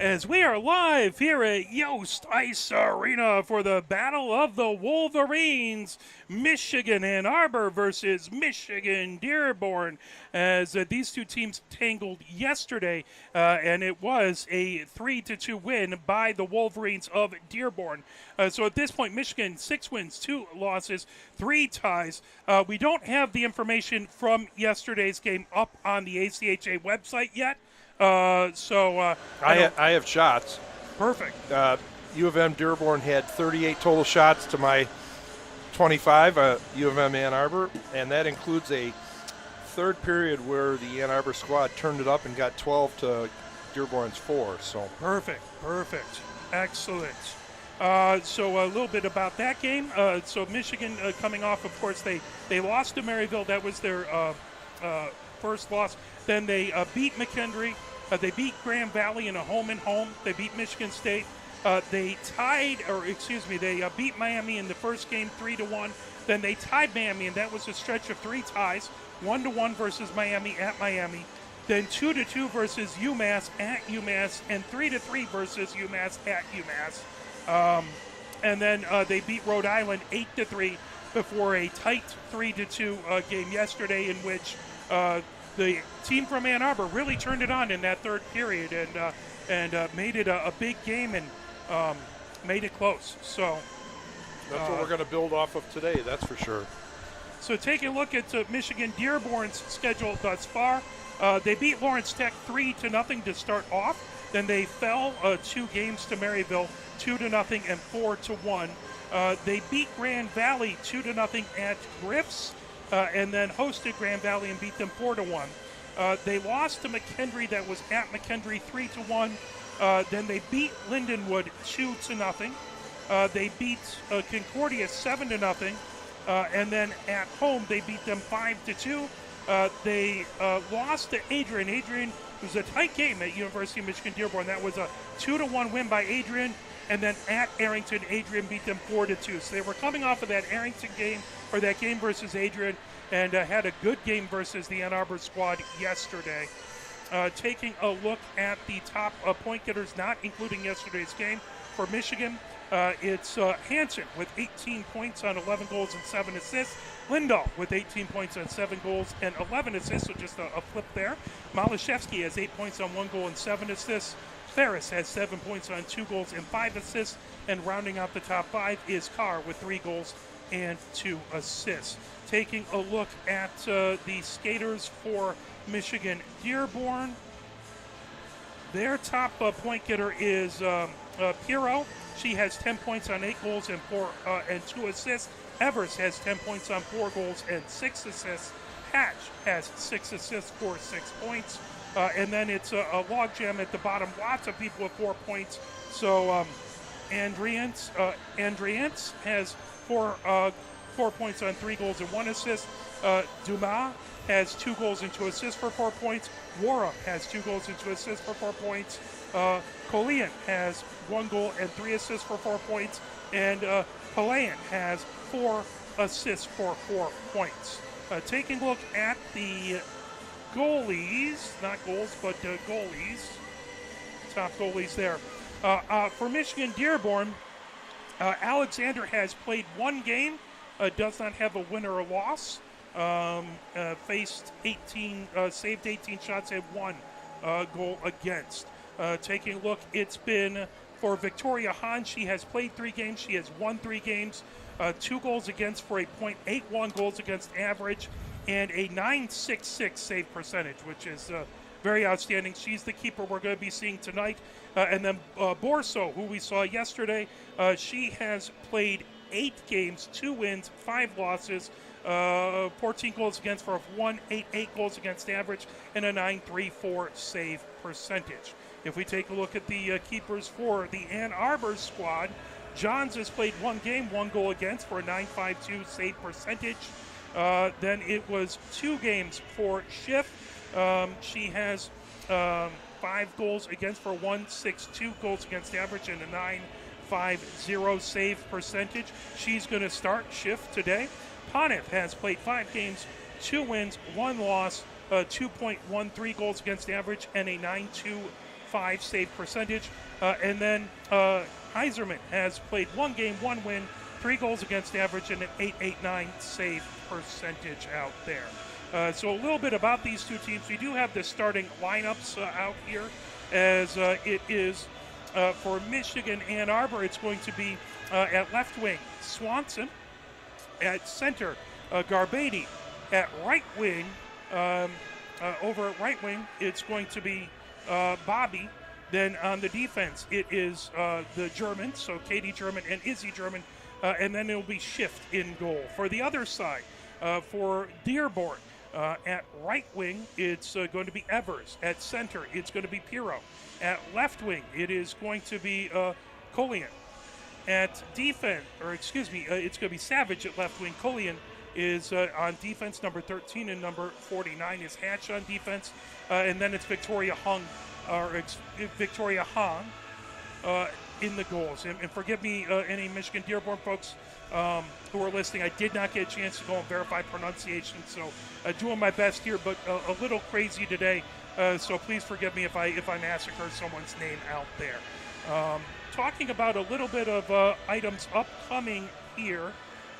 as we are live here at Yost Ice Arena for the Battle of the Wolverines, Michigan-Ann Arbor versus Michigan-Dearborn, as these two teams tangled yesterday, and it was a 3-2 win by the Wolverines of Dearborn. So at this point, Michigan 6 wins, 2 losses, 3 ties. We don't have the information from yesterday's game up on the ACHA website yet. I have shots. Perfect. U of M Dearborn had 38 total shots to my 25, U of M Ann Arbor, and that includes a third period where the Ann Arbor squad turned it up and got 12 to Dearborn's 4. So perfect, excellent. So a little bit about that game. So Michigan coming off, of course, they lost to Maryville. That was their first loss. Then they beat McKendree. They beat Grand Valley in a home-and-home. They beat Michigan State. They beat Miami in the first game 3-1. Then they tied Miami, and that was a stretch of 3 ties. 1-1 versus Miami at Miami. Then 2-2 versus UMass at UMass, and 3-3 versus UMass at UMass. And then they beat Rhode Island 8-3 before a tight 3-2 game yesterday, in which the team from Ann Arbor really turned it on in that third period and made it a big game and made it close. So that's what we're going to build off of today, that's for sure. So taking a look at Michigan-Dearborn's schedule thus far, they beat Lawrence Tech 3-0 to start off. Then they fell 2 games to Maryville, 2-0 and 4-1. They beat Grand Valley 2-0 at Griff's. And then hosted Grand Valley and beat them 4-1. They lost to McKendree. That was at McKendree 3-1. Then they beat Lindenwood 2-0. They beat Concordia 7-0. And then at home they beat them 5-2. They lost to Adrian. Adrian was a tight game at University of Michigan-Dearborn. That was a 2-1 win by Adrian. And then at Arrington, Adrian beat them 4-2. So they were coming off of that Arrington game, or that game versus Adrian, and had a good game versus the Ann Arbor squad yesterday. Taking a look at the top point getters, not including yesterday's game, for Michigan, it's Hansen with 18 points on 11 goals and 7 assists. Lindahl with 18 points on 7 goals and 11 assists, so just a flip there. Malashevsky has 8 points on 1 goal and 7 assists. Ferris has 7 points on 2 goals and 5 assists. And rounding out the top 5 is Carr with 3 goals and 2 assists. Taking a look at the skaters for Michigan-Dearborn, their top point getter is Piro. She has 10 points on 8 goals and 2 assists. Evers has 10 points on 4 goals and 6 assists. Hatch has 6 assists for 6 points. And then it's a logjam at the bottom. Lots of people with 4 points. So Andriance has 4 points on 3 goals and 1 assist. Dumas has 2 goals and 2 assists for 4 points. Wara has 2 goals and 2 assists for 4 points. Colian has 1 goal and 3 assists for 4 points. And Palayan has 4 assists for 4 points. Taking a look at the goalies, not goals, but goalies. Top goalies there. For Michigan-Dearborn, Alexander has played 1 game, does not have a win or a loss. Saved 18 shots, had 1 goal against. Taking a look, it's been for Victoria Hahn. She has played 3 games. She has won 3 games. 2 goals against for a .81 goals against average, and a .966 save percentage, which is very outstanding. She's the keeper we're going to be seeing tonight. And then Borso, who we saw yesterday, she has played 8 games, 2 wins, 5 losses, 14 goals against for 1.88 goals against average, and a .934 save percentage. If we take a look at the keepers for the Ann Arbor squad, Johns has played 1 game, 1 goal against for a .952 save percentage. Then it was 2 games for Schiff. She has 5 goals against for 1.62 goals against average and a .950 save percentage. She's going to start Schiff today. Panev has played 5 games, 2 wins, 1 loss, 2.13 goals against average, and a .5 save percentage. And then Heiserman has played 1 game, 1 win, 3 goals against average, and an .889 save percentage out there. So a little bit about these two teams. We do have the starting lineups out here, as it is for Michigan Ann Arbor. It's going to be at left wing Swanson, at center Garbady, at right wing over at right wing it's going to be Bobby. Then on the defense it is the Germans, so Katie German and Izzy German, and then it'll be Shift in goal. For the other side, for Dearborn, at right wing it's going to be Evers. At center it's going to be Piro. At left wing it is going to be Collian. At defense, it's going to be Savage at left wing. Collian is on defense, number 13, and number 49 is Hatch on defense. And then it's Victoria Hung in the goals. And forgive me, any Michigan-Dearborn folks who are listening, I did not get a chance to go and verify pronunciation, so doing my best here, but a little crazy today. So please forgive me if I massacre someone's name out there. Talking about a little bit of items upcoming here,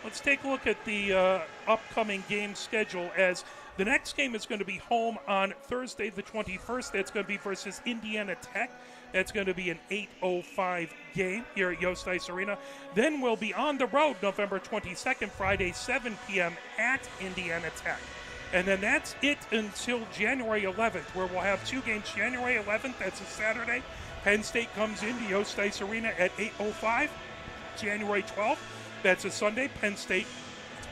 let's take a look at the upcoming game schedule, as the next game is going to be home on Thursday the 21st. That's going to be versus Indiana Tech. That's going to be an 8:05 game here at Yost Ice Arena. Then we'll be on the road November 22nd, Friday, 7 p.m. at Indiana Tech. And then that's it until January 11th, where we'll have 2 games. January 11th, that's a Saturday. Penn State comes into Yost Ice Arena at 8:05. January 12th, that's a Sunday. Penn State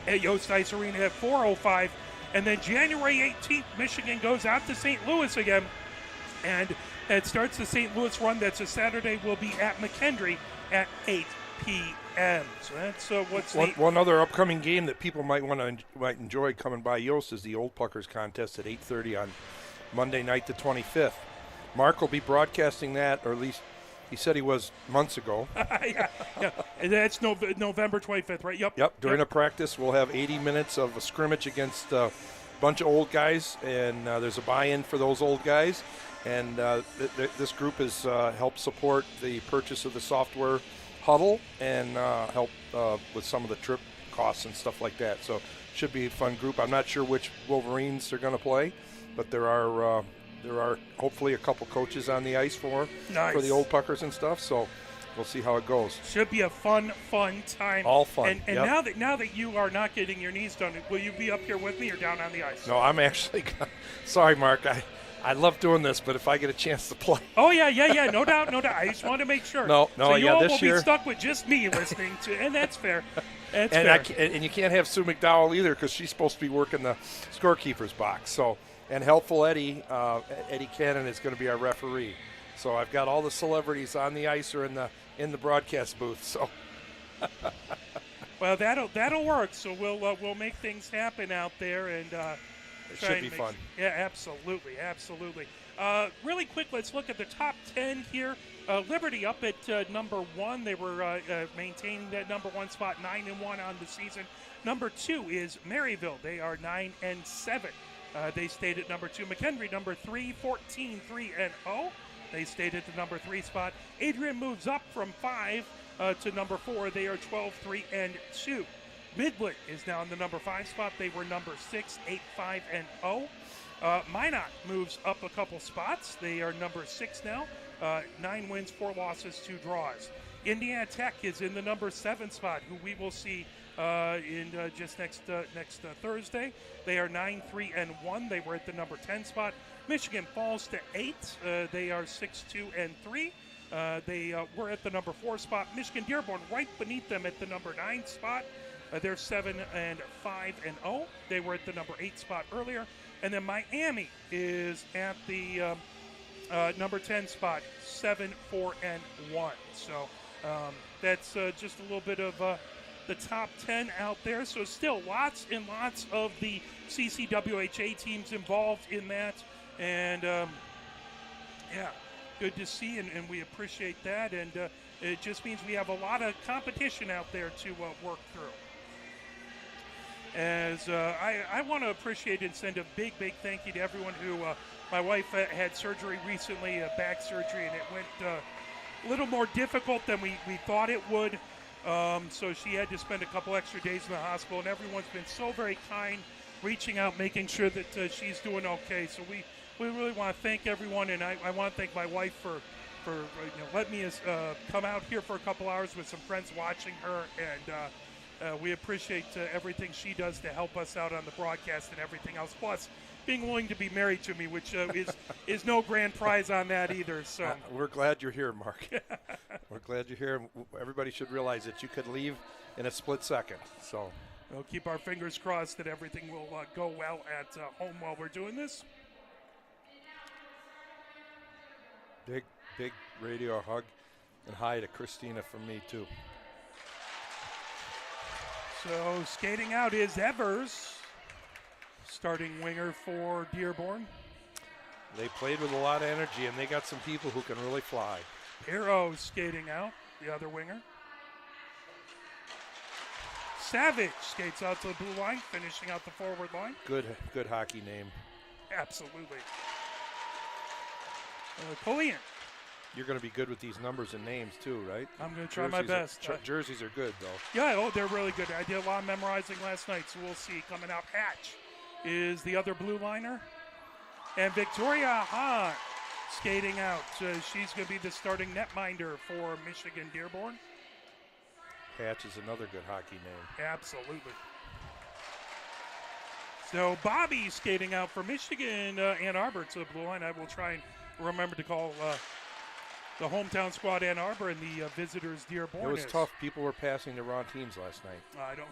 at Yost Ice Arena at 4:05. And then January 18th, Michigan goes out to St. Louis again. And it starts the St. Louis run. That's a Saturday. Will be at McKendree at 8 p.m. So that's what's one other upcoming game that people might enjoy coming by Yost is the Old Puckers contest at 8:30 on Monday night the 25th. Mark will be broadcasting that, or at least he said he was months ago. yeah. And that's November 25th, right? Yep. During a practice, we'll have 80 minutes of a scrimmage against a bunch of old guys, and there's a buy-in for those old guys. And this group has helped support the purchase of the software Huddle and help with some of the trip costs and stuff like that. So should be a fun group. I'm not sure which Wolverines they're going to play, but there are hopefully a couple coaches on the ice for the Old Puckers and stuff. So we'll see how it goes. Should be a fun time. All fun. And now that you are not getting your knees done, will you be up here with me or down on the ice? No, I'm actually sorry, Mark. I love doing this, but if I get a chance to play. Oh, yeah. No doubt. I just want to make sure. So you all this will year be stuck with just me listening to, and that's fair. That's fair. fair. And you can't have Sue McDowell either, because she's supposed to be working the scorekeeper's box. So, and helpful Eddie Cannon is going to be our referee. So I've got all the celebrities on the ice or in the broadcast booth. So. Well, that'll work. So we'll make things happen out there, and it should be fun. Yeah, absolutely. Really quick, let's look at the top 10 here. Liberty up at number 1. They were maintaining that number 1 spot, 9-1 on the season. Number 2 is Maryville. They are 9-7. They stayed at number 2. McHenry, number 3, 14-3-0. They stayed at the number 3 spot. Adrian moves up from 5 to number 4. They are 12-3-2. Midland is now in the number 5 spot. They were number 6, 8-5-0. Minot moves up a couple spots. They are number 6 now. 9 wins, 4 losses, 2 draws. Indiana Tech is in the number 7 spot, who we will see in just next Thursday. They are 9-3-1. They were at the number 10 spot. Michigan falls to 8. They are 6-2-3. They were at the number 4 spot. Michigan-Dearborn right beneath them at the number 9 spot. They're 7-5-0. They were at the number 8 spot earlier. And then Miami is at the number 10 spot, 7-4-1. So that's just a little bit of the top 10 out there. So still lots and lots of the CCWHA teams involved in that. And, good to see, and we appreciate that. And it just means we have a lot of competition out there to work through. As I want to appreciate and send a big thank you to everyone who, my wife had surgery recently, back surgery, and it went a little more difficult than we thought it would. So she had to spend a couple extra days in the hospital, and everyone's been so very kind, reaching out, making sure that she's doing okay. So we really want to thank everyone, and I want to thank my wife for letting me come out here for a couple hours with some friends watching her, and we appreciate everything she does to help us out on the broadcast and everything else. Plus, being willing to be married to me, which is no grand prize on that either. So we're glad you're here, Mark. We're glad you're here. Everybody should realize that you could leave in a split second. So we'll keep our fingers crossed that everything will go well at home while we're doing this. Big radio hug and hi to Christina from me, too. So skating out is Evers, starting winger for Dearborn. They played with a lot of energy, and they got some people who can really fly. Hero skating out, the other winger. Savage skates out to the blue line, finishing out the forward line. Good hockey name. Absolutely. Colleen. You're going to be good with these numbers and names too, right? I'm going to try my best. Jerseys are good, though. Yeah, they're really good. I did a lot of memorizing last night, so we'll see. Coming out, Hatch is the other blue liner. And Victoria Hahn skating out. She's going to be the starting netminder for Michigan-Dearborn. Hatch is another good hockey name. Absolutely. So Bobby skating out for Michigan, Ann Arbor to the blue line. I will try and remember to call the hometown squad Ann Arbor and the visitors Dearborn. It was tough. People were passing the wrong teams last night. I don't.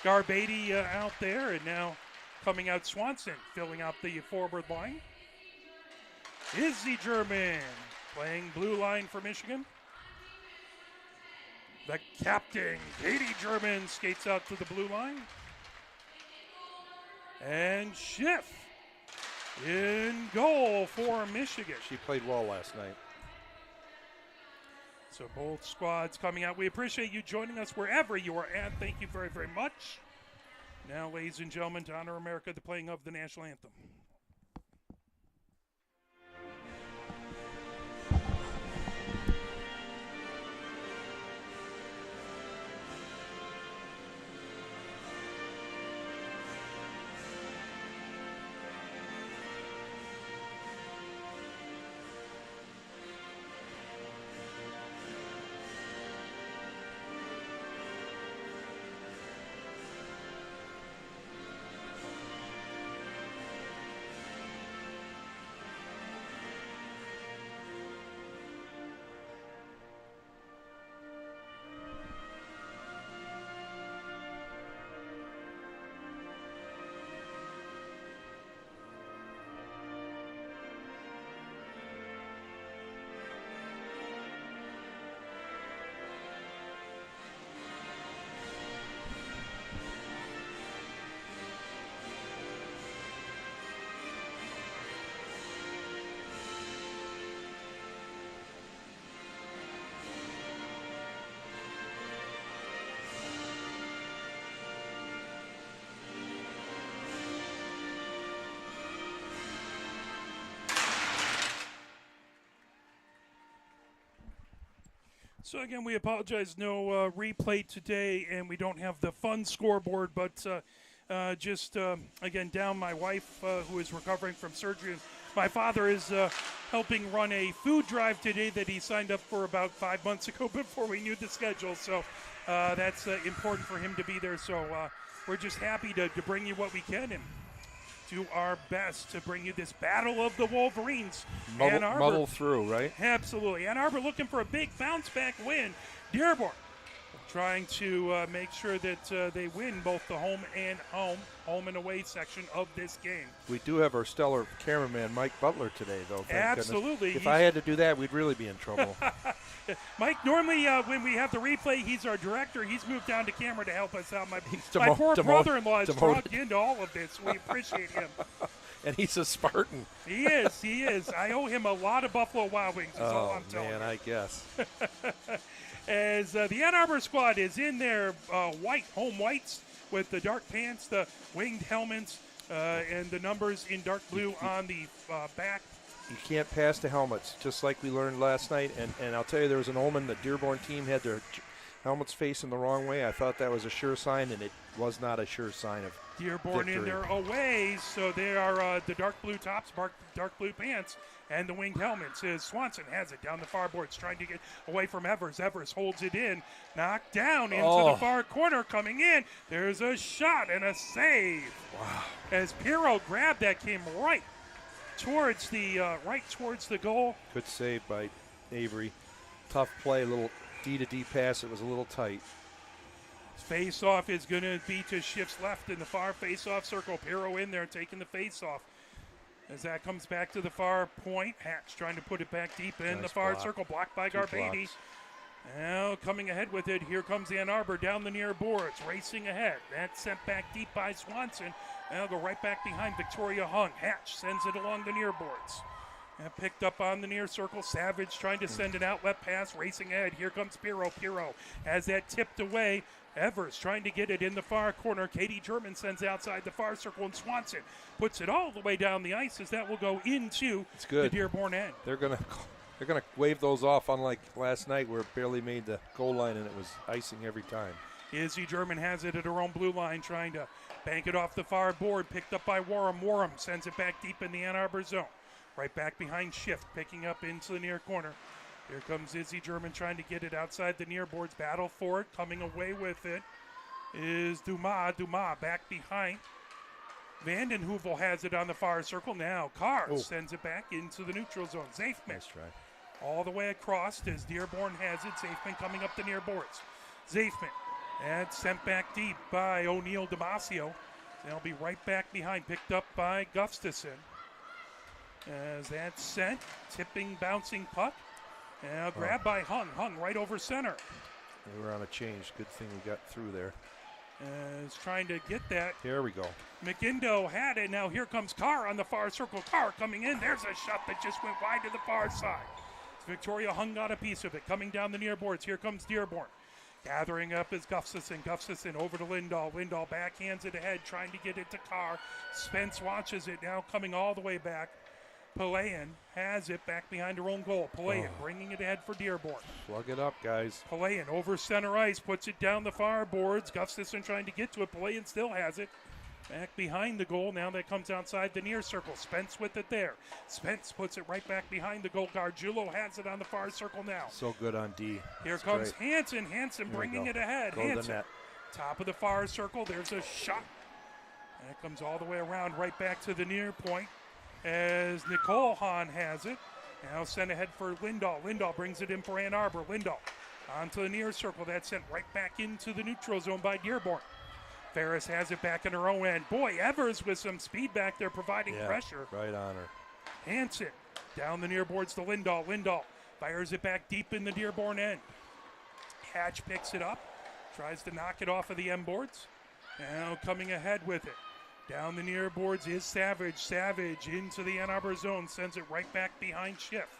Garbady out there, and now coming out Swanson, filling out the forward line. Izzy German playing blue line for Michigan. The captain, Katie German, skates out to the blue line. And Schiff in goal for Michigan. She played well last night. So both squads coming out. We appreciate you joining us wherever you are at. Thank you very, very much. Now, ladies and gentlemen, to honor America, the playing of the national anthem. So again, we apologize. No replay today, and we don't have the fun scoreboard. But again, down my wife, who is recovering from surgery. My father is helping run a food drive today that he signed up for about 5 months ago before we knew the schedule. So that's important for him to be there. So we're just happy to bring you what we can and do our best to bring you this Battle of the Wolverines. Muddle through, right? Absolutely. Ann Arbor looking for a big bounce-back win. Dearborn trying to make sure that they win both the home and away section of this game. We do have our stellar cameraman, Mike Butler, today, though. Absolutely. If I had to do that, we'd really be in trouble. Mike, normally when we have the replay, he's our director. He's moved down to camera to help us out. My poor brother-in-law is drugged into all of this. We appreciate him. And he's a Spartan. He is. I owe him a lot of Buffalo Wild Wings, is all I'm telling you. I guess. As the Ann Arbor squad is in their home whites with the dark pants, the winged helmets, and the numbers in dark blue on the back. You can't pass the helmets, just like we learned last night. And I'll tell you, there was an omen. The Dearborn team had their helmets facing the wrong way. I thought that was a sure sign, and it was not a sure sign of Dearborn victory. in their away, so they are the dark blue tops, dark blue pants, and the winged helmets. Swanson has it down the far boards, trying to get away from Evers. Evers holds it in, knocked down into the far corner, coming in. There's a shot and a save. Wow. As Pirro grabbed that, came right towards the goal. Good save by Avery. Tough play, a little D-to-D pass. It was a little tight. Face-off is going to be to Schiff's left in the far face-off circle. Pirro in there taking the face-off. As that comes back to the far point, Hatch trying to put it back deep in the far circle. Blocked by Garbady. Now coming ahead with it, here comes Ann Arbor down the near boards, racing ahead. That's sent back deep by Swanson. Now go right back behind Victoria Hung. Hatch sends it along the near boards. And picked up on the near circle. Savage trying to send an outlet pass, racing ahead. Here comes Pirro. Pirro has that tipped away. Evers trying to get it in the far corner. Katie German sends outside the far circle, and Swanson puts it all the way down the ice as that will go into the Dearborn end. They're gonna wave those off, unlike last night where it barely made the goal line and it was icing every time. Izzy German has it at her own blue line, trying to bank it off the far board. Picked up by Warham. Warham sends it back deep in the Ann Arbor zone. Right back behind Schiff, picking up into the near corner. Here comes Izzy German trying to get it outside the near boards. Battle for it. Coming away with it is Dumas. Dumas back behind. Vandenheuvel has it on the far circle. Now Carr sends it back into the neutral zone. Zafman. Nice try. All the way across as Dearborn has it. Zafman coming up the near boards. Zafman. And sent back deep by O'Neill Damasio. They'll be right back behind. Picked up by Gustafson. As that's sent. Tipping, bouncing puck. Now grabbed by Hung. Hung right over center. We were on a change. Good thing we got through there. Is trying to get that. Here we go. McIndo had it. Now here comes Carr on the far circle. Carr coming in. There's a shot that just went wide to the far side. Victoria Hung got a piece of it. Coming down the near boards. Here comes Dearborn. Gathering up is Gustafson. Gustafson over to Lindahl. Lindahl backhands it ahead, trying to get it to Carr. Spence watches it now, coming all the way back. Palayan has it back behind her own goal. Palayan bringing it ahead for Dearborn. Plug it up, guys. Palayan over center ice, puts it down the far boards. Gustafson trying to get to it. Palayan still has it. Back behind the goal. Now that comes outside the near circle. Spence with it there. Spence puts it right back behind the goal. Gargiulo has it on the far circle now. So good on D. Here comes Hansen. Hansen bringing it ahead. Hansen. Top of the far circle. There's a shot. And it comes all the way around right back to the near point as Nicole Hahn has it. Now sent ahead for Lindahl. Lindahl brings it in for Ann Arbor. Lindahl onto the near circle. That's sent right back into the neutral zone by Dearborn. Ferris has it back in her own end. Boy, Evers with some speed back there providing pressure. Right on her. Hansen down the near boards to Lindahl. Lindahl fires it back deep in the Dearborn end. Hatch picks it up. Tries to knock it off of the end boards. Now coming ahead with it. Down the near boards is Savage. Savage into the Ann Arbor zone. Sends it right back behind Schiff.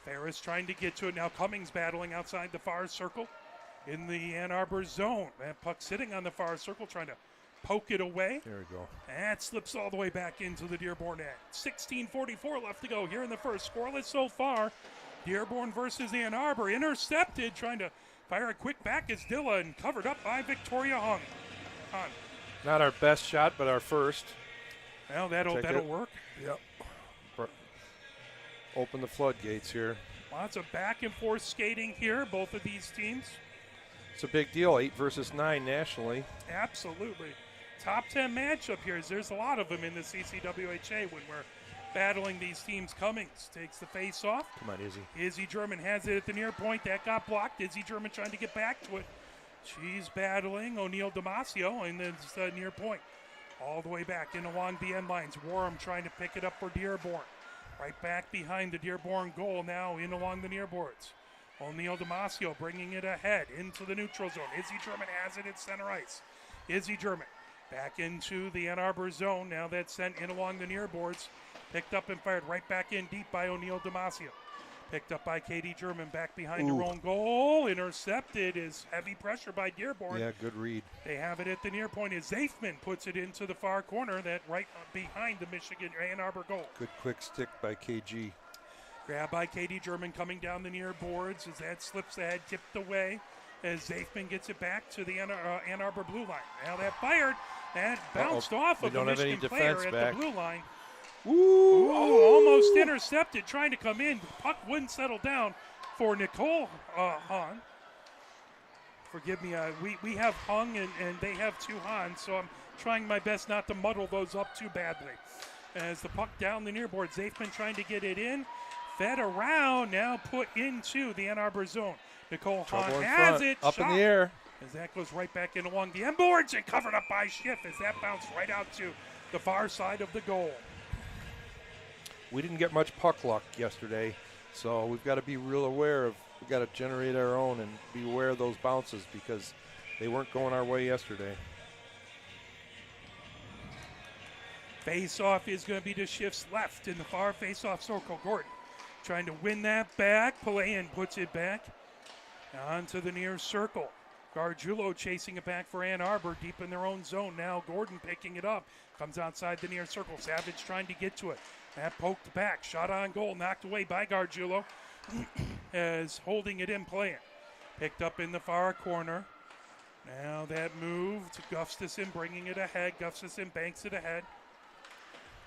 Ferris trying to get to it. Now Cummings battling outside the far circle in the Ann Arbor zone. That puck sitting on the far circle trying to poke it away. There we go. That slips all the way back into the Dearborn end. 16:44 left to go here in the first. Scoreless so far. Dearborn versus Ann Arbor. Intercepted. Trying to fire a quick back is Dilla and covered up by Victoria Hung. Not our best shot, but our first. Well, that'll work. Yep. Open the floodgates here. Lots of back and forth skating here, both of these teams. It's a big deal, 8 versus 9 nationally. Absolutely. Top 10 matchup here. There's a lot of them in the CCWHA when we're battling these teams. Cummings takes the face off. Come on, Izzy. Izzy German has it at the near point. That got blocked. Izzy German trying to get back to it. She's battling O'Neill Damasio in the near point. All the way back in along the end lines. Warham trying to pick it up for Dearborn. Right back behind the Dearborn goal now in along the near boards. O'Neill Damasio bringing it ahead into the neutral zone. Izzy German has it at center ice. Izzy German back into the Ann Arbor zone. Now that's sent in along the near boards. Picked up and fired right back in deep by O'Neill Damasio. Picked up by Katie German, back behind her own goal. Intercepted is heavy pressure by Dearborn. Yeah, good read. They have it at the near point as Zafman puts it into the far corner, that right behind the Michigan Ann Arbor goal. Good quick stick by KG. Grab by Katie German coming down the near boards as that slips ahead, tipped away as Zafman gets it back to the Ann Arbor blue line. Now that fired, that bounced off of the Michigan player at the blue line. Ooh, almost intercepted, trying to come in. Puck wouldn't settle down for Nicole Hahn. Forgive me, we have Hung and they have two Hahn, so I'm trying my best not to muddle those up too badly. As the puck down the near board, Zafman trying to get it in. Fed around, now put into the Ann Arbor zone. Nicole Hahn has it. Up in the air. As that goes right back in along the end boards and covered up by Schiff as that bounced right out to the far side of the goal. We didn't get much puck luck yesterday, so we've got to be real aware of, we've got to generate our own and be aware of those bounces because they weren't going our way yesterday. Face-off is going to be to Schiff's left in the far face-off circle. Gordon trying to win that back. Palayan puts it back onto the near circle. Gargiulo chasing it back for Ann Arbor deep in their own zone. Now Gordon picking it up. Comes outside the near circle. Savage trying to get to it. That poked back. Shot on goal. Knocked away by Gargiulo as holding it in play. Picked up in the far corner. Now that move to Gustafson bringing it ahead. Gustafson banks it ahead.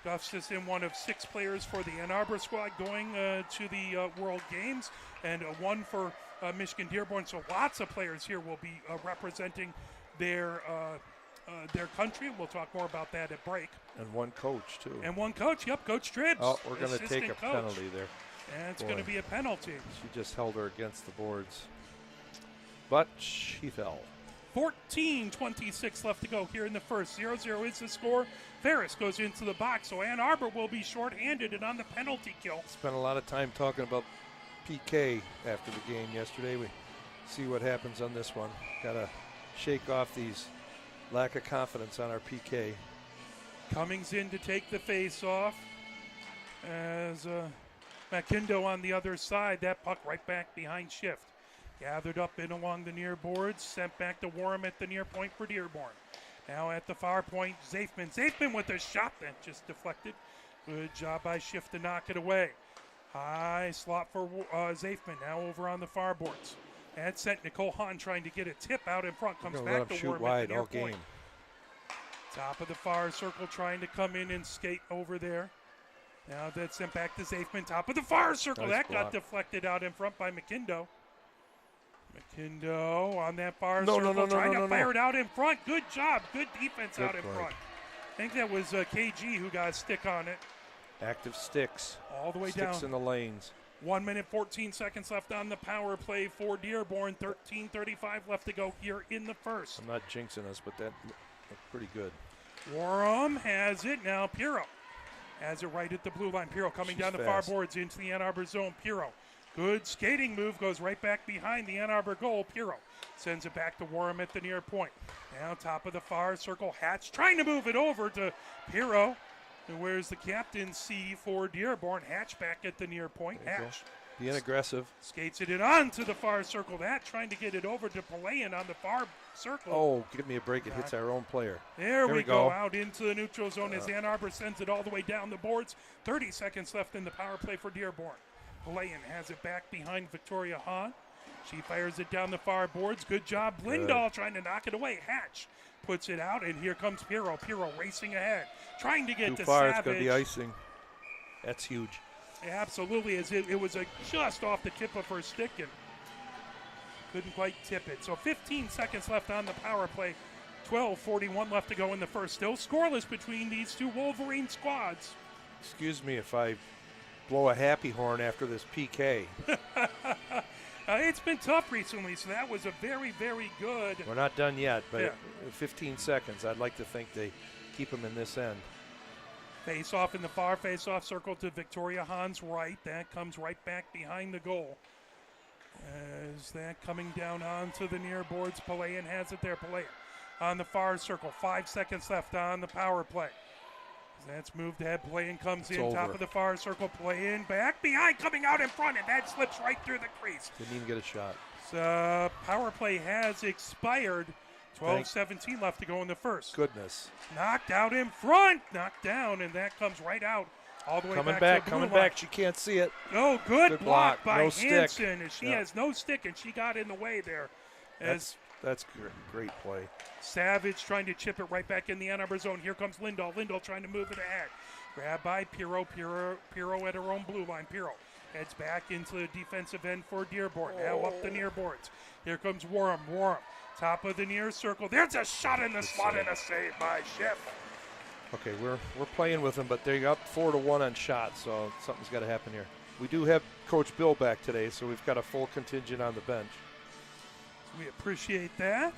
Gustafson, one of 6 players for the Ann Arbor squad going to the World Games, and one for Michigan-Dearborn. So lots of players here will be representing their country. We'll talk more about that at break. And one coach, too. And one coach, yep, Coach Tribbs. Oh, we're going to take a penalty there. And it's going to be a penalty. She just held her against the boards. But she fell. 14:26 left to go here in the first. 0-0 is the score. Ferris goes into the box, so Ann Arbor will be shorthanded and on the penalty kill. Spent a lot of time talking about PK after the game yesterday. We see what happens on this one. Got to shake off these lack of confidence on our PK. Cummings in to take the face-off as McKindo on the other side. That puck right back behind Shift. Gathered up in along the near boards, sent back to Warren at the near point for Dearborn. Now at the far point, Zafman. Zafman with a shot that just deflected. Good job by Schiff to knock it away. High slot for Zafman, now over on the far boards. And sent Nicole Hahn trying to get a tip out in front. Comes back to Warren at the near point. Top of the far circle trying to come in and skate over there. Now that's sent back to Zafman. Top of the far circle. Nice that block. got deflected out in front by McKindo. McKindo on that far circle, trying to fire it out in front. Good job. Good defense out in front. I think that was KG who got a stick on it. Active sticks. All the way down. Sticks in the lanes. 1 minute, 14 seconds left on the power play for Dearborn. 13:35 left to go here in the first. I'm not jinxing us, but that looked pretty good. Warham has it. Now Piro has it right at the blue line. Piro coming down the far boards into the Ann Arbor zone. Piro. Good skating move, goes right back behind the Ann Arbor goal. Piro sends it back to Warham at the near point. Now top of the far circle, Hatch trying to move it over to Piro. And where's the captaincy for Dearborn? Hatch back at the near point. Hatch being aggressive. Skates it in on to the far circle. That trying to get it over to Palayan on the far circle. Oh, give me a break. It hits our own player. There we go. Out into the neutral zone as Ann Arbor sends it all the way down the boards. 30 seconds left in the power play for Dearborn. Palayan has it back behind Victoria Hahn. She fires it down the far boards. Good job. Lindahl trying to knock it away. Hatch puts it out, and here comes Piro. Piro racing ahead, trying to get to Savage. It's going to be icing. That's huge. Absolutely, as it was just off the tip of her stick and couldn't quite tip it. So 15 seconds left on the power play. 12:41 left to go in the first. Still scoreless between these two Wolverine squads. Excuse me if I blow a happy horn after this PK. It's been tough recently, so that was a very, very good. We're not done yet, but 15 seconds. I'd like to think they keep them in this end. Face off in the far face-off circle to Victoria Hahn's right. That comes right back behind the goal. As that coming down onto the near boards, Palayan has it there. Palayan on the far circle. 5 seconds left on the power play. That's moved ahead. Play-in comes It's in. over. Top of the far circle. Play-in. Back behind. Coming out in front. And that slips right through the crease. Didn't even get a shot. So, power play has expired. 12-17 left to go in the first. Goodness. Knocked out in front. Knocked down. And that comes right out. All the way Coming back back, to the blue coming line. back. She can't see it. Oh, good Good block block. by No stick. Hansen. And she Yeah. has no stick, and she got in the way there. As That's great play. Savage trying to chip it right back in the Ann Arbor zone. Here comes Lindahl. Lindahl trying to move it ahead. Grab by Pirro. Pirro at her own blue line. Pirro heads back into the defensive end for Dearborn. Now up the near boards. Here comes Warham. Warham, top of the near circle. There's a shot in the slot and a save by Schiff. Okay, we're playing with them, but they got 4-1 on shots, so something's got to happen here. We do have Coach Bill back today, so we've got a full contingent on the bench. We appreciate that.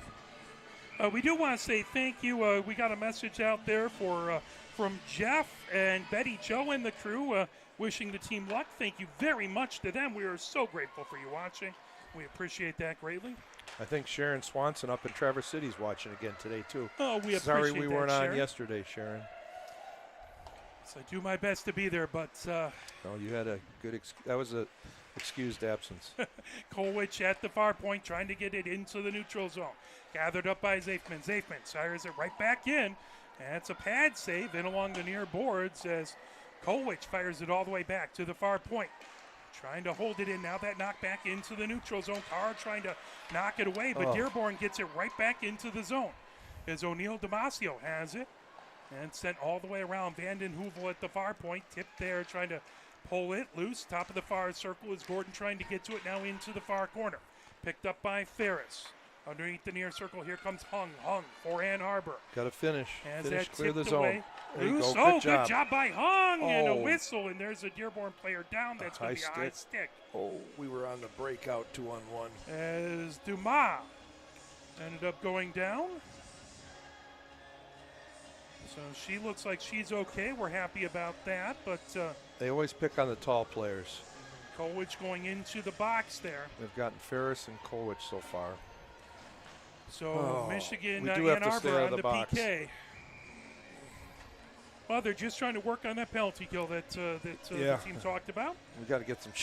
We do want to say thank you. We got a message out there from Jeff and Betty Joe and the crew wishing the team luck. Thank you very much to them. We are so grateful for you watching. We appreciate that greatly. I think Sharon Swanson up in Traverse City's watching again today, too. Oh, we appreciate Sorry we that, weren't Sharon. on yesterday, Sharon. So I do my best to be there, but No, you had a good that was a excused absence. Kolwich at the far point trying to get it into the neutral zone. Gathered up by Zafman. Zafman fires it right back in. And it's a pad save in along the near boards as Kolwich fires it all the way back to the far point. Trying to hold it in. Now that knock back into the neutral zone. Carr trying to knock it away, but Dearborn gets it right back into the zone. As O'Neal Damasio has it. And sent all the way around. Vanden Heuvel at the far point. Tipped there, trying to pull it loose. Top of the far circle is Gordon trying to get to it. Now into the far corner. Picked up by Ferris. Underneath the near circle, here comes Hung. Hung for Ann Arbor. Got to finish. As Finish, that clear the tipped zone. away. There you Loose. go. Good job by Hung. And a Oh. whistle. And there's a Dearborn player down. That's going to be a high stick. Oh, we were on the breakout 2-on-1. As Dumas ended up going down. So she looks like she's okay. We're happy about that. But They always pick on the tall players. Kolwich going into the box there. They've gotten Ferris and Kolwich so far. So Michigan, we do have Ann to stay Arbor out on of the the box. PK. Well, they're just trying to work on that penalty kill that the team talked about. We got to get some.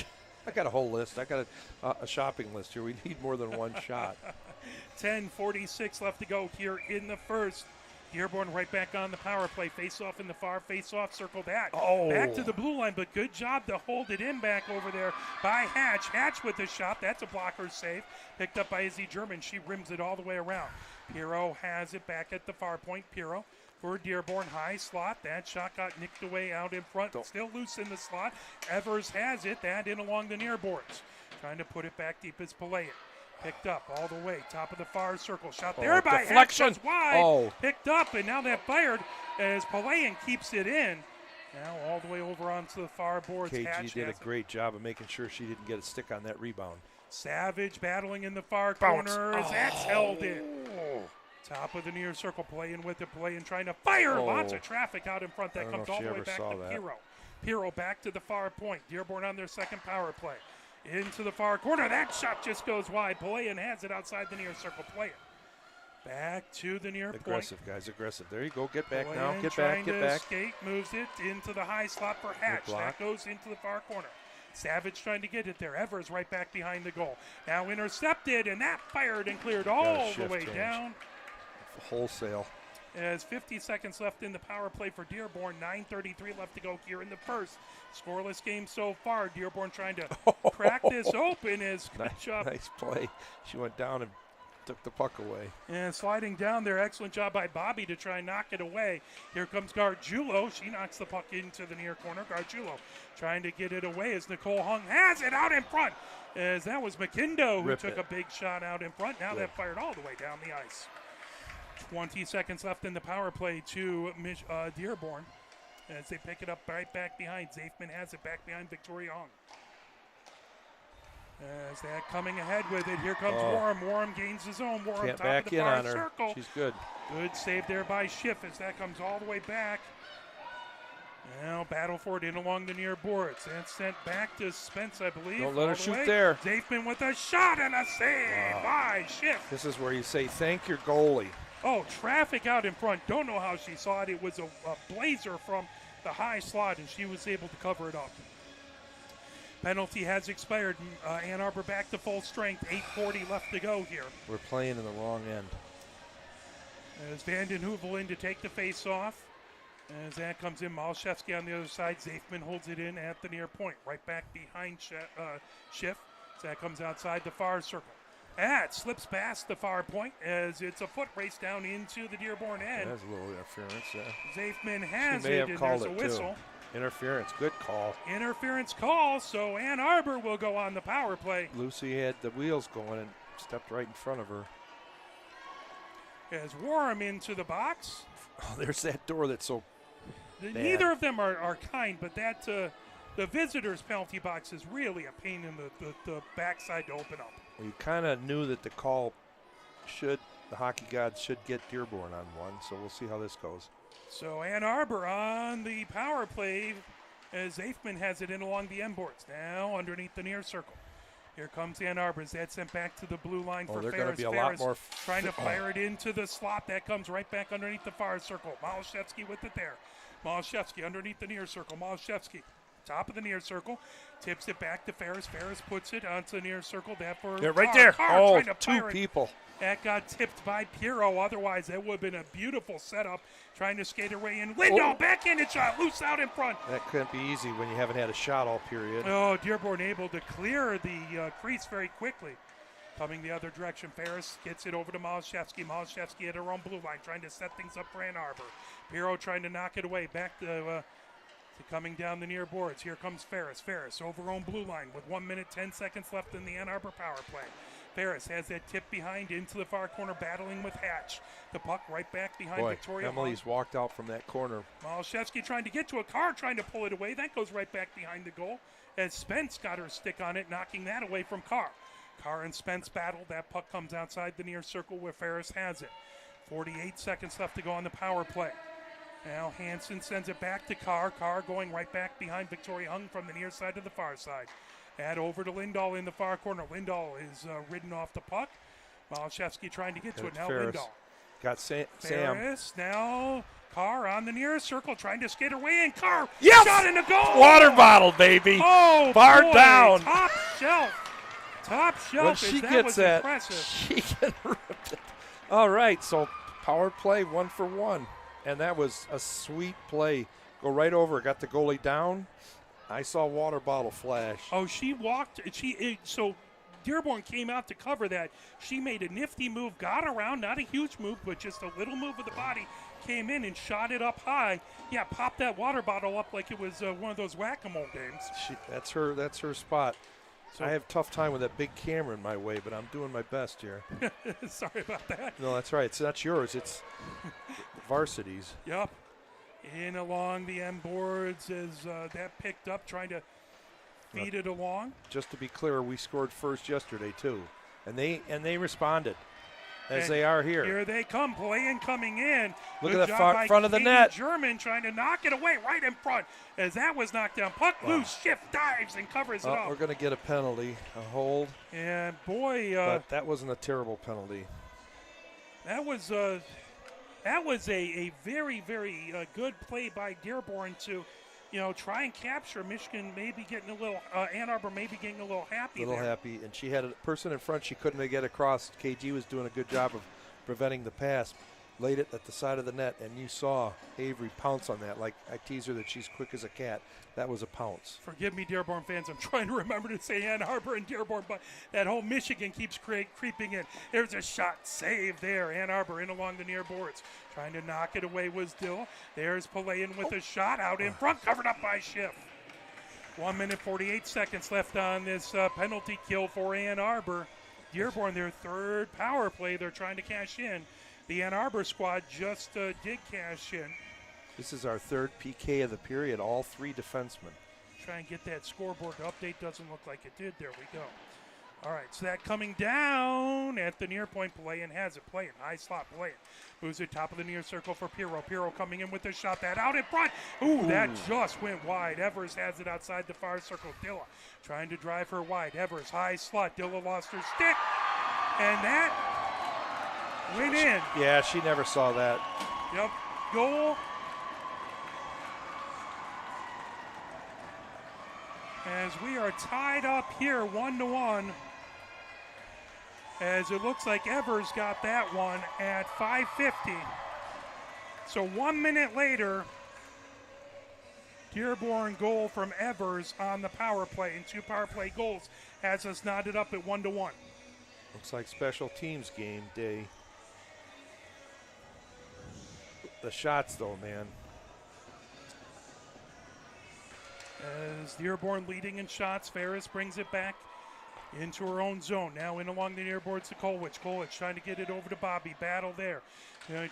I got a whole list. I got a shopping list here. We need more than one shot. 10:46 left to go here in the first. Dearborn right back on the power play. Face off in the far face off circle back. Oh. Back to the blue line, but good job to hold it in back over there by Hatch. Hatch with the shot. That's a blocker save. Picked up by Izzy German. She rims it all the way around. Pirro has it back at the far point. Pirro for Dearborn. High slot. That shot got nicked away out in front. Still loose in the slot. Evers has it. That in along the near boards. Trying to put it back deep is Palayan. Picked up all the way, top of the far circle. Shot there by deflection. Hatch, wide. Oh. Picked up, and now that fired as Palayan keeps it in. Now all the way over onto the far boards. KG Hatch did a has it. great job of making sure she didn't get a stick on that rebound. Savage battling in the far Bounce. corner as that's held in. Top of the near circle, Palayan with it. Palayan trying to fire. Lots of traffic out in front. That comes all the way back to Pirro. Pirro back to the far point. Dearborn on their second power play. Into the far corner. That shot just goes wide. Palayan has it outside the near circle. Palayan back to the near Aggressive, point. guys, aggressive. There you go. Get back Palayan now. Get trying back, get to back. Skate, moves it into the high slot for Hatch. That goes into the far corner. Savage trying to get it there. Evers right back behind the goal. Now intercepted, and that fired and cleared all the way down. Wholesale. As 50 seconds left in the power play for Dearborn, 9:33 left to go here in the first. Scoreless game so far. Dearborn trying to crack this open as good job. Nice play. She went down and took the puck away. And sliding down there, excellent job by Bobby to try and knock it away. Here comes Gargiulo. She knocks the puck into the near corner. Gargiulo trying to get it away as Nicole Hung has it out in front. As that was McKindo who took a big shot out in front. Now that fired all the way down the ice. 20 seconds left in the power play to Dearborn as they pick it up right back behind. Zafman has it back behind Victoria Hung. As that coming ahead with it, here comes Warham. Warham gains his own. Warham Can't top back of the in far on her. circle. She's good. Good save there by Schiff as that comes all the way back. Now battle for it in along the near boards. And sent back to Spence, I believe. Don't let her shoot there. Zafman with a shot and a save by Schiff. This is where you say thank your goalie. Oh, traffic out in front. Don't know how she saw it. It was a blazer from the high slot, and she was able to cover it up. Penalty has expired. Ann Arbor back to full strength. 8:40 left to go here. We're playing in the wrong end. As Vanden Heuvel in to take the face off. As that comes in, Malashevsky on the other side. Zafman holds it in at the near point. Right back behind Schiff. As that comes outside the far circle. That slips past the far point as it's a foot race down into the Dearborn end. That's a little interference. Zafman has She may it, have and called there's a it whistle. too. Interference, good call. Interference call, so Ann Arbor will go on the power play. Lucy had the wheels going and stepped right in front of her. As Warham into the box. Oh, there's that door that's so bad. Neither of them are kind, but that the visitors' penalty box is really a pain in the backside to open up. You kind of knew that the call the hockey gods should get Dearborn on one, so we'll see how this goes. So Ann Arbor on the power play as Zafman has it in along the end boards. Now underneath the near circle. Here comes Ann Arbor. Is that sent back to the blue line for they're Ferris? Gonna be a Ferris lot more trying to fire it into the slot. That comes right back underneath the far circle. Malashevsky with it there. Malashevsky underneath the near circle. Malashevsky, top of the near circle, tips it back to Ferris. Ferris puts it onto the near circle. That for right Carr. there. Carr Oh, two people. That got tipped by Pirro. Otherwise, that would have been a beautiful setup. Trying to skate her way in. Lindahl backhanded shot. Loose out in front. That couldn't be easy when you haven't had a shot all period. Oh, Dearborn able to clear the crease very quickly. Coming the other direction, Ferris gets it over to Malashevsky. Malashevsky at her own blue line, trying to set things up for Ann Arbor. Pirro trying to knock it away. Back to coming down the near boards. Here comes Ferris. Ferris over her own blue line with 1 minute, 10 seconds left in the Ann Arbor power play. Ferris has that tip behind into the far corner, battling with Hatch. The puck right back behind Victoria. Emily's walked out from that corner. Malashevsky trying to get to a car, trying to pull it away. That goes right back behind the goal as Spence got her stick on it, knocking that away from Carr. Carr and Spence battle. That puck comes outside the near circle where Ferris has it. 48 seconds left to go on the power play. Now Hansen sends it back to Carr. Carr going right back behind Victoria Hung from the near side to the far side. Add over to Lindahl in the far corner. Lindahl is ridden off the puck. Malashevsky trying to get to it. Now Ferris. Lindahl. Got Sam. Ferris, now Carr on the nearest circle trying to skate her way in. Carr, yes! Shot in the goal. Water bottle, baby. Oh, bar boy. down. Top shelf. Top shelf. When she that gets was that, impressive. she can rip it. All right, so power play 1 for 1. And that was a sweet play. Go right over, got the goalie down. I saw water bottle flash. Oh, she walked. So Dearborn came out to cover that. She made a nifty move, got around, not a huge move, but just a little move of the body. Came in and shot it up high. Yeah, popped that water bottle up like it was one of those whack-a-mole games. That's her spot. So I have a tough time with that big camera in my way, but I'm doing my best here. Sorry about that. No, that's right. It's not yours. It's varsity's. Yep. In along the end boards as that picked up, trying to feed it along. Just to be clear, we scored first yesterday too, and they responded as And they are here. Here they come, playing coming in. Look Good at the job by front of the Katie net. German trying to knock it away right in front as that was knocked down. Puck loose, Shift dives and covers it up. We're going to get a penalty, a hold. And boy, but that wasn't a terrible penalty. That was a very, very good play by Dearborn to, try and capture Michigan. Maybe getting a little Ann Arbor, maybe getting a little happy. Happy, and she had a person in front she couldn't get across. KG was doing a good job of preventing the pass. Laid it at the side of the net, and you saw Avery pounce on that. Like I tease her that she's quick as a cat. That was a pounce. Forgive me, Dearborn fans. I'm trying to remember to say Ann Arbor and Dearborn, but that whole Michigan keeps creeping in. There's a shot save there. Ann Arbor in along the near boards. Trying to knock it away was Dill. There's Palayan with a shot out in front, covered up by Schiff. 1 minute, 48 seconds left on this penalty kill for Ann Arbor. Dearborn, their third power play, they're trying to cash in. The Ann Arbor squad just did cash in. This is our third PK of the period, all three defensemen. Try and get that scoreboard to update. Doesn't look like it did. There we go. All right, so that coming down at the near point. Palayan has it. Palayan, high slot. Palayan moves it top of the near circle for Pirro. Pirro coming in with a shot. That out in front. Ooh, that just went wide. Evers has it outside the far circle. Dilla trying to drive her wide. Evers, high slot. Dilla lost her stick. And that went in. Yeah, she never saw that. Yep, goal. As we are tied up here 1-1. As it looks like Evers got that one at 5:50. So 1 minute later, Dearborn goal from Evers on the power play, and 2 power play goals has us knotted up at 1-1. Looks like special teams game day. The shots, though, man. As Dearborn leading in shots, Ferris brings it back into her own zone. Now in along the near boards to Kolwich. Kolwich trying to get it over to Bobby. Battle there.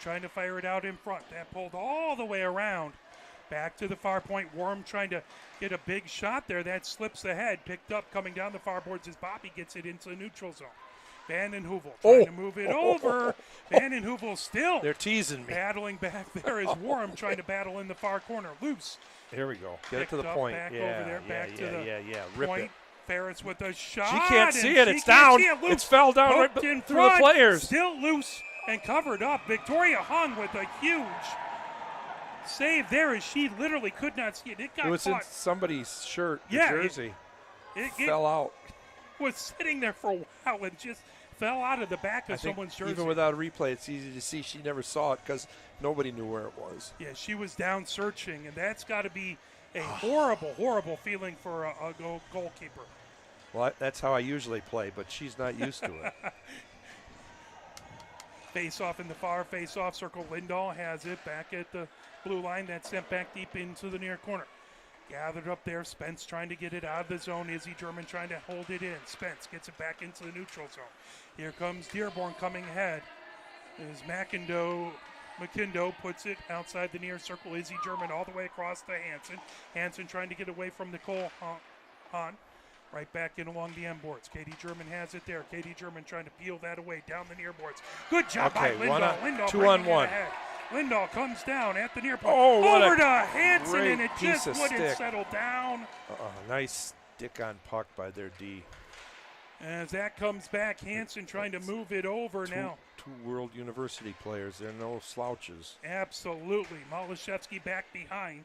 Trying to fire it out in front. That pulled all the way around. Back to the far point. Worm trying to get a big shot there. That slips ahead. Picked up coming down the far boards as Bobby gets it into the neutral zone. Vanden Heuvel trying to move it over. Vanden Heuvel still. They're teasing me. Battling back there as Worm trying to battle in the far corner. Loose. Here we go. Get it to the point. Back yeah, over there. Back to yeah. the Rip point. it. Ferris with a shot. She can't see it. She It's down. It. It's fell down right in through front. the players. Still loose and covered up. Victoria Hung with a huge save there as she literally could not see it. It got It was caught. in somebody's shirt, Yeah, jersey. It fell out. was sitting there for a while and just fell out of the back of I think someone's jersey. even without a replay, it's easy to see she never saw it because nobody knew where it was. Yeah, she was down searching, and that's got to be a horrible, horrible feeling for a goalkeeper. Well, that's how I usually play, but she's not used to it. Face off in the far face off circle. Lindahl has it back at the blue line. That's sent back deep into the near corner. Gathered up there. Spence trying to get it out of the zone. Izzy German trying to hold it in. Spence gets it back into the neutral zone. Here comes Dearborn coming ahead. As McKindo puts it outside the near circle. Izzy German all the way across to Hansen. Hansen trying to get away from Nicole Hahn. Right back in along the end boards. Katie German has it there. Katie German trying to peel that away down the near boards. Good job by Lindahl. Lindahl 2-on-1. Lindahl comes down at the near point. Oh, over to Hansen, and it just wouldn't stick. settle down. Nice stick on puck by their D. As that comes back, Hansen trying to move it over now. Two World University players. They're no slouches. Absolutely. Malashevsky back behind.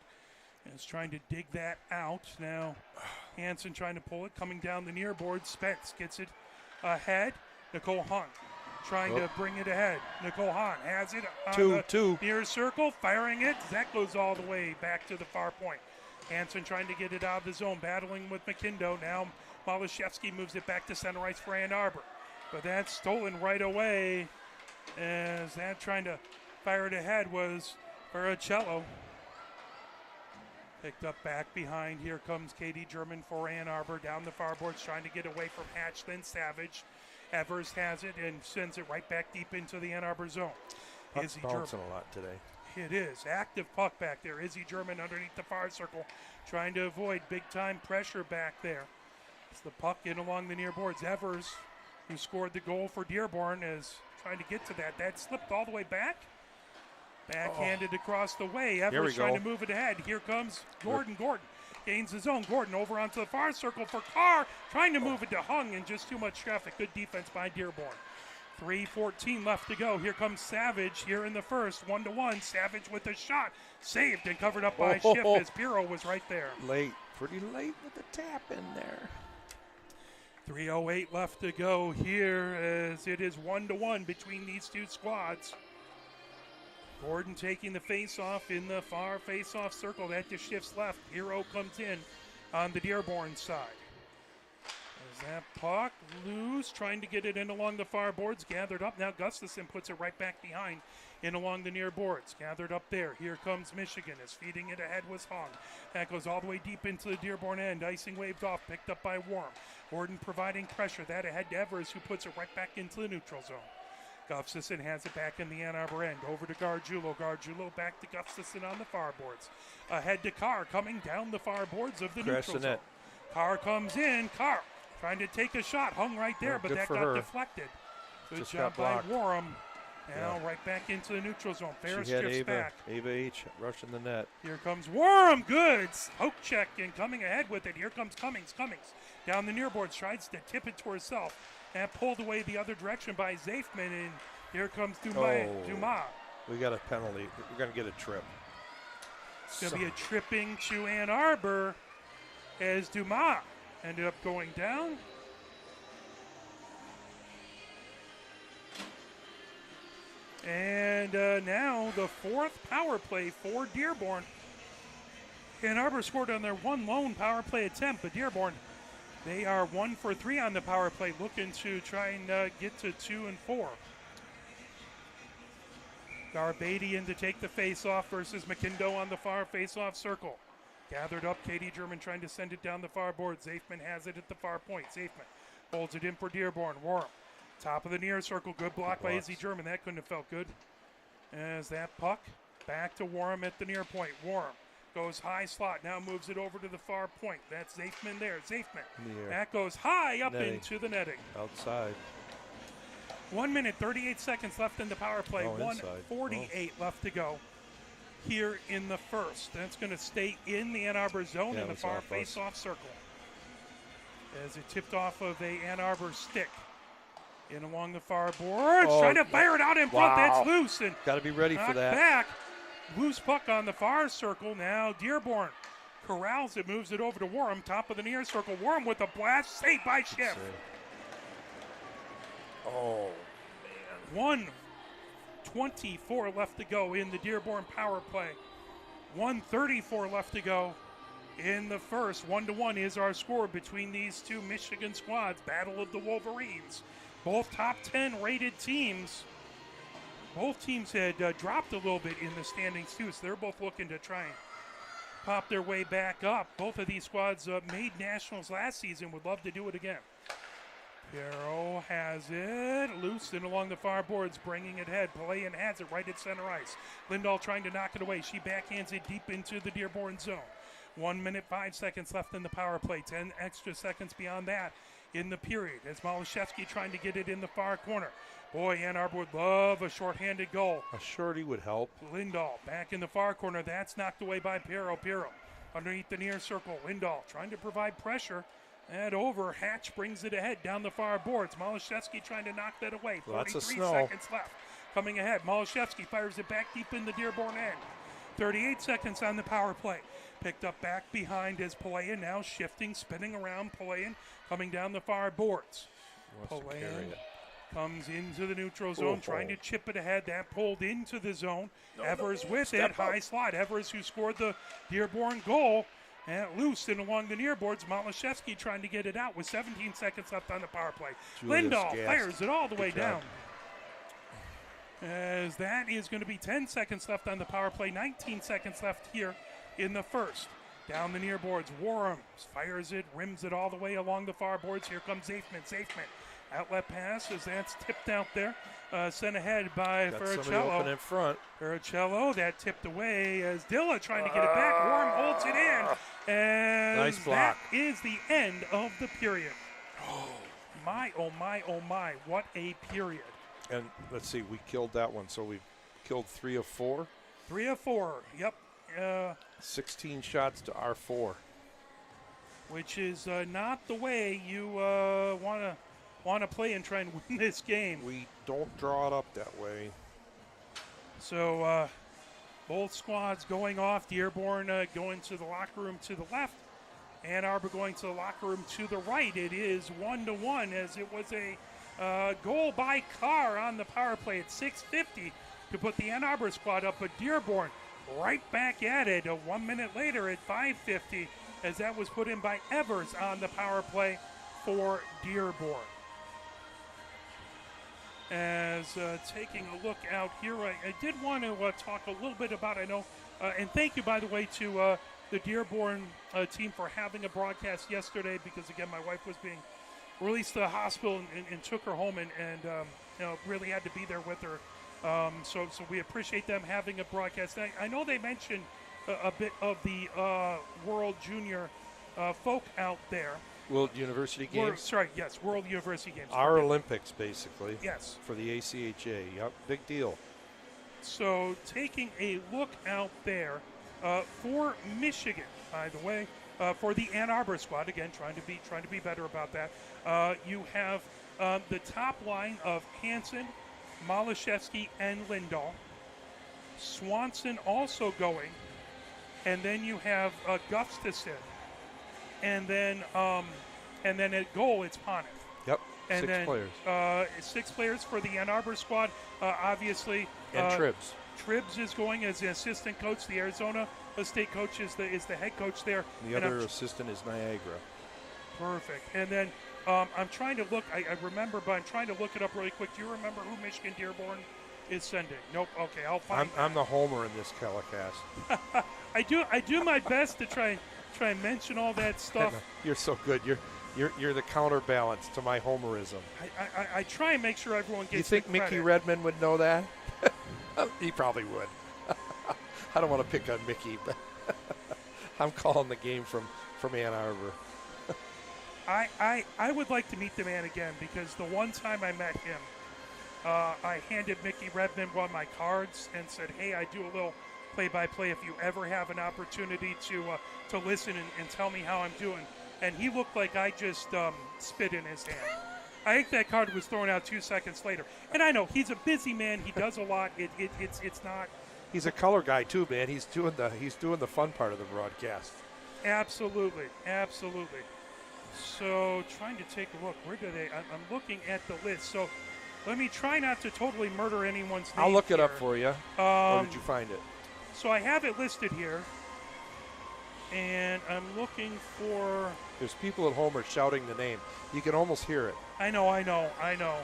Is trying to dig that out. Now Hansen trying to pull it, coming down the near board. Spence gets it ahead. Nicole Hahn trying to bring it ahead. Nicole Hahn has it on the near circle, firing it. That goes all the way back to the far point. Hansen trying to get it out of the zone, battling with McKindo. Now Malashevsky moves it back to center ice for Ann Arbor. But that's stolen right away as that trying to fire it ahead was Vericello. Picked up back behind. Here comes Katie German for Ann Arbor. Down the far boards trying to get away from Hatch, then Savage. Evers has it and sends it right back deep into the Ann Arbor zone. Puck's bouncing a lot today. It is. Active puck back there. Izzy German underneath the far circle trying to avoid big-time pressure back there. It's the puck in along the near boards. Evers, who scored the goal for Dearborn, is trying to get to that. That slipped all the way back. Backhanded across the way. Evers trying to move it ahead. Here comes Gordon. Gordon gains his own. Gordon over onto the far circle for Carr. Trying to move it to Hung and just too much traffic. Good defense by Dearborn. 3:14 left to go. Here comes Savage here in the first. 1-1. Savage with a shot. Saved and covered up by Schiff as Piro was right there. Late. Pretty late with the tap in there. 3:08 left to go here as it is 1-1 between these two squads. Gordon taking the face-off in the far face-off circle. That to Schiff's left. Hero comes in on the Dearborn side. Is that puck loose? Trying to get it in along the far boards. Gathered up. Now Gustafson puts it right back behind in along the near boards. Gathered up there. Here comes Michigan. As feeding it ahead was Hung. That goes all the way deep into the Dearborn end. Icing waved off. Picked up by Worm. Gordon providing pressure. That ahead to Evers, who puts it right back into the neutral zone. Gustafson has it back in the Ann Arbor end. Over to Gargiulo. Gargiulo back to Gustafson on the far boards. Ahead to Carr coming down the far boards of the neutral zone. Carr comes in. Carr trying to take a shot. Hung right there, but that got deflected. Good job by Warham. Now right back into the neutral zone. Ferris shifts back. Ava H. rushing the net. Here comes Warham. Good. Poke check and coming ahead with it. Here comes Cummings. Cummings down the near boards. Tries to tip it to herself. And pulled away the other direction by Zafman, and Here comes Oh. Dumas. We got a penalty. We're going to get a trip. It's going to be a tripping to Ann Arbor as Dumas ended up going down. And now the fourth power play for Dearborn. Ann Arbor scored on their one lone power play attempt, but Dearborn, they are 1 for 3 on the power play, looking to try and get to 2 and 4. Garbadian to take the face-off versus McKindo on the far face-off circle. Gathered up, Katie German trying to send it down the far board. Zafman has it at the far point. Zafman holds it in for Dearborn. Warm, top of the near circle. Good block by Izzy German. That couldn't have felt good. As that puck back to Warm at the near point. Warm goes high slot. Now moves it over to the far point. That's Zafman there. Zafman. That goes high up into the netting. Outside. 1 minute, 38 seconds left in the power play. 1:48 left to go here in the first. That's going to stay in the Ann Arbor zone in the far face-off circle. As it tipped off of a Ann Arbor stick. In along the far board. Trying to fire it out in front. That's loose. And got to be ready for that. Back. Loose puck on the far circle. Now Dearborn corrals it, moves it over to Warham. Top of the near circle. Warham with a blast. Saved by Schiff. Oh, man. 1:24 left to go in the Dearborn power play. 1:34 left to go in the first. 1-1 is our score between these two Michigan squads. Battle of the Wolverines. Both top 10 rated teams. Both teams had dropped a little bit in the standings too, so they're both looking to try and pop their way back up. Both of these squads made nationals last season, would love to do it again. Piero has it. Loose and along the far boards, bringing it ahead. Palayan has it right at center ice. Lindahl trying to knock it away. She backhands it deep into the Dearborn zone. 1 minute, 5 seconds left in the power play. 10 extra seconds beyond that in the period. As Malashevsky trying to get it in the far corner. Boy, Ann Arbor would love a shorthanded goal. A shorty would help. Lindahl back in the far corner. That's knocked away by Piero. Piero underneath the near circle. Lindahl trying to provide pressure. And over, Hatch brings it ahead down the far boards. Malashevsky trying to knock that away. 43 seconds left. Coming ahead, Malashevsky fires it back deep in the Dearborn end. 38 seconds on the power play. Picked up back behind as Palayan now shifting, spinning around. Palayan coming down the far boards. Palayan comes into the neutral zone, trying to chip it ahead. That pulled into the zone. Evers with it, high slot. Evers, who scored the Dearborn goal. And loose and along the near boards, Malashevsky trying to get it out with 17 seconds left on the power play. Lindahl fires it all the way down. As that is going to be 10 seconds left on the power play, 19 seconds left here in the first. Down the near boards, Warham fires it, rims it all the way along the far boards. Here comes Zafman. Zafman, outlet pass as that's tipped out there. Sent ahead by Furicello. Open in front. Furicello, that tipped away as Dilla trying to get it back. Warm holds it in. And nice block. That is the end of the period. Oh my, oh my, oh my. What a period. And let's see, we killed that one. So we killed 3 of 4. 3 of 4, yep. 16 shots to our 4. Which is not the way you want to play and try and win this game. We don't draw it up that way. So both squads going off. Dearborn going to the locker room to the left. Ann Arbor going to the locker room to the right. It is 1-1 as it was a goal by Carr on the power play at 6:50 to put the Ann Arbor squad up. But Dearborn right back at it 1 minute later at 5:50 as that was put in by Evers on the power play for Dearborn. As taking a look out here, I did want to talk a little bit about, and thank you, by the way, to the Dearborn team for having a broadcast yesterday because, again, my wife was being released to the hospital and took her home and really had to be there with her. So we appreciate them having a broadcast. I know they mentioned a bit of the World Junior folk out there. World University Games? World University Games. Our Olympics, basically. Yes. For the ACHA. Yep, big deal. So taking a look out there for Michigan, by the way, for the Ann Arbor squad, again, trying to be better about that. You have the top line of Hansen, Malashevsky and Lindahl. Swanson also going. And then you have Gustafson. And then at goal, it's Panev. Yep, And 6 then, players. 6 players for the Ann Arbor squad. Obviously, And Tribbs. Tribbs is going as the assistant coach. The Arizona State coach is the head coach there. The other assistant is Niagara. Perfect. And then I'm trying to look. I remember, but I'm trying to look it up really quick. Do you remember who Michigan-Dearborn is sending? Nope. Okay, I'll find. I'm the homer in this telecast. I do my best to try and mention all that stuff. You're so good. You're the counterbalance to my homerism. I try and make sure everyone gets. You think the Mickey credit. Redmond would know that? He probably would. I don't want to pick on Mickey, but I'm calling the game from Ann Arbor. I would like to meet the man again, because the one time I met him, I handed Mickey Redmond one of my cards and said, hey, I do a little play-by-play if you ever have an opportunity to listen and tell me how I'm doing. And he looked like I just spit in his hand. I think that card was thrown out 2 seconds later. And I know he's a busy man. He does a lot. It's not. He's a color guy too, man. He's doing the fun part of the broadcast. Absolutely. So trying to take a look. Where do they? I'm looking at the list. So let me try not to totally murder anyone's name. I'll look it here. up for you. Or did you find it? So I have it listed here, and I'm looking for. There's people at home are shouting the name. You can almost hear it. I know.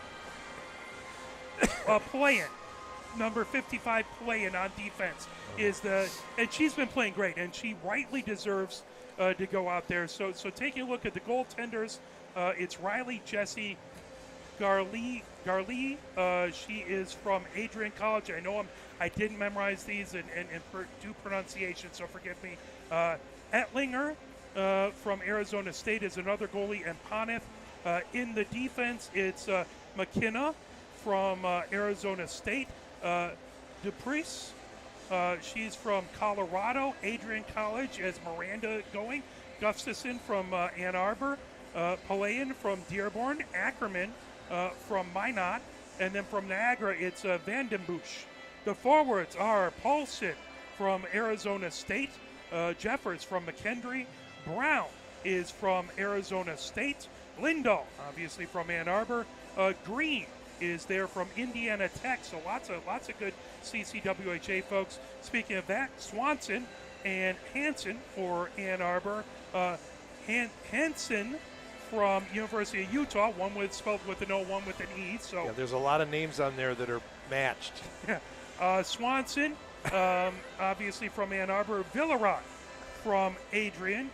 Playing, number 55, playing on defense is and she's been playing great, and she rightly deserves to go out there. So taking a look at the goaltenders, it's Riley Jesse Garlee. She is from Adrian College. I know I didn't memorize these and do pronunciation, so forgive me. Ettlinger from Arizona State is another goalie, and Panev. In the defense, it's McKenna from Arizona State. Duprice, she's from Colorado. Adrian College as Miranda going. Gustafson from Ann Arbor. Palayan from Dearborn. Ackerman from Minot. And then from Niagara, it's Vandenbush. The forwards are Paulson from Arizona State. Jeffers from McKendree. Brown is from Arizona State. Lindahl, obviously from Ann Arbor. Green is there from Indiana Tech. So lots of good CCWHA folks. Speaking of that, Swanson and Hansen for Ann Arbor. Hansen from University of Utah. One with spelled with an O, one with an E. So yeah, there's a lot of names on there that are matched. Swanson, obviously from Ann Arbor. Villarod from Adrian.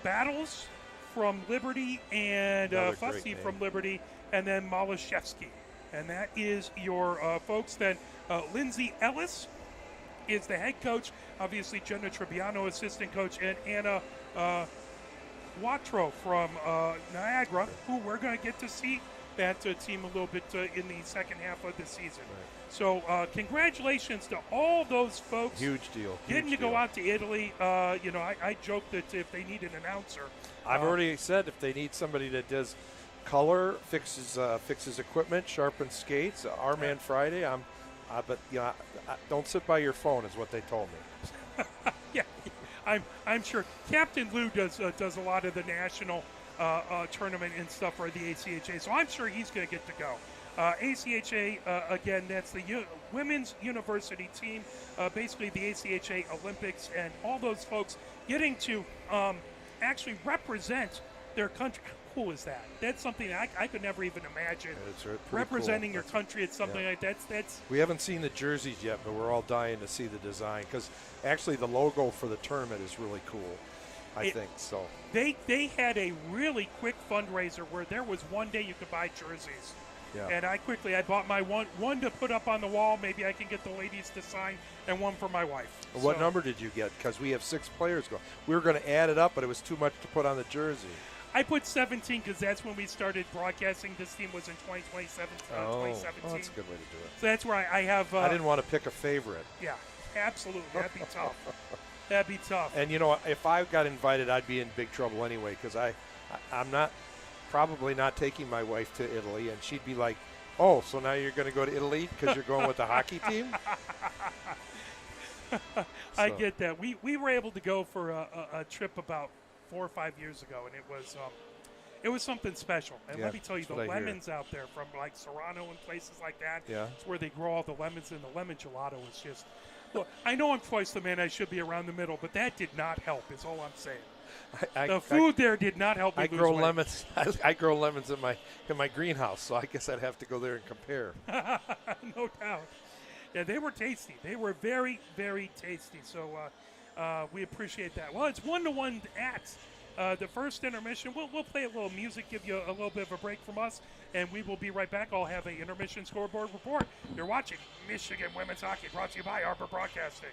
Battles from Liberty, and Fussy from Liberty, and then Malashevsky. And that is your folks. Then Lindsay Ellis is the head coach. Obviously, Jenna Trebbiano, assistant coach, and Anna Watro from Niagara, who we're going to get to see that team a little bit in the second half of the season. Right. So congratulations to all those folks. Huge deal. Getting to go out to Italy. I joke that if they need an announcer. I've already said if they need somebody that does color, fixes equipment, sharpens skates, our man Friday, but don't sit by your phone is what they told me. Yeah, I'm sure Captain Lou does a lot of the national tournament and stuff for the ACHA, so I'm sure he's going to get to go. ACHA, again, that's the women's university team, basically the ACHA Olympics, and all those folks getting to actually represent their country. Cool is that? That's something I could never even imagine. Representing your country at something like that. That's. We haven't seen the jerseys yet, but we're all dying to see the design, because actually the logo for the tournament is really cool. I think so. They had a really quick fundraiser where there was one day you could buy jerseys. Yeah. And I bought my one to put up on the wall. Maybe I can get the ladies to sign, and one for my wife. Well, what number did you get? Because we have 6 players going. We were going to add it up, but it was too much to put on the jersey. I put 17 because that's when we started broadcasting. This team was in 2017. Well, that's a good way to do it. So that's where I have. I didn't want to pick a favorite. Yeah, absolutely. That'd be tough. That'd be tough. And if I got invited, I'd be in big trouble anyway, because I'm probably not taking my wife to Italy, and she'd be like Oh, so now you're going to go to Italy because you're going with the hockey team? I get that. We were able to go for a trip about 4 or 5 years ago, and it was something special. And let me tell you, the lemons out there from like Serrano and places like that, it's where they grow all the lemons, and the lemon gelato is just. Look, I know I'm twice the man I should be around the middle, but that did not help. Is all I'm saying. The food there did not help me. I grow lemons. I grow lemons in my greenhouse, so I guess I'd have to go there and compare. No doubt. Yeah, they were tasty. They were very, very tasty. So we appreciate that. Well, it's 1-1 at the first intermission. We'll play a little music, give you a little bit of a break from us, and we will be right back. I'll have an intermission scoreboard report. You're watching Michigan Women's Hockey, brought to you by Arbor Broadcasting.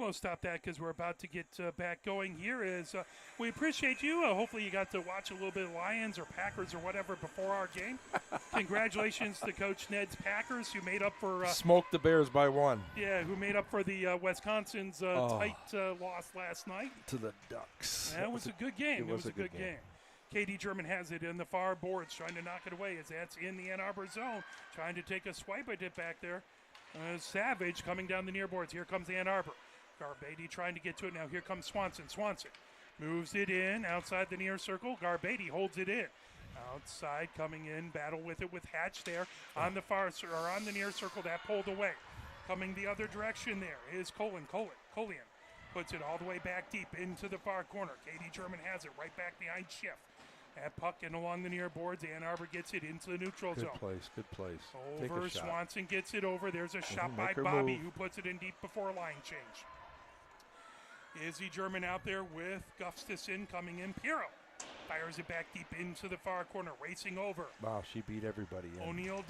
almost stop that because we're about to get back going here. We appreciate you. Hopefully you got to watch a little bit of Lions or Packers or whatever before our game. Congratulations to Coach Ned's Packers who made up for smoked the Bears by 1. Yeah, who made up for the Wisconsin's tight loss last night To the Ducks. That was a good game. It was a good game. Katie German has it in the far boards, trying to knock it away as that's in the Ann Arbor zone, trying to take a swipe at it back there. Savage coming down the near boards. Here comes Ann Arbor. Garbetti trying to get to it now. Here comes Swanson. Swanson moves it in outside the near circle. Garbetti holds it in. Outside coming in, battle with it with Hatch there on the on the near circle. That pulled away. Coming the other direction there is Colin. Puts it all the way back deep into the far corner. Katie German has it right back behind Schiff. That puck and along the near boards. Ann Arbor gets it into the neutral zone. Good place. Over, Swanson gets it over. There's a shot by her Bobby move. who puts it in deep before line change. Izzy German out there with Gustafson coming in. Piero fires it back deep into the far corner, racing over. Wow, she beat everybody in. O'Neill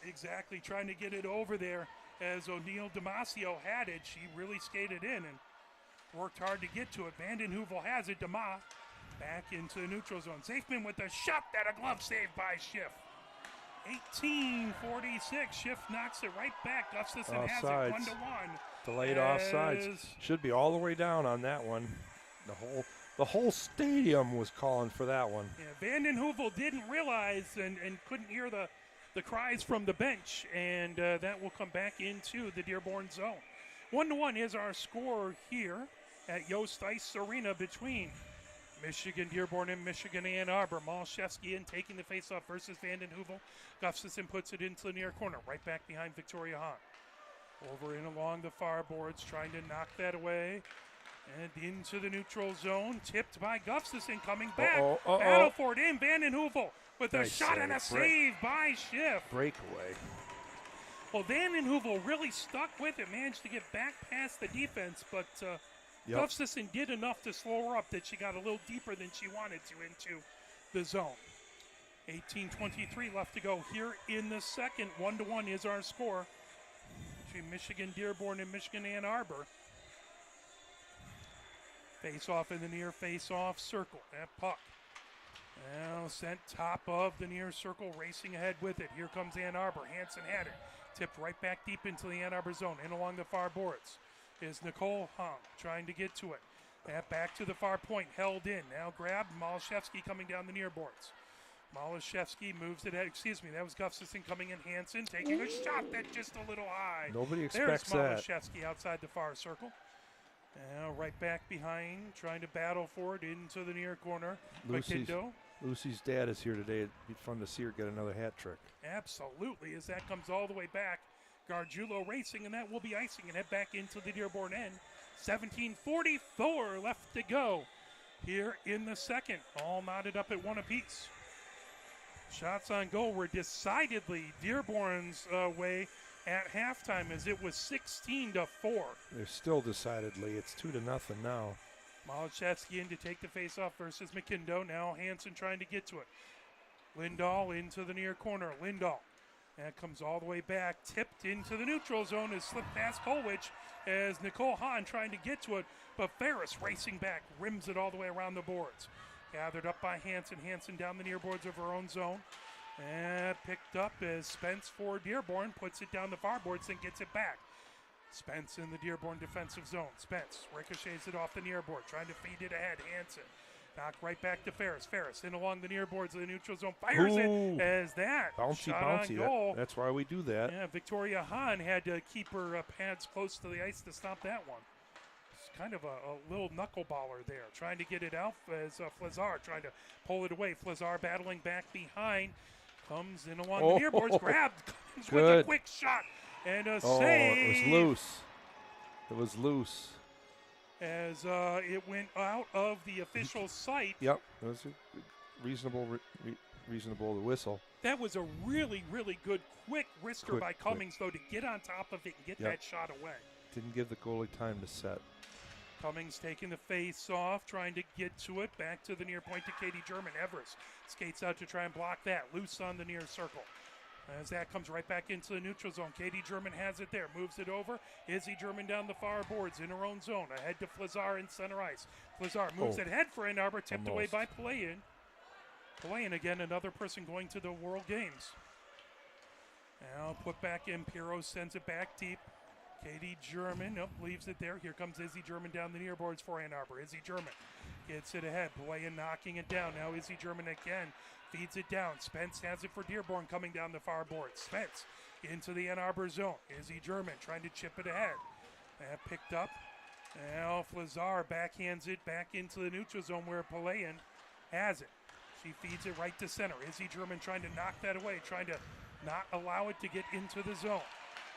exactly trying to get it over there. As O'Neill Damasio had it, she really skated in and worked hard to get to it. Vanden Heuvel has it. Dama back into the neutral zone. Zafman with the shot. That a glove save by Schiff. 18:46. Schiff knocks it right back. Gustafson has it 1-1. Delayed offsides. Should be all the way down on that one. The whole stadium was calling for that one. Yeah, Vanden Heuvel didn't realize and couldn't hear the cries from the bench, and that will come back into the Dearborn zone. 1-1 is our score here at Yost Ice Arena between Michigan-Dearborn and Michigan-Ann Arbor. Malszewski in taking the faceoff versus Vanden Heuvel. Gustafson puts it into the near corner, right back behind Victoria Hahn. Over and along the far boards, trying to knock that away. And into the neutral zone, tipped by Gustafson, coming back. Battle for it in, Vanden Heuvel with a shot and a save by Schiff. Breakaway. Well, Vanden Heuvel really stuck with it, managed to get back past the defense, but Gustafson did enough to slow her up that she got a little deeper than she wanted to into the zone. 18:23 left to go here in the second. 1-1 is our score between Michigan-Dearborn and Michigan-Ann Arbor. Face-off in the near face-off circle. That puck now sent top of the near circle, racing ahead with it. Here comes Ann Arbor. Hansen had it. Tipped right back deep into the Ann Arbor zone. In along the far boards is Nicole Hong trying to get to it. That back to the far point, held in. Now grabbed. Malszewski coming down the near boards. Malszewski moves it. That was Gustafson coming in. Hansen taking a shot that's just a little high. Nobody expects There's Malszewski outside the far circle. Now right back behind, trying to battle for it into the near corner. Lucy's dad is here today. It'd be fun to see her get another hat trick. Absolutely, as that comes all the way back. Gargiulo racing, and that will be icing and head back into the Dearborn end. 17:44 left to go here in the second. All knotted up at 1 apiece. Shots on goal were decidedly Dearborn's way at halftime, as it was 16-4. They're still decidedly. It's 2-0 now. Malszewski in to take the faceoff versus McKindo. Now Hansen trying to get to it. Lindahl into the near corner. Lindahl. That comes all the way back. Tipped into the neutral zone. Is slipped past Kolwich as Nicole Hahn trying to get to it. But Ferris racing back. Rims it all the way around the boards. Gathered up by Hansen. Hansen down the near boards of her own zone. And picked up as Spence for Dearborn. Puts it down the far boards and gets it back. Spence in the Dearborn defensive zone. Spence ricochets it off the near board, trying to feed it ahead. Hansen knocked right back to Ferris. Ferris in along the near boards of the neutral zone. Fires it as that. Bouncy, shot bouncy. On goal. That's why we do that. Yeah, Victoria Hahn had to keep her pads close to the ice to stop that one. It's kind of a little knuckleballer there, trying to get it out as Flazar trying to pull it away. Flazar battling back behind. Comes in along the near boards. Grabbed. Comes with a quick shot. And a save. It was loose. It was loose. As it went out of the official sight. Yep. It was reasonable to whistle. That was a really, really good quick wrister by Cummings, though, to get on top of it and get that shot away. Didn't give the goalie time to set. Cummings taking the face off, trying to get to it. Back to the near point to Katie German. Evers skates out to try and block that. Loose on the near circle. As that comes right back into the neutral zone. Katie German has it there. Moves it over. Izzy German down the far boards in her own zone. Ahead to Flazar in center ice. Flazar moves it ahead for Ann Arbor. Tipped away by Palayan. Palayan again, another person going to the World Games. Now put back in. Pirro sends it back deep. Katie German leaves it there. Here comes Izzy German down the near boards for Ann Arbor. Izzy German gets it ahead. Palayan knocking it down. Now Izzy German again feeds it down. Spence has it for Dearborn coming down the far board. Spence into the Ann Arbor zone. Izzy German trying to chip it ahead. That picked up. Now Flazar backhands it back into the neutral zone where Palayan has it. She feeds it right to center. Izzy German trying to knock that away, trying to not allow it to get into the zone.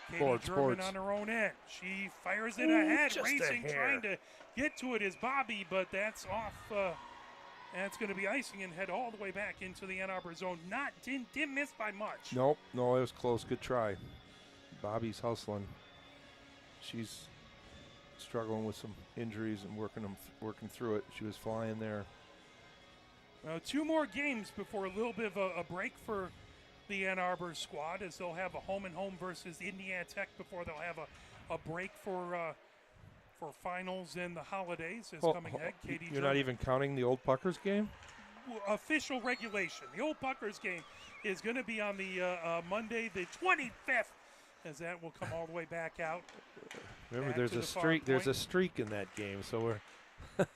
Katie German on her own end. She fires it ahead, racing, trying to get to it is Bobby, but that's off. That's going to be icing and head all the way back into the Ann Arbor zone. Didn't miss by much. Nope, no, it was close. Good try. Bobby's hustling. She's struggling with some injuries and working through it. She was flying there. 2 more games before a little bit of a break for the Ann Arbor squad, as they'll have a home-and-home versus Indiana Tech before they'll have a break for finals and the holidays is coming ahead. Katie You're not even counting the Old Puckers game? Official regulation. The Old Puckers game is going to be on the Monday the 25th, as that will come all the way back out. Remember, there's a streak. There's a streak in that game, so we're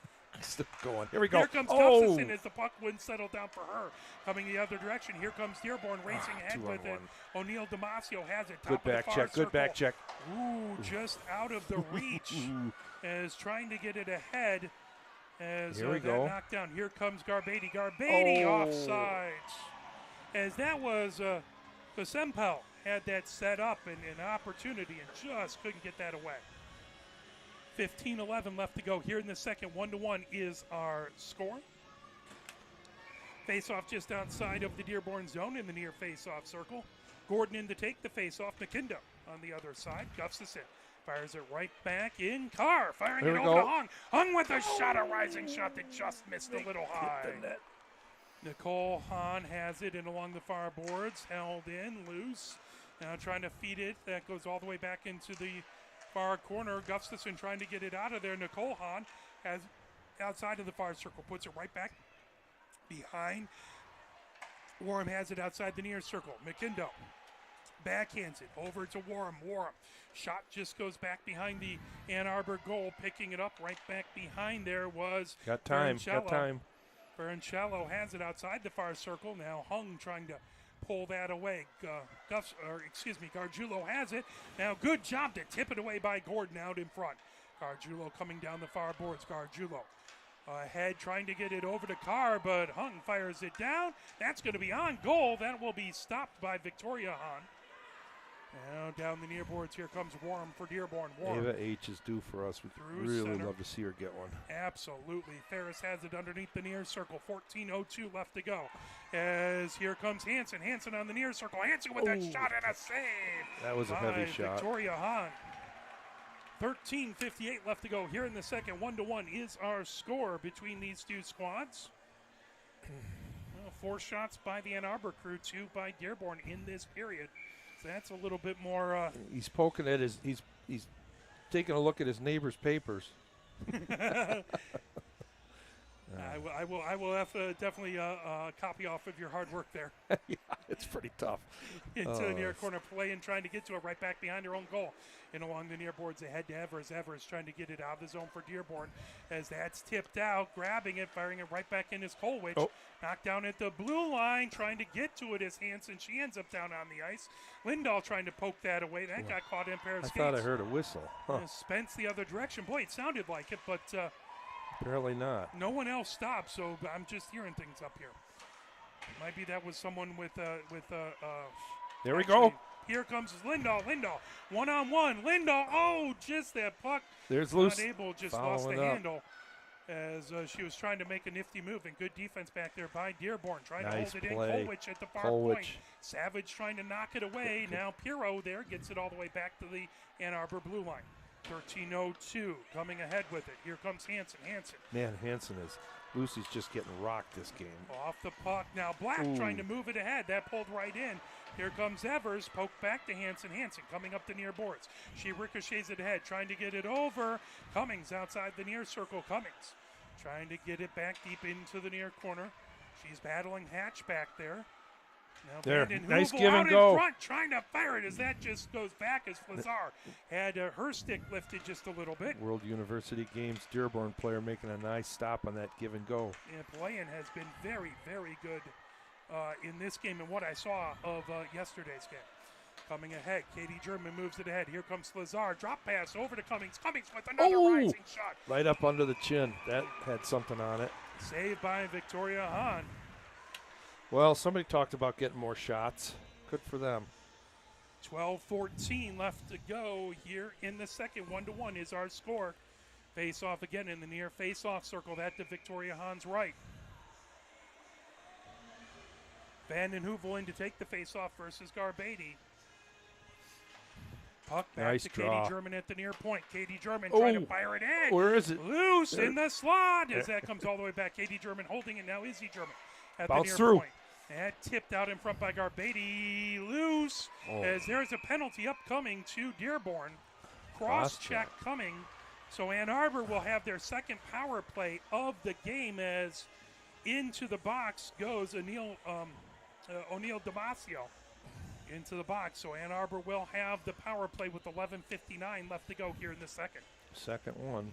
still going. Here we go. Here comes Gustafson as the puck wouldn't settle down for her. Coming the other direction. Here comes Dearborn racing ahead with it. O'Neal Damasio has it. Good back check. Good back check. Ooh, just out of the reach as trying to get it ahead. As here we that go. knockdown. Here comes Garbady. Garbady offsides. As that was Kasempel had that set up and an opportunity and just couldn't get that away. 15-11 left to go here in the second. 1-1 is our score. Face-off just outside of the Dearborn zone in the near face-off circle. Gordon in to take the face-off. McKindo on the other side. Gustafson fires it right back in. Carr firing it over to Hung. Hung with a shot, a rising shot that just missed a little high. Nicole Hahn has it in along the far boards. Held in, loose. Now trying to feed it. That goes all the way back into the far corner. Gustafson trying to get it out of there. Nicole Hahn has outside of the far circle, puts it right back behind. Warham has it outside the near circle. McKindo backhands it over to Warham. Warham shot just goes back behind the Ann Arbor goal. Picking it up right back behind there was got time. Barancello has it outside the far circle. Now Hung trying to pull that away. Gargiulo has it. Now good job to tip it away by Gordon out in front. Gargiulo coming down the far boards. Gargiulo ahead trying to get it over to Carr, but Hung fires it down. That's going to be on goal. That will be stopped by Victoria Hahn. Now down the near boards, here comes Warham for Dearborn. Warham. Ava H is due for us. We'd really love to see her get one. Absolutely. Ferris has it underneath the near circle. 14:02 left to go. As here comes Hansen. Hansen on the near circle. Hansen with a shot and a save. That was a heavy shot. Victoria Hahn. 13:58 left to go here in the second. 1-1 is our score between these two squads. 4 shots by the Ann Arbor crew, 2 by Dearborn in this period. So that's a little bit more. He's poking at his. He's taking a look at his neighbor's papers. I will have to definitely copy off of your hard work there. Yeah, it's pretty tough. Into the near corner play and trying to get to it right back behind her own goal. And along the near boards ahead to Evers. Evers trying to get it out of the zone for Dearborn as that's tipped out, grabbing it, firing it right back in is Kolwich. Knocked down at the blue line, trying to get to it is Hansen. She ends up down on the ice. Lindahl trying to poke that away. That got caught in a pair of skates. I thought I heard a whistle. Spence the other direction. Boy, it sounded like it, but apparently not. No one else stopped, so I'm just hearing things up here. Might be that was someone with there we go. Here comes Lindahl. Lindahl, 1-on-1. Lindahl, just that puck. There's loose. Not able, just lost the handle as she was trying to make a nifty move. And good defense back there by Dearborn. Trying to hold it in. Kolwich at the far point. Savage trying to knock it away. Now Pirro there gets it all the way back to the Ann Arbor blue line. 13:02 coming ahead with it. Here comes Hansen. Man, Hansen is. Lucy's just getting rocked this game. Off the puck. Now Black trying to move it ahead. That pulled right in. Here comes Evers, poked back to Hansen. Hansen coming up the near boards. She ricochets it ahead, trying to get it over. Cummings outside the near circle. Cummings trying to get it back deep into the near corner. She's battling Hatch back there. Now There, Vanden nice Heuvel give out and in go. front, trying to fire it as that just goes back as Flazar had her stick lifted just a little bit. World University Games Dearborn player making a nice stop on that give and go. And Palayan has been very, very good in this game and what I saw of yesterday's game. Coming ahead, Katie German moves it ahead. Here comes Lazar. Drop pass over to Cummings. Cummings with another rising shot. Right up under the chin. That had something on it. Saved by Victoria Hahn. Well, somebody talked about getting more shots. Good for them. 12-14 left to go here in the second. 1-1 is our score. Face off again in the near face-off circle. That to Victoria Hahn's right. Vanden Heuvel in to take the face-off versus Garbady. Puck back Nice to draw. Katie German at the near point. Katie German trying to fire it in. Where is it? Loose in the slot as that comes all the way back. Katie German holding it now. Izzy German at Bounce the near through. point. That tipped out in front by Garbady. Loose as there's a penalty upcoming to Dearborn. Cross check coming. So Ann Arbor will have their second power play of the game as into the box goes O'Neill Damasio into the box. So Ann Arbor will have the power play with 11:59 left to go here in the second. Second one.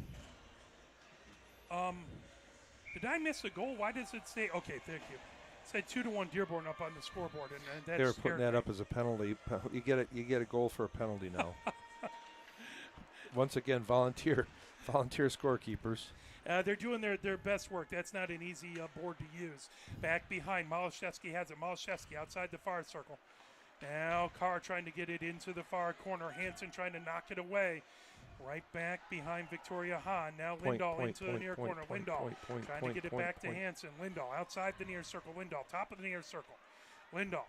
Did I miss a goal? Why does it say? Okay, thank you. It said 2-1 Dearborn up on the scoreboard, and that's They were putting that up as a penalty. You get a goal for a penalty now. Once again, volunteer scorekeepers. They're doing their best work. That's not an easy board to use. Back behind, Malashevsky has it. Malashevsky outside the far circle. Now Carr trying to get it into the far corner. Hansen trying to knock it away. Right back behind Victoria Hahn. Now Lindahl into the near corner. Lindahl trying to get it back to Hansen. Lindahl outside the near circle. Lindahl top of the near circle. Lindahl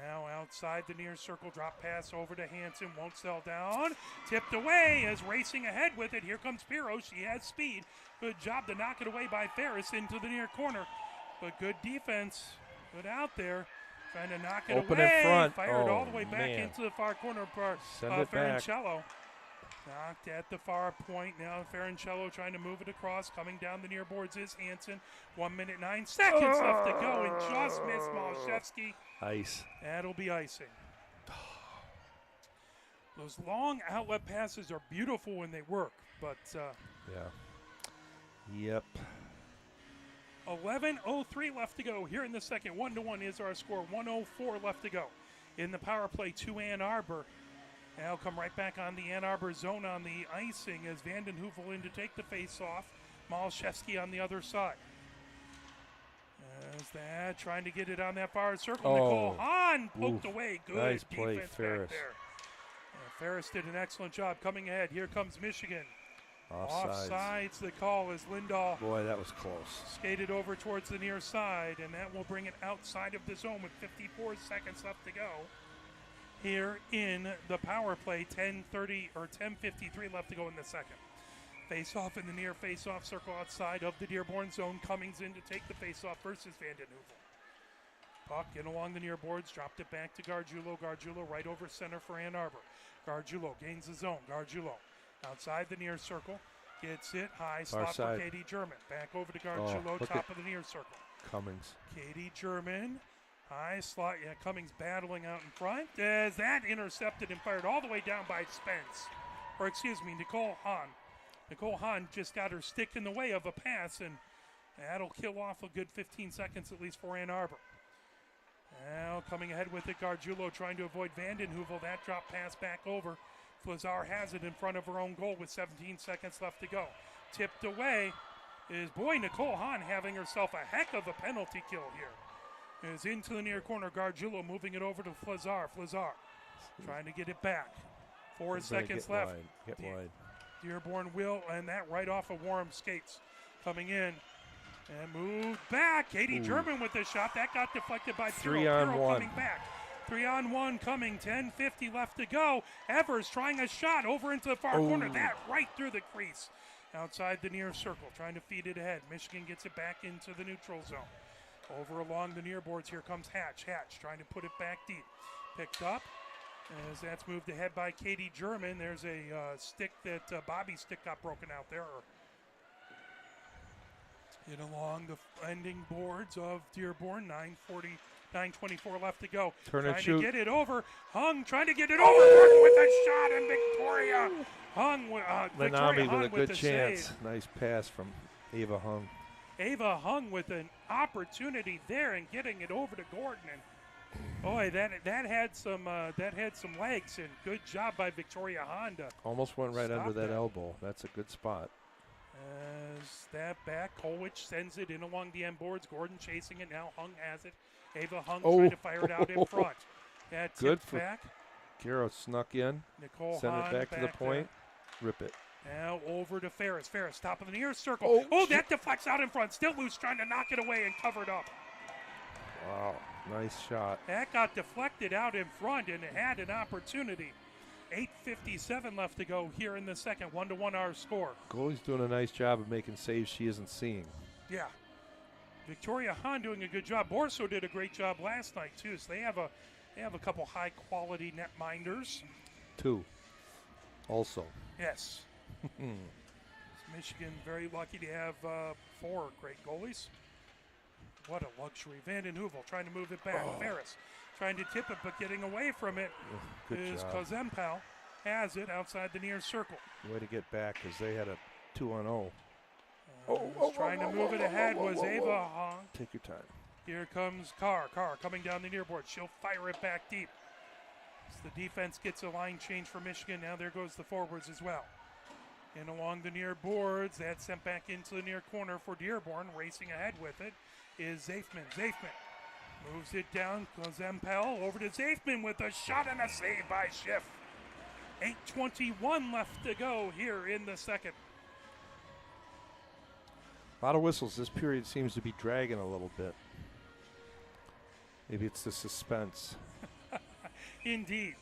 now outside the near circle. Drop pass over to Hansen. Won't sell down. Tipped away as racing ahead with it. Here comes Piro. She has speed. Good job to knock it away by Ferris into the near corner. But good defense. Good out there. Trying to knock it Open away. in front. Fired all the way back Man. into the far corner for Send it back. Ferrancello. Knocked at the far point. Now Ferrancello trying to move it across. Coming down the near boards is Hansen. 1 minute 9 seconds left to go and just missed Malashevsky. Ice. That'll be icing. Those long outlet passes are beautiful when they work, but Yeah. Yep. 11:03 left to go here in the second. 1-1 is our score. 1:04 left to go in the power play to Ann Arbor. Now come right back on the Ann Arbor zone on the icing as Vanden Heuvel in to take the face-off. Malashevsky on the other side. As that, trying to get it on that far circle. Nicole Hahn poked away. Good nice play, defense Ferris. back there. Ferris did an excellent job. Coming ahead, here comes Michigan. Offsides the call as Lindahl Boy, that was close. skated over towards the near side, and that will bring it outside of the zone with 54 seconds left to go. Here in the power play, 10:53 left to go in the second. Face-off in the near face-off circle outside of the Dearborn zone. Cummings in to take the face-off versus Vanden Heuvel. Puck in along the near boards, dropped it back to Gargiulo. Gargiulo right over center for Ann Arbor. Gargiulo gains the zone. Gargiulo outside the near circle. Gets it high, slot for Katie German. Back over to Gargiulo, top of the near circle. Cummings. Katie German. High slot, Cummings battling out in front. As that intercepted and fired all the way down by Spence. Or excuse me, Nicole Hahn. Nicole Hahn just got her stick in the way of a pass, and that'll kill off a good 15 seconds at least for Ann Arbor. Now coming ahead with it, Gargiulo trying to avoid Vanden Heuvel. That drop pass back over. Flazar has it in front of her own goal with 17 seconds left to go. Tipped away is, Nicole Hahn having herself a heck of a penalty kill here. Is into the near corner. Gargiulo moving it over to Flazar. Flazar trying to get it back. 4 seconds left. Get wide. Dearborn will, and that right off of Warham skates. Coming in and moved back. Katie German with the shot. That got deflected by Piro. 3-on-1. Coming back. 3-on-1 coming. 10:50 left to go. Evers trying a shot over into the far corner. That right through the crease. Outside the near circle. Trying to feed it ahead. Michigan gets it back into the neutral zone. Over along the near boards, here comes Hatch. Hatch trying to put it back deep. Picked up as that's moved ahead by Katie German. There's a stick that Bobby's stick got broken out there. In along the ending boards of Dearborn, 9:24 left to go. Turn and Trying shoot. to get it over. Hung trying to get it over. Gordon with a shot, and Victoria Hung. Victoria Lanami Hung with a good the chance. save. Nice pass from Ava Hung. Ava Hung with an opportunity there and getting it over to Gordon. And boy, that had some legs, and good job by Victoria Honda. Almost went right Stop under that that. elbow. That's a good spot. As that back, Kolwich sends it in along the end boards. Gordon chasing it now. Hung has it. Ava Hung trying to fire it out in front. That Good tipped for back. Garo snuck in. Nicole Send Hahn it back to the point. there. Rip it. Now over to Ferris. Ferris, top of the near circle. Oh, That deflects out in front. Still loose, trying to knock it away and cover it up. Wow. Nice shot. That got deflected out in front and it had an opportunity. 8:57 left to go here in the second. 1-1 our score. Goalie's doing a nice job of making saves she isn't seeing. Yeah. Victoria Hahn doing a good job. Borso did a great job last night too. So they have a couple high quality net minders. 2. Also. Yes. Michigan very lucky to have 4 great goalies. What a luxury. Vanden Heuvel trying to move it back. Ferris trying to tip it, but getting away from it Good is job. Kozempal. Has it outside the near circle. Way to get back because they had a 2-0. Trying to move it ahead was Ava Hong. Take your time. Here comes Carr. Carr coming down the near board. She'll fire it back deep. As the defense gets a line change for Michigan. Now there goes the forwards as well. And along the near boards, that's sent back into the near corner for Dearborn. Racing ahead with it is Zafman. Zafman moves it down. Kozempel over to Zafman with a shot and a save by Schiff. 8:21 left to go here in the second. A lot of whistles. This period seems to be dragging a little bit. Maybe it's the suspense. Indeed.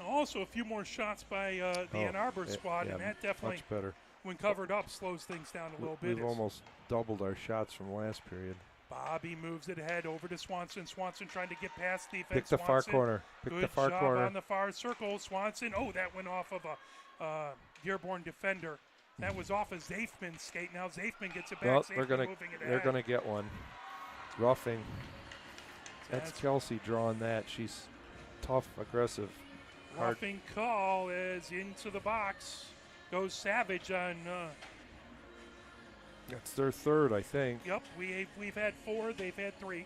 Also, a few more shots by the Ann Arbor squad, and that definitely, much better. when covered up, slows things down a little bit. We've almost doubled our shots from last period. Bobby moves it ahead over to Swanson. Swanson trying to get past defense. Pick the far Swanson, corner. Pick good the far job corner. on the far circle. Swanson. That went off of a Dearborn defender. That was off of Zafman's skate. Now Zafman gets it back. Well, Zafman moving it they're ahead. gonna get one. Roughing. That's That's Kelsey drawing that. She's tough, aggressive. Hard. Roughing call is into the box. Goes Savage on. That's their third, I think. Yep, we've had 4. They've had 3.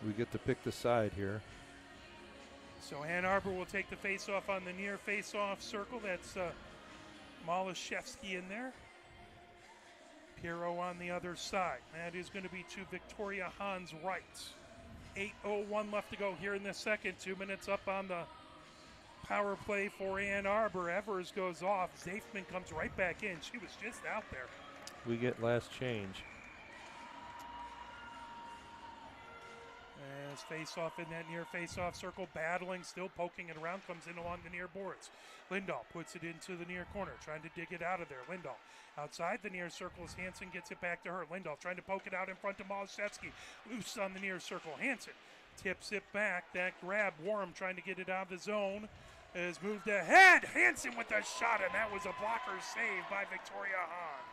We get to pick the side here. So Ann Arbor will take the face-off on the near face-off circle. That's Malashevsky in there. Piero on the other side. That is going to be to Victoria Hahn's right. 8:01 left to go here in the second. 2 minutes up on the power play for Ann Arbor. Evers goes off. Zafman comes right back in. She was just out there. We get last change. As face-off in that near face-off circle, battling, still poking it around, comes in along the near boards. Lindahl puts it into the near corner, trying to dig it out of there. Lindahl outside the near circle as Hansen gets it back to her. Lindahl trying to poke it out in front of Malashevsky. Loose on the near circle. Hansen tips it back. That grab, Warham trying to get it out of the zone, is moved ahead. Hansen with a shot, and that was a blocker save by Victoria Hahn.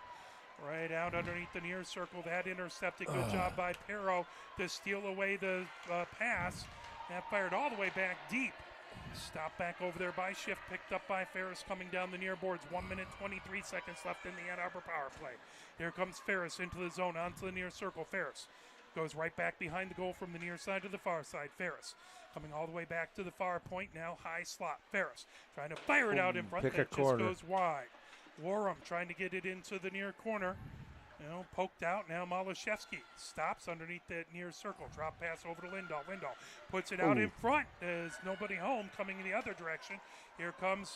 Right out underneath the near circle. That intercepted. Good job by Pero to steal away the pass. That fired all the way back deep. Stopped back over there by Schiff. Picked up by Ferris coming down the near boards. 1 minute, 23 seconds left in the Ann Arbor power play. Here comes Ferris into the zone, onto the near circle. Ferris goes right back behind the goal from the near side to the far side. Ferris coming all the way back to the far point. Now high slot. Ferris trying to fire it out in front. Pick a That just corner. goes wide. Warham trying to get it into the near corner. Poked out. Now Malashevsky stops underneath that near circle. Drop pass over to Lindahl. Lindahl puts it out in front. There's nobody home coming in the other direction. Here comes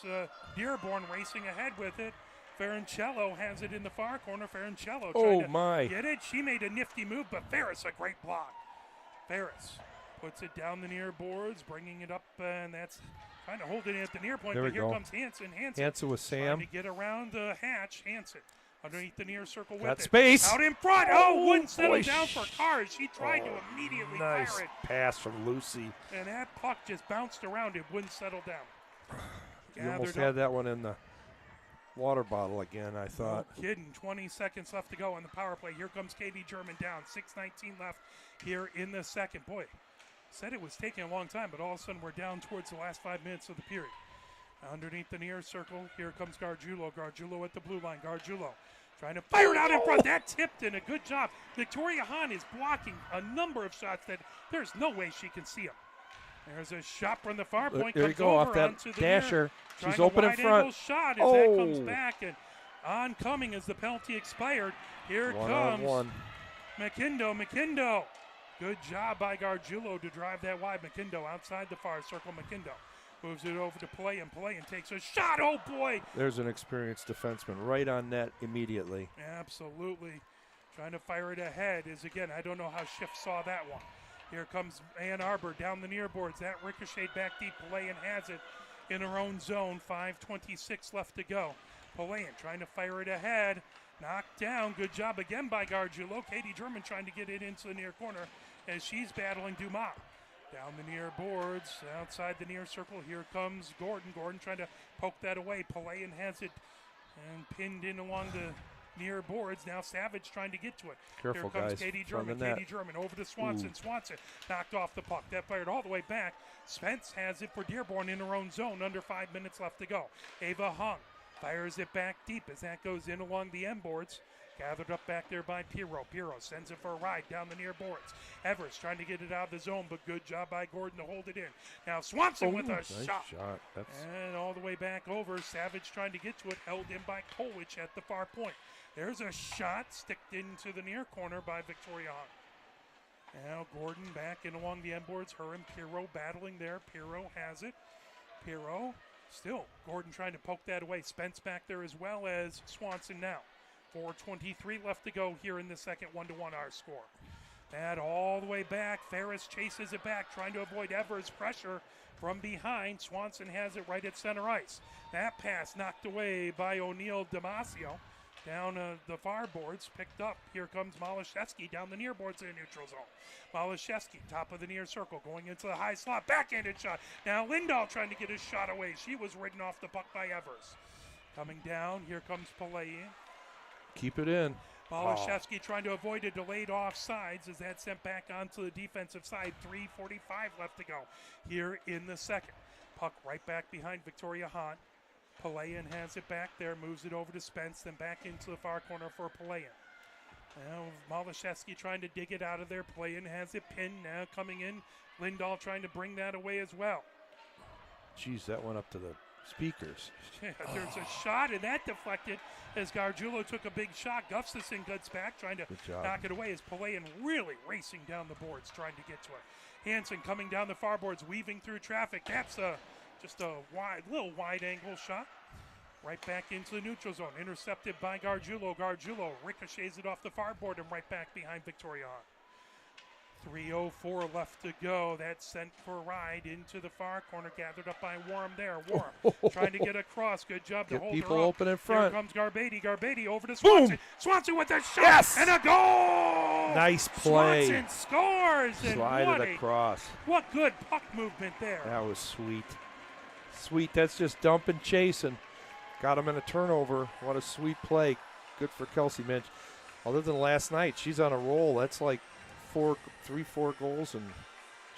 Dearborn racing ahead with it. Ferrancello has it in the far corner. Ferrancello trying to get it. She made a nifty move, but Ferris a great block. Ferris puts it down the near boards, bringing it up, and that's trying to hold it at the near point. There But we here go. comes Hansen. Hansen with Sam. Trying to get around Hatch. Hansen Underneath the near circle with Got it. space. Out in front. Oh, wouldn't settle boy. down for Carr. She tried to immediately Nice fire it. pass from Lucy. And that puck just bounced around. It wouldn't settle down. You almost had that one in the water bottle again, I thought. No kidding. 20 seconds left to go on the power play. Here comes Katie German down. 6:19 left here in the second. Boy, said it was taking a long time, but all of a sudden we're down towards the last 5 minutes of the period. Underneath the near circle, here comes Gargiulo. Gargiulo at the blue line. Gargiulo trying to fire it out in front. That tipped in. A good job. Victoria Hahn is blocking a number of shots that there's no way she can see them. There's a shot from the far point. There you go, off that dasher. She's open in front. Shot as that comes back, and oncoming as the penalty expired. Here comes McKindo. Good job by Gargiulo to drive that wide. McKindo outside the far circle. McKindo moves it over to play and takes a shot. Oh, boy. There's an experienced defenseman right on net immediately. Absolutely. Trying to fire it ahead is, again, I don't know how Schiff saw that one. Here comes Ann Arbor down the near boards. That ricocheted back deep. Palayan has it in her own zone. 5:26 left to go. Palayan trying to fire it ahead. Knocked down. Good job again by Gargiulo. Katie German trying to get it into the near corner as she's battling Dumas. Down the near boards, outside the near circle. Here comes Gordon. Gordon trying to poke that away. Palayan has it and pinned in along the near boards. Now Savage trying to get to it. Careful, here comes guys. Katie German. Katie German over to Swanson. Ooh. Swanson knocked off the puck. That fired all the way back. Spence has it for Dearborn in her own zone. Under 5 minutes left to go. Ava Hung fires it back deep as that goes in along the end boards. Gathered up back there by Pirro. Pirro sends it for a ride down the near boards. Evers trying to get it out of the zone, but good job by Gordon to hold it in. Now Swanson with a nice shot. And all the way back over. Savage trying to get to it. Held in by Kolwich at the far point. There's a shot sticked into the near corner by Victoria Hahn. Now Gordon back in along the end boards. Her and Pirro battling there. Pirro has it. Pirro still. Gordon trying to poke that away. Spence back there as well as Swanson now. 4:23 left to go here in the second. 1-1 our score. That all the way back. Ferris chases it back, trying to avoid Evers' pressure from behind. Swanson has it right at center ice. That pass knocked away by O'Neill Damasio. Down the far boards, picked up. Here comes Malashevsky down the near boards in the neutral zone. Malashevsky, top of the near circle, going into the high slot. Backhanded shot. Now Lindahl trying to get his shot away. She was ridden off the puck by Evers. Coming down, here comes Palayan. Keep it in. Malashevsky trying to avoid a delayed offsides as that sent back onto the defensive side. 3:45 left to go here in the second. Puck right back behind Victoria Hahn. Palayan has it back there, moves it over to Spence, then back into the far corner for Palayan. Now Malashevsky trying to dig it out of there. Palayan has it pinned, now coming in. Lindahl trying to bring that away as well. Jeez, that went up to the speakers. Yeah, there's a shot, and that deflected as Gargiulo took a big shot. Gustafson gets back, trying to knock it away as Palayan really racing down the boards, trying to get to it. Hansen coming down the far boards, weaving through traffic. That's just a little wide angle shot. Right back into the neutral zone. Intercepted by Gargiulo. Gargiulo ricochets it off the far board and right back behind Victoria Hahn. 3:04 left to go. That's sent for a ride into the far corner, gathered up by Warren there. Warren trying to get across. Good job to hold people her up. open in front. Here comes Garbady. Garbady over to Swanson. Boom! Swanson with a shot. Yes! And a goal! Nice play. Swanson scores. Slide it across. What good puck movement there. That was sweet. Sweet. That's just dump and chase, and got him in a turnover. What a sweet play. Good for Kelsey Minch. Other than last night, she's on a roll. That's like 4 goals, and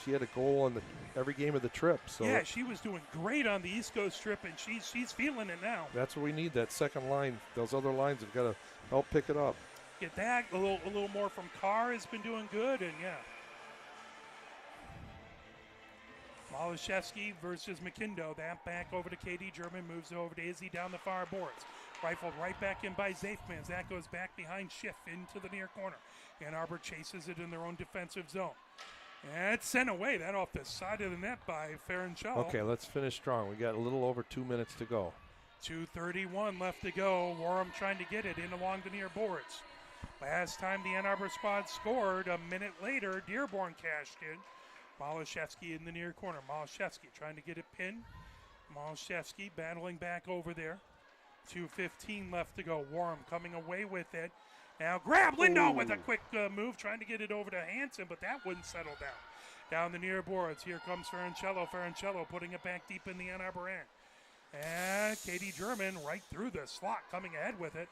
she had a goal in every game of the trip. So yeah, she was doing great on the East Coast trip, and she's feeling it now. That's what we need. That second line, those other lines have got to help pick it up. Get that a little more from Carr has been doing good, and yeah. Malashevsky versus McKindo. That back over to Katie German, moves over to Izzy down the far boards. Rifled right back in by Zafmans. That goes back behind Schiff into the near corner. Ann Arbor chases it in their own defensive zone. And it's sent away. That off the side of the net by Ferenchello. Okay, let's finish strong. We got a little over 2 minutes to go. 2:31 left to go. Warham trying to get it in along the near boards. Last time the Ann Arbor squad scored, a minute later, Dearborn cashed in. Malashevsky in the near corner. Malashevsky trying to get it pinned. Malashevsky battling back over there. 2:15 left to go. Warren coming away with it. Now grab Lindahl with a quick move, trying to get it over to Hansen, but that wouldn't settle down. Down the near boards, here comes Ferrancello. Ferrancello putting it back deep in the Ann Arbor end. And Katie German right through the slot, coming ahead with it.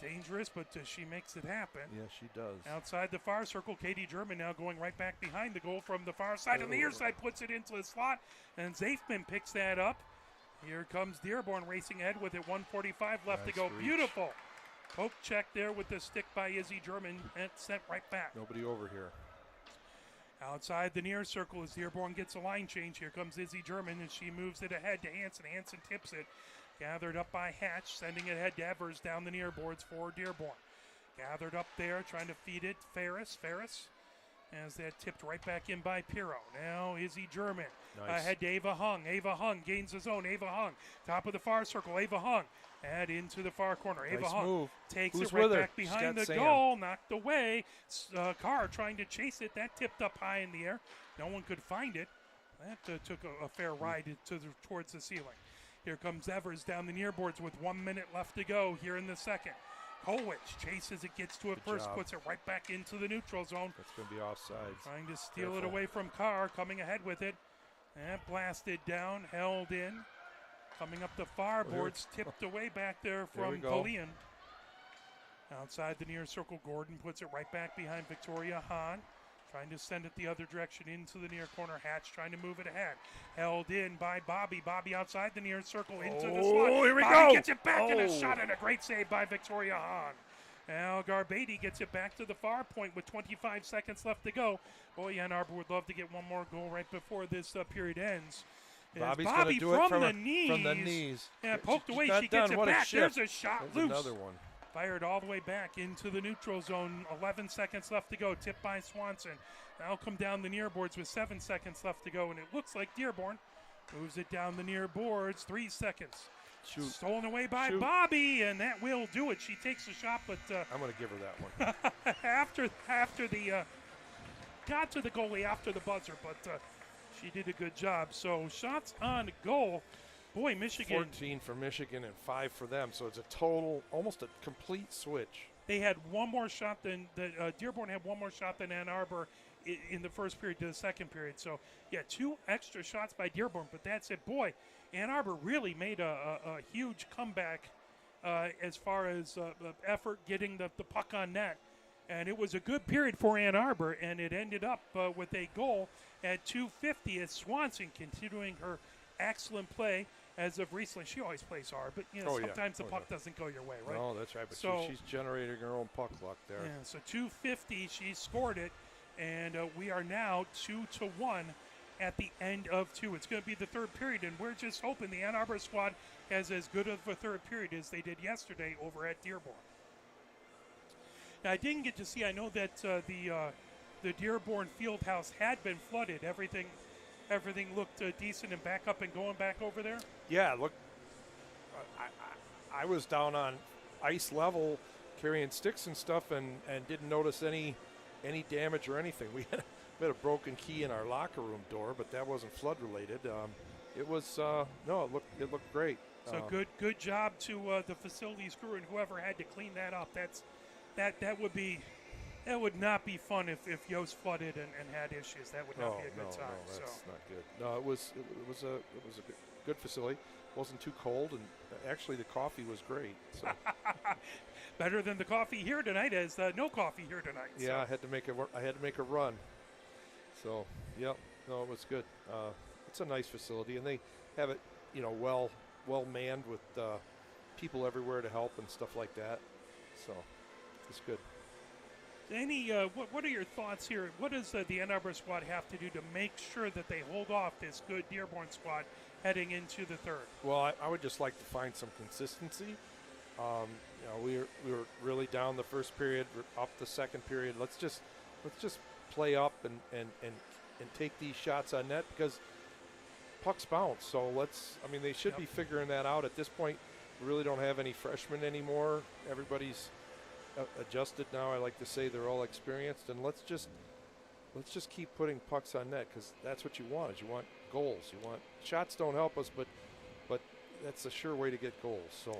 Dangerous, but she makes it happen. Yeah, she does. Outside the far circle, Katie German now going right back behind the goal from the far side. On the near side, puts it into the slot, and Zafman picks that up. Here comes Dearborn racing ahead with it. 1:45 left to go. Reach. Beautiful poke check there with the stick by Izzy German, and sent right back. Nobody over here. Outside the near circle as Dearborn gets a line change. Here comes Izzy German, and she moves it ahead to Hansen. Hansen tips it. Gathered up by Hatch, sending it ahead to Evers down the near boards for Dearborn. Gathered up there, trying to feed it. Ferris as that tipped right back in by Pirro. Now Izzy German ahead to Ava Hung. Ava Hung gains the zone. Ava Hung, top of the far circle. Ava Hung, and into the far corner. Ava Hung move. Takes Who's it right with her? back behind the Sam. goal. Knocked away. Carr trying to chase it. That tipped up high in the air. No one could find it. That took a fair ride towards the ceiling. Here comes Evers down the near boards with 1 minute left to go here in the second. Kolwich chases it, gets to it first, puts it right back into the neutral zone. That's going to be offside. Trying to steal it away from Carr, coming ahead with it. And blasted down, held in. Coming up the far boards, tipped away back there from Colleen. Outside the near circle, Gordon puts it right back behind Victoria Hahn. Trying to send it the other direction into the near corner. Hatch trying to move it ahead. Held in by Bobby. Bobby outside the near circle into the slot. Here we Bobby go. Gets it back and a shot and a great save by Victoria Hahn. Now Garbady gets it back to the far point with 25 seconds left to go. Boy, Ann Arbor would love to get one more goal right before this period ends. Bobby's Bobby do it from the knees. Yeah, poked away. She gets it back. There's a shot loose. Another one. Fired all the way back into the neutral zone. 11 seconds left to go. Tipped by Swanson. Now come down the near boards with 7 seconds left to go. And it looks like Dearborn moves it down the near boards. 3 seconds. Shoot. Stolen away by Bobby, and that will do it. She takes the shot, but I'm going to give her that one. after the got to the goalie after the buzzer, but she did a good job. So shots on goal. Boy, Michigan. 14 for Michigan and 5 for them. So it's a total, almost a complete switch. They had one more shot than Dearborn had one more shot than Ann Arbor in the first period to the second period. So, yeah, 2 extra shots by Dearborn, but that's it. Boy, Ann Arbor really made a huge comeback as far as effort getting the puck on net. And it was a good period for Ann Arbor, and it ended up with a goal at 2:50 as Swanson continuing her excellent play as of recently. She always plays hard, but sometimes the puck doesn't go your way, right? No, that's right. But so, she's generating her own puck luck there. Yeah, so 2:50, she scored it, and we are now 2-1 at the end of 2. It's going to be the third period, and we're just hoping the Ann Arbor squad has as good of a third period as they did yesterday over at Dearborn. Now, I didn't get to see. I know that the Dearborn Fieldhouse had been flooded. Everything looked decent and back up and going back over there? Yeah, look, I was down on ice level carrying sticks and stuff and didn't notice any damage or anything. We had a broken key in our locker room door, but that wasn't flood related. It was it looked great. So good job to the facilities crew and whoever had to clean that up. That would not be fun if Yost flooded and had issues. That would not be a good time. No, that's not good. No, it was a good facility. It wasn't too cold, and actually the coffee was great. So. Better than the coffee here tonight, as no coffee here tonight. Yeah, so. I had to make a run. So it was good. It's a nice facility, and they have it well manned with people everywhere to help and stuff like that. So it's good. What are your thoughts here? What does the Ann Arbor squad have to do to make sure that they hold off this good Dearborn squad heading into the third? Well, I would just like to find some consistency. We were really down the first period, we're up the second period. Let's just play up and take these shots on net because pucks bounce. So they should be figuring that out at this point. We really don't have any freshmen anymore. Everybody's adjusted now. I like to say they're all experienced, and let's just keep putting pucks on net because that's what you want. Is you want goals. You want shots don't help us, but that's a sure way to get goals. So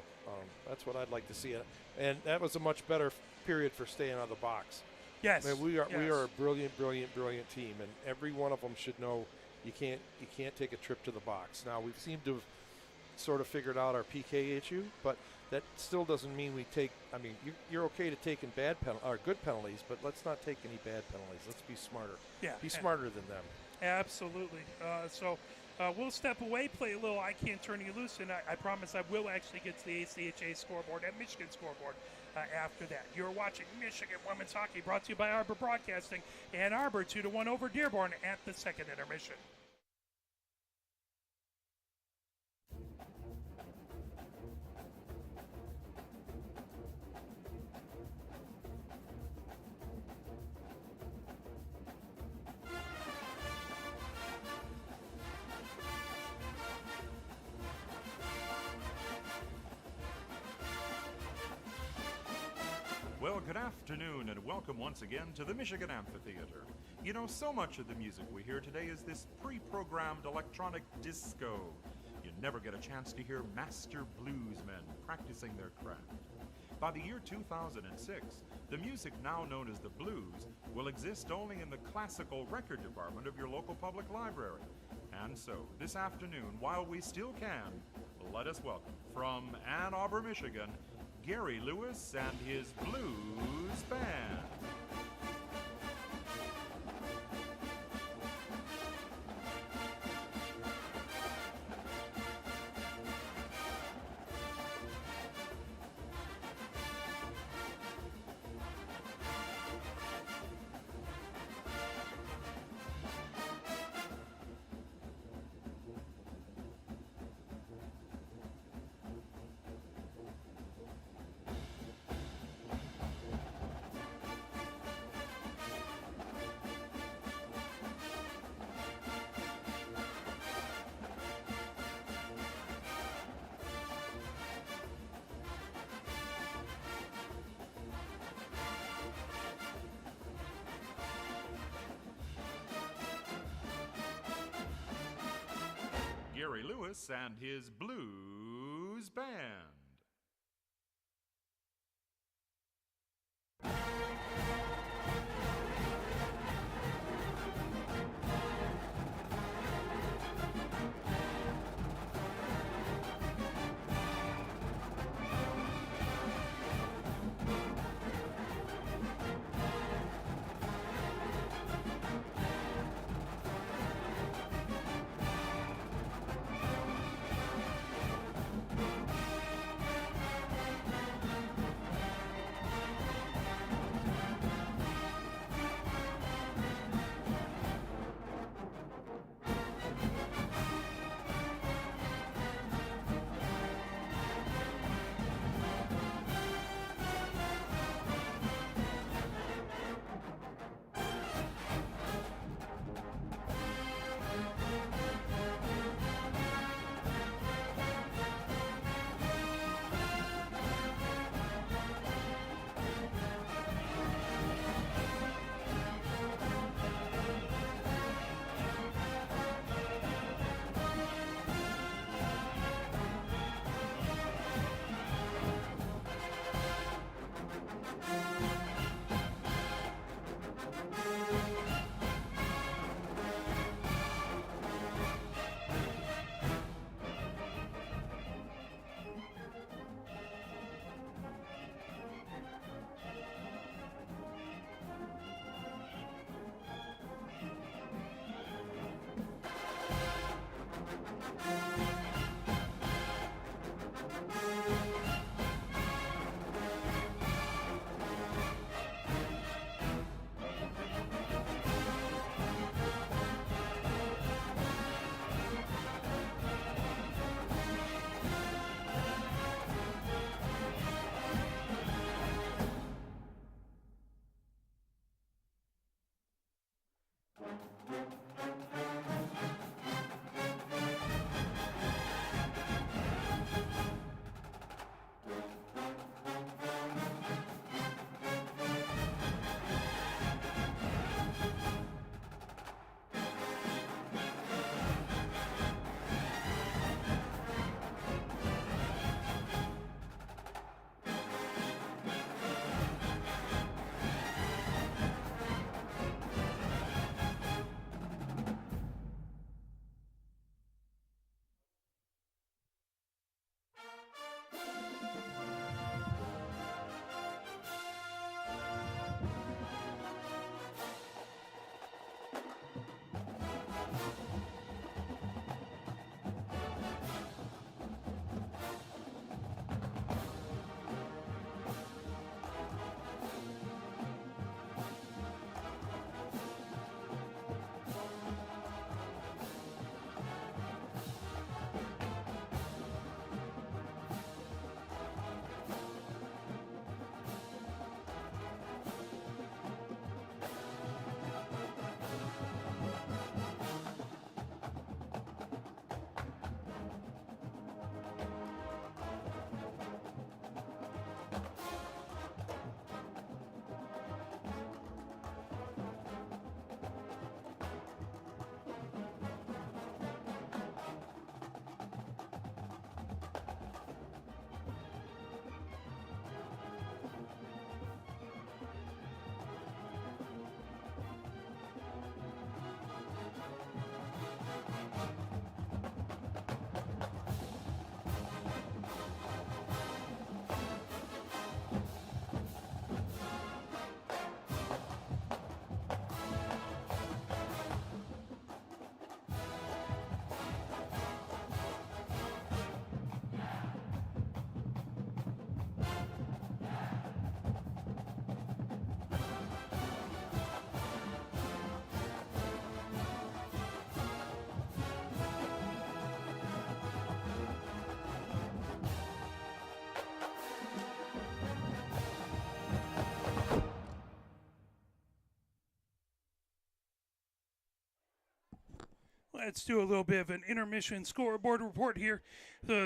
that's what I'd like to see. And that was a much better period for staying out of the box. Yes. I mean, we are yes. a brilliant team, and every one of them should know you can't take a trip to the box. Now we seem to have sort of figured out our PK issue, but that still doesn't mean we take. I mean, you're okay to taking good penalties, but let's not take any bad penalties. Let's be smarter. Yeah. Be smarter than them. Absolutely. So we'll step away, play a little I Can't Turn You Loose, and I promise I will actually get to the ACHA scoreboard and Michigan scoreboard after that. You're watching Michigan Women's Hockey, brought to you by Arbor Broadcasting. Ann Arbor 2-1 over Dearborn at the second intermission. Well, good afternoon and welcome once again to the Michigan Amphitheater. You know, so much of the music we hear today is this pre-programmed electronic disco. You never get a chance to hear master bluesmen practicing their craft. By the year 2006, the music now known as the blues will exist only in the classical record department of your local public library. And so, this afternoon, while we still can, let us welcome from Ann Arbor, Michigan, Gary Lewis and his blues band. Gary Lewis and his blues band. Let's do a little bit of an intermission scoreboard report here.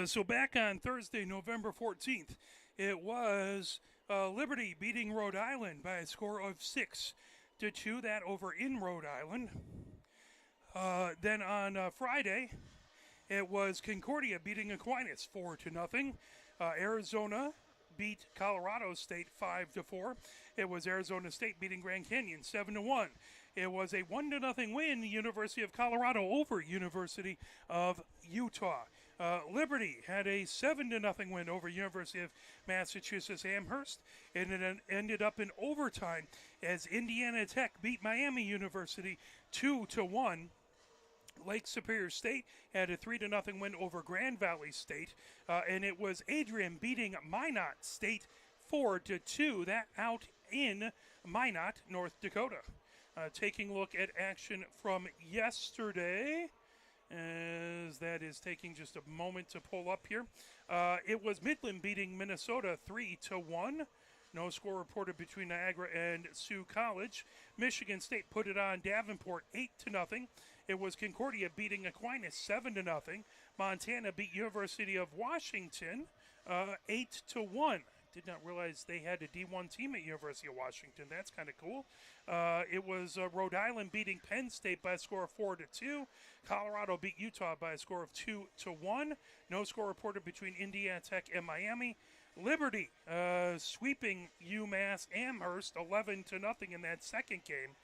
So back on Thursday, November 14th, it was Liberty beating Rhode Island by a score of 6-2. That over in Rhode Island. Then on Friday, it was Concordia beating Aquinas 4-0. Arizona beat Colorado State 5-4. It was Arizona State beating Grand Canyon 7-1. It was a 1-0 win, University of Colorado over University of Utah. Liberty had a 7-0 win over University of Massachusetts Amherst, and it ended up in overtime as Indiana Tech beat Miami University 2-1. Lake Superior State had a 3-0 win over Grand Valley State, and it was Adrian beating Minot State 4-2. That out in Minot, North Dakota. Taking a look at action from yesterday, as that is taking just a moment to pull up here. It was Midland beating Minnesota 3-1. No score reported between Niagara and Sioux College. Michigan State put it on Davenport 8-0. It was Concordia beating Aquinas 7-0. Montana beat University of Washington 8-1. Did not realize they had a D1 team at University of Washington. That's kind of cool. It was Rhode Island beating Penn State by a score of 4-2. Colorado beat Utah by a score of 2-1. No score reported between Indiana Tech and Miami. Liberty sweeping UMass Amherst 11-0 in that second game.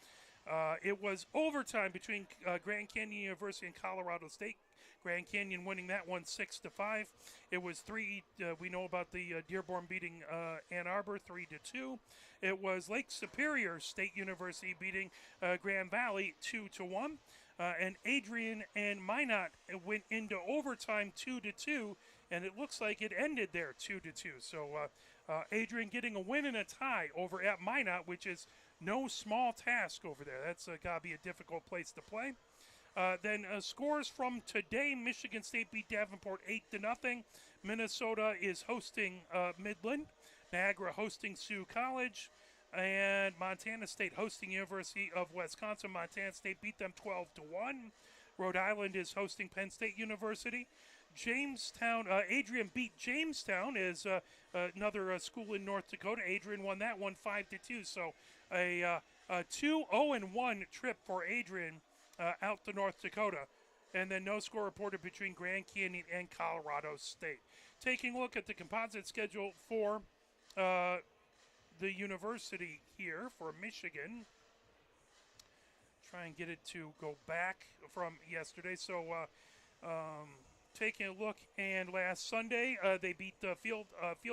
It was overtime between Grand Canyon University and Colorado State. Grand Canyon winning that one 6-5. It was we know about the Dearborn beating Ann Arbor 3-2. It was Lake Superior State University beating Grand Valley 2-1. And Adrian and Minot went into overtime 2-2, and it looks like it ended there 2-2. So Adrian getting a win and a tie over at Minot, which is no small task over there. That's got to be a difficult place to play. Then scores from today: Michigan State beat Davenport 8-0. Minnesota is hosting Midland. Niagara hosting Sioux College. And Montana State hosting University of Wisconsin. Montana State beat them 12-1. Rhode Island is hosting Penn State University. Jamestown, Adrian beat Jamestown, is another school in North Dakota. Adrian won that one 5-2. So a 2-0-1 trip for Adrian out to North Dakota. And then no score reported between Grand Canyon and Colorado State. Taking a look at the composite schedule for the university here for Michigan. Try and get it to go back from yesterday. So taking a look, and last Sunday they beat field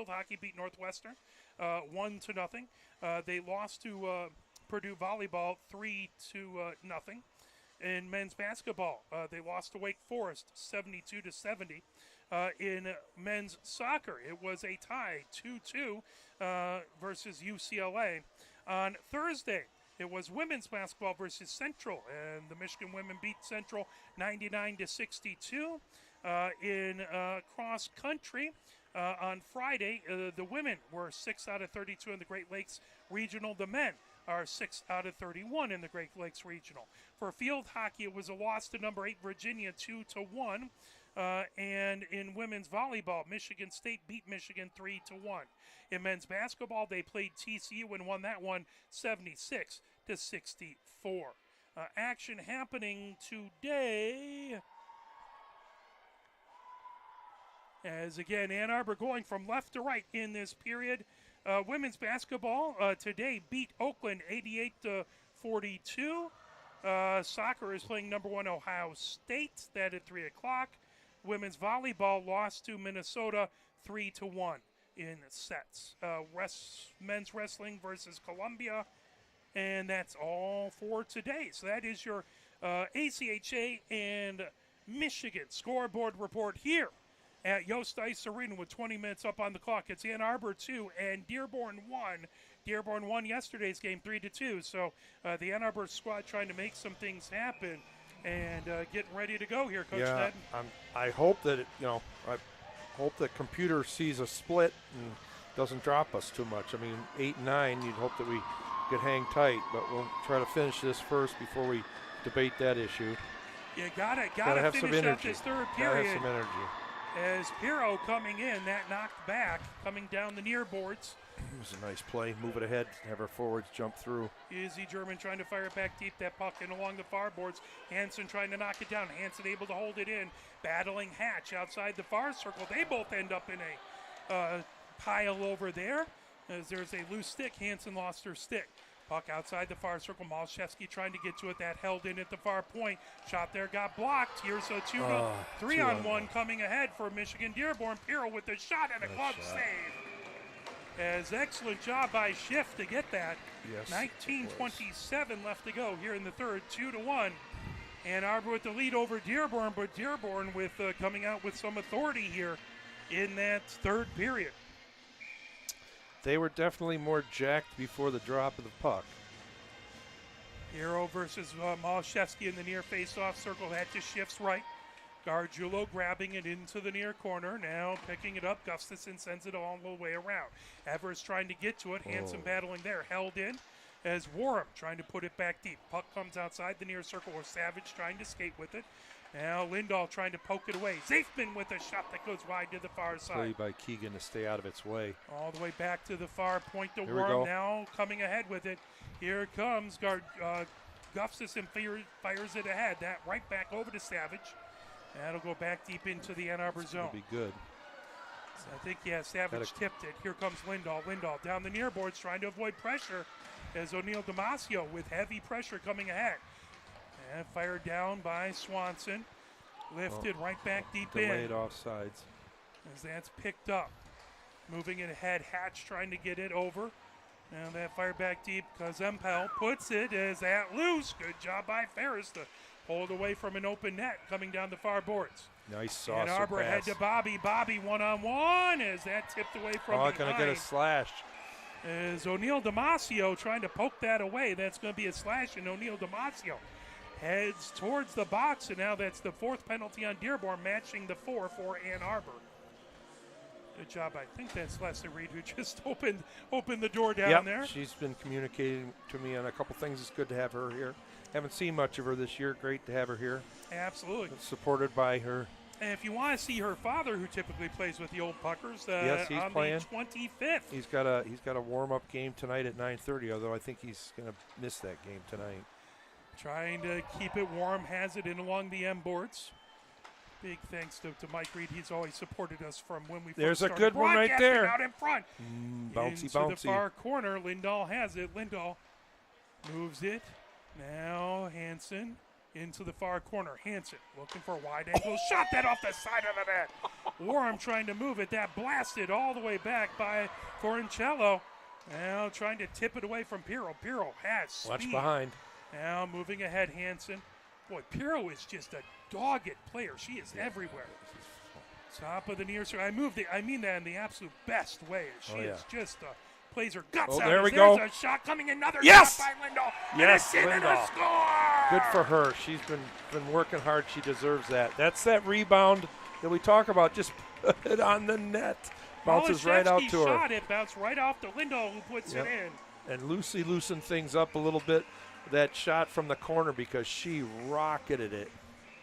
hockey beat Northwestern 1-0. They lost to Purdue volleyball 3-0. In men's basketball, they lost to Wake Forest 72-70. In men's soccer, it was a tie 2-2 versus UCLA. On Thursday, it was women's basketball versus Central, and the Michigan women beat Central 99-62. In cross country, on Friday, the women were 6 out of 32 in the Great Lakes Regional. The men are 6 out of 31 in the Great Lakes Regional. For field hockey, it was a loss to number 8 Virginia 2-1. And in women's volleyball, Michigan State beat Michigan 3-1. In men's basketball, they played TCU and won that one 76-64. Action happening today. As again, Ann Arbor going from left to right in this period. Women's basketball today beat Oakland 88-42. Soccer is playing number 1 Ohio State. That at 3 o'clock. Women's volleyball lost to Minnesota 3-1 in sets. Men's wrestling versus Columbia. And that's all for today. So that is your ACHA and Michigan scoreboard report here at Yost Ice Arena with 20 minutes up on the clock. It's Ann Arbor 2 and Dearborn 1. Dearborn won yesterday's game 3-2. So the Ann Arbor squad trying to make some things happen and getting ready to go here, Coach Ned. I hope that I hope that computer sees a split and doesn't drop us too much. I mean, 8 and 9, you'd hope that we could hang tight, but we'll try to finish this first before we debate that issue. You gotta have some finish out energy. this third Gotta period. have some energy. As Pirro coming in, that knocked back, coming down the near boards. It was a nice play. Move it ahead. Have our forwards jump through. Izzy German trying to fire it back deep. That puck in along the far boards. Hansen trying to knock it down. Hansen able to hold it in. Battling Hatch outside the far circle. They both end up in a pile over there. As there's a loose stick. Hansen lost her stick. Puck outside the far circle. Malashevsky trying to get to it. That held in at the far point. Shot there got blocked. Here's a 3-on-1 coming ahead for Michigan-Dearborn. Pirro with the shot and a glove save. As excellent job by Schiff to get that. Yes. 19:27 left to go here in the third. 2-1. Ann Arbor with the lead over Dearborn, but Dearborn with coming out with some authority here in that third period. They were definitely more jacked before the drop of the puck. Hero versus Malashevsky in the near face-off circle. Head to Schiff's right. Gargiulo grabbing it into the near corner. Now picking it up. Gustafson sends it all the way around. Evers trying to get to it. Hansen battling there. Held in as Warham trying to put it back deep. Puck comes outside the near circle with Savage trying to skate with it. Now Lindahl trying to poke it away. Zafman with a shot that goes wide to the far side. Play by Keegan to stay out of its way. All the way back to the far point to Here we Warham. go. Now coming ahead with it. Here comes Gustafson fires it ahead. That right back over to Savage. That'll go back deep into the Ann Arbor zone. That'll be good. So I think, Savage tipped it. Here comes Lindahl. Lindahl down the near boards trying to avoid pressure as O'Neill Damasio with heavy pressure coming ahead. And fired down by Swanson. Lifted right back deep Delayed in. offsides. As that's picked up. Moving it ahead. Hatch trying to get it over. And that fire back deep because Empel puts it as that loose. Good job by Ferris to hold away from an open net coming down the far boards. Nice saucer Ann Arbor pass. head to Bobby. Bobby one-on-one as that tipped away from behind. Going to get a slash. As O'Neill Damasio trying to poke that away. That's going to be a slash, and O'Neill Damasio heads towards the box, and now that's the fourth penalty on Dearborn, matching the 4 for Ann Arbor. Good job. I think that's Leslie Reed who just opened the door down there. She's been communicating to me on a couple things. It's good to have her here. Haven't seen much of her this year. Great to have her here. Absolutely. Supported by her. And if you want to see her father, who typically plays with the old Puckers, yes, he's on playing. the 25th. He's got a warm-up game tonight at 9:30, although I think he's going to miss that game tonight. Trying to keep it warm, has it in along the M boards. Big thanks to Mike Reed. He's always supported us from when we There's first a started good one right there. Out in front. Bouncy, Into bouncy. the far corner. Lindahl has it. Lindahl moves it. Now Hansen into the far corner. Hansen looking for a wide angle. Shot that off the side of the net. Warham trying to move it. That blasted all the way back by Corincello. Now trying to tip it away from Pirro. Pirro has speed. Watch behind. Now moving ahead, Hansen. Boy, Pirro is just a dogged player. She is everywhere. Top of the near circle. I mean that in the absolute best way. She is just plays her guts out. There we There's go. a shot coming. Another Yes! shot by Lindahl. Yes, and a Lindahl. score. Good for her. She's been working hard. She deserves that. That's that rebound that we talk about. Just put it on the net. Bounces right out to her. Shot it. Bounced right off to Lindahl, who puts it in. And Lucy loosened things up a little bit. That shot from the corner because she rocketed it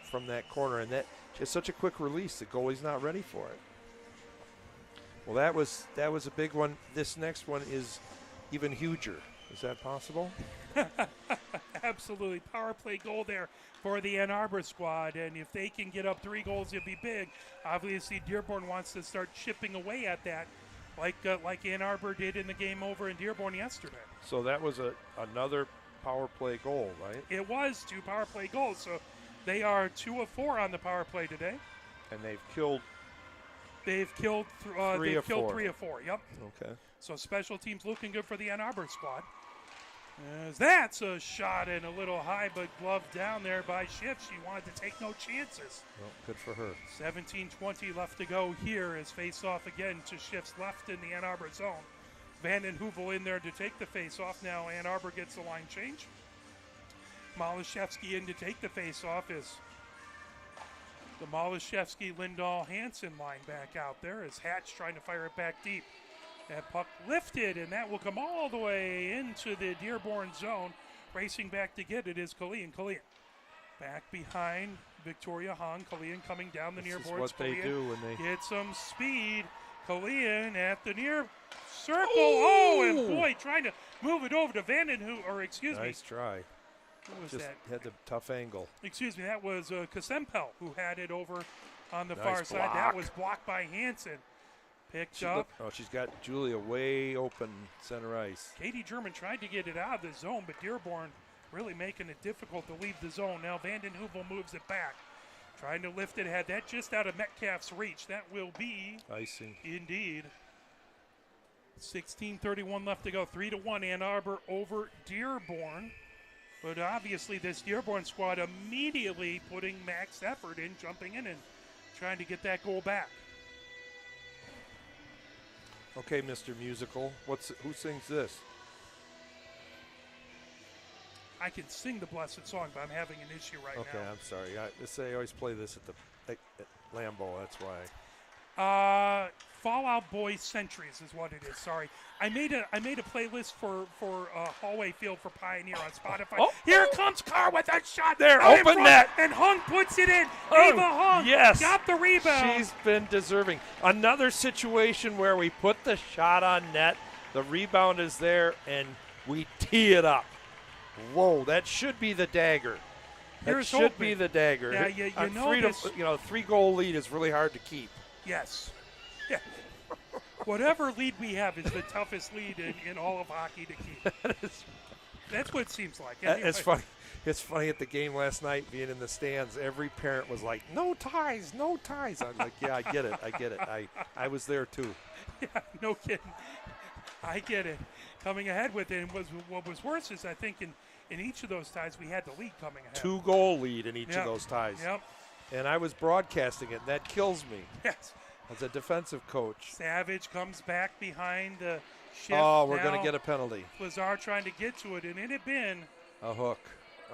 from that corner, and that just such a quick release. The goalie's not ready for it. Well, that was a big one. This next one is even huger. Is that possible? Absolutely. Power play goal there for the Ann Arbor squad, and if they can get up 3 goals, it'd be big. Obviously, Dearborn wants to start chipping away at that, like Ann Arbor did in the game over in Dearborn yesterday. So that was another power play goal, right? It was 2 power play goals, so they are 2 of 4 on the power play today. And they've killed. They've killed 3 of 4. Yep. Okay. So special teams looking good for the Ann Arbor squad. As that's a shot and a little high, but gloved down there by Schiff. She wanted to take no chances. Well, good for her. 17:20 left to go here as face-off again to Schiff's left in the Ann Arbor zone. Van den Heuvel in there to take the face-off. Now Ann Arbor gets the line change. Malashevsky in to take the face-off is the Malashevsky, Lindahl, Hansen line back out there as Hatch trying to fire it back deep. That puck lifted, and that will come all the way into the Dearborn zone. Racing back to get it is Killian. Back behind Victoria Hahn. Kalian coming down the near This is boards. what they Kalian do when they get some speed. Kalian at the near circle. Oh, and boy, trying to move it over to Nice try. Who was Just that? had the tough angle. Excuse me, that was Kasempel who had it over on the Nice far side. block. That was blocked by Hansen. Picked up. She's got Julia way open center ice. Katie German tried to get it out of the zone, but Dearborn really making it difficult to leave the zone. Now Vanden Heuvel moves it back. Trying to lift it, had that just out of Metcalf's reach. That will be icing. Indeed. 16:31 left to go. 3-1 Ann Arbor over Dearborn. But obviously this Dearborn squad immediately putting max effort in, jumping in and trying to get that goal back. Okay, Mr. Musical. Who sings this? I can sing the blessed song, but I'm having an issue right Okay, now. I'm sorry. I always play this at Lambeau. That's why. Fallout Boy Centuries is what it is. Sorry, I made a playlist for Hallway Field for Pioneer on Spotify. Oh, Here comes Carr with a shot there, out in open front, net. and Hung puts it in. Oh, Ava Hung, yes. got the rebound. She's been deserving. Another situation where we put the shot on net, the rebound is there, and we tee it up. Whoa, that should be the dagger. That Here's should hoping. be the dagger. Yeah, you On know this. 3-goal lead is really hard to keep. Yes. Yeah. Whatever lead we have is the toughest lead in all of hockey to keep. That's what it seems like. Anyway. It's funny. It's funny at the game last night, being in the stands, every parent was like, "No ties, no ties." I was like, "Yeah, I get it. I was there too." Yeah, no kidding. I get it. Coming ahead with it, and what was worse is I think in each of those ties we had the lead coming ahead. 2-goal lead in each of those ties. Yep. And I was broadcasting it. And that kills me. Yes. As a defensive coach. Savage comes back behind the shift. Oh, we're going to get a penalty. Lazar trying to get to it, and it had been a hook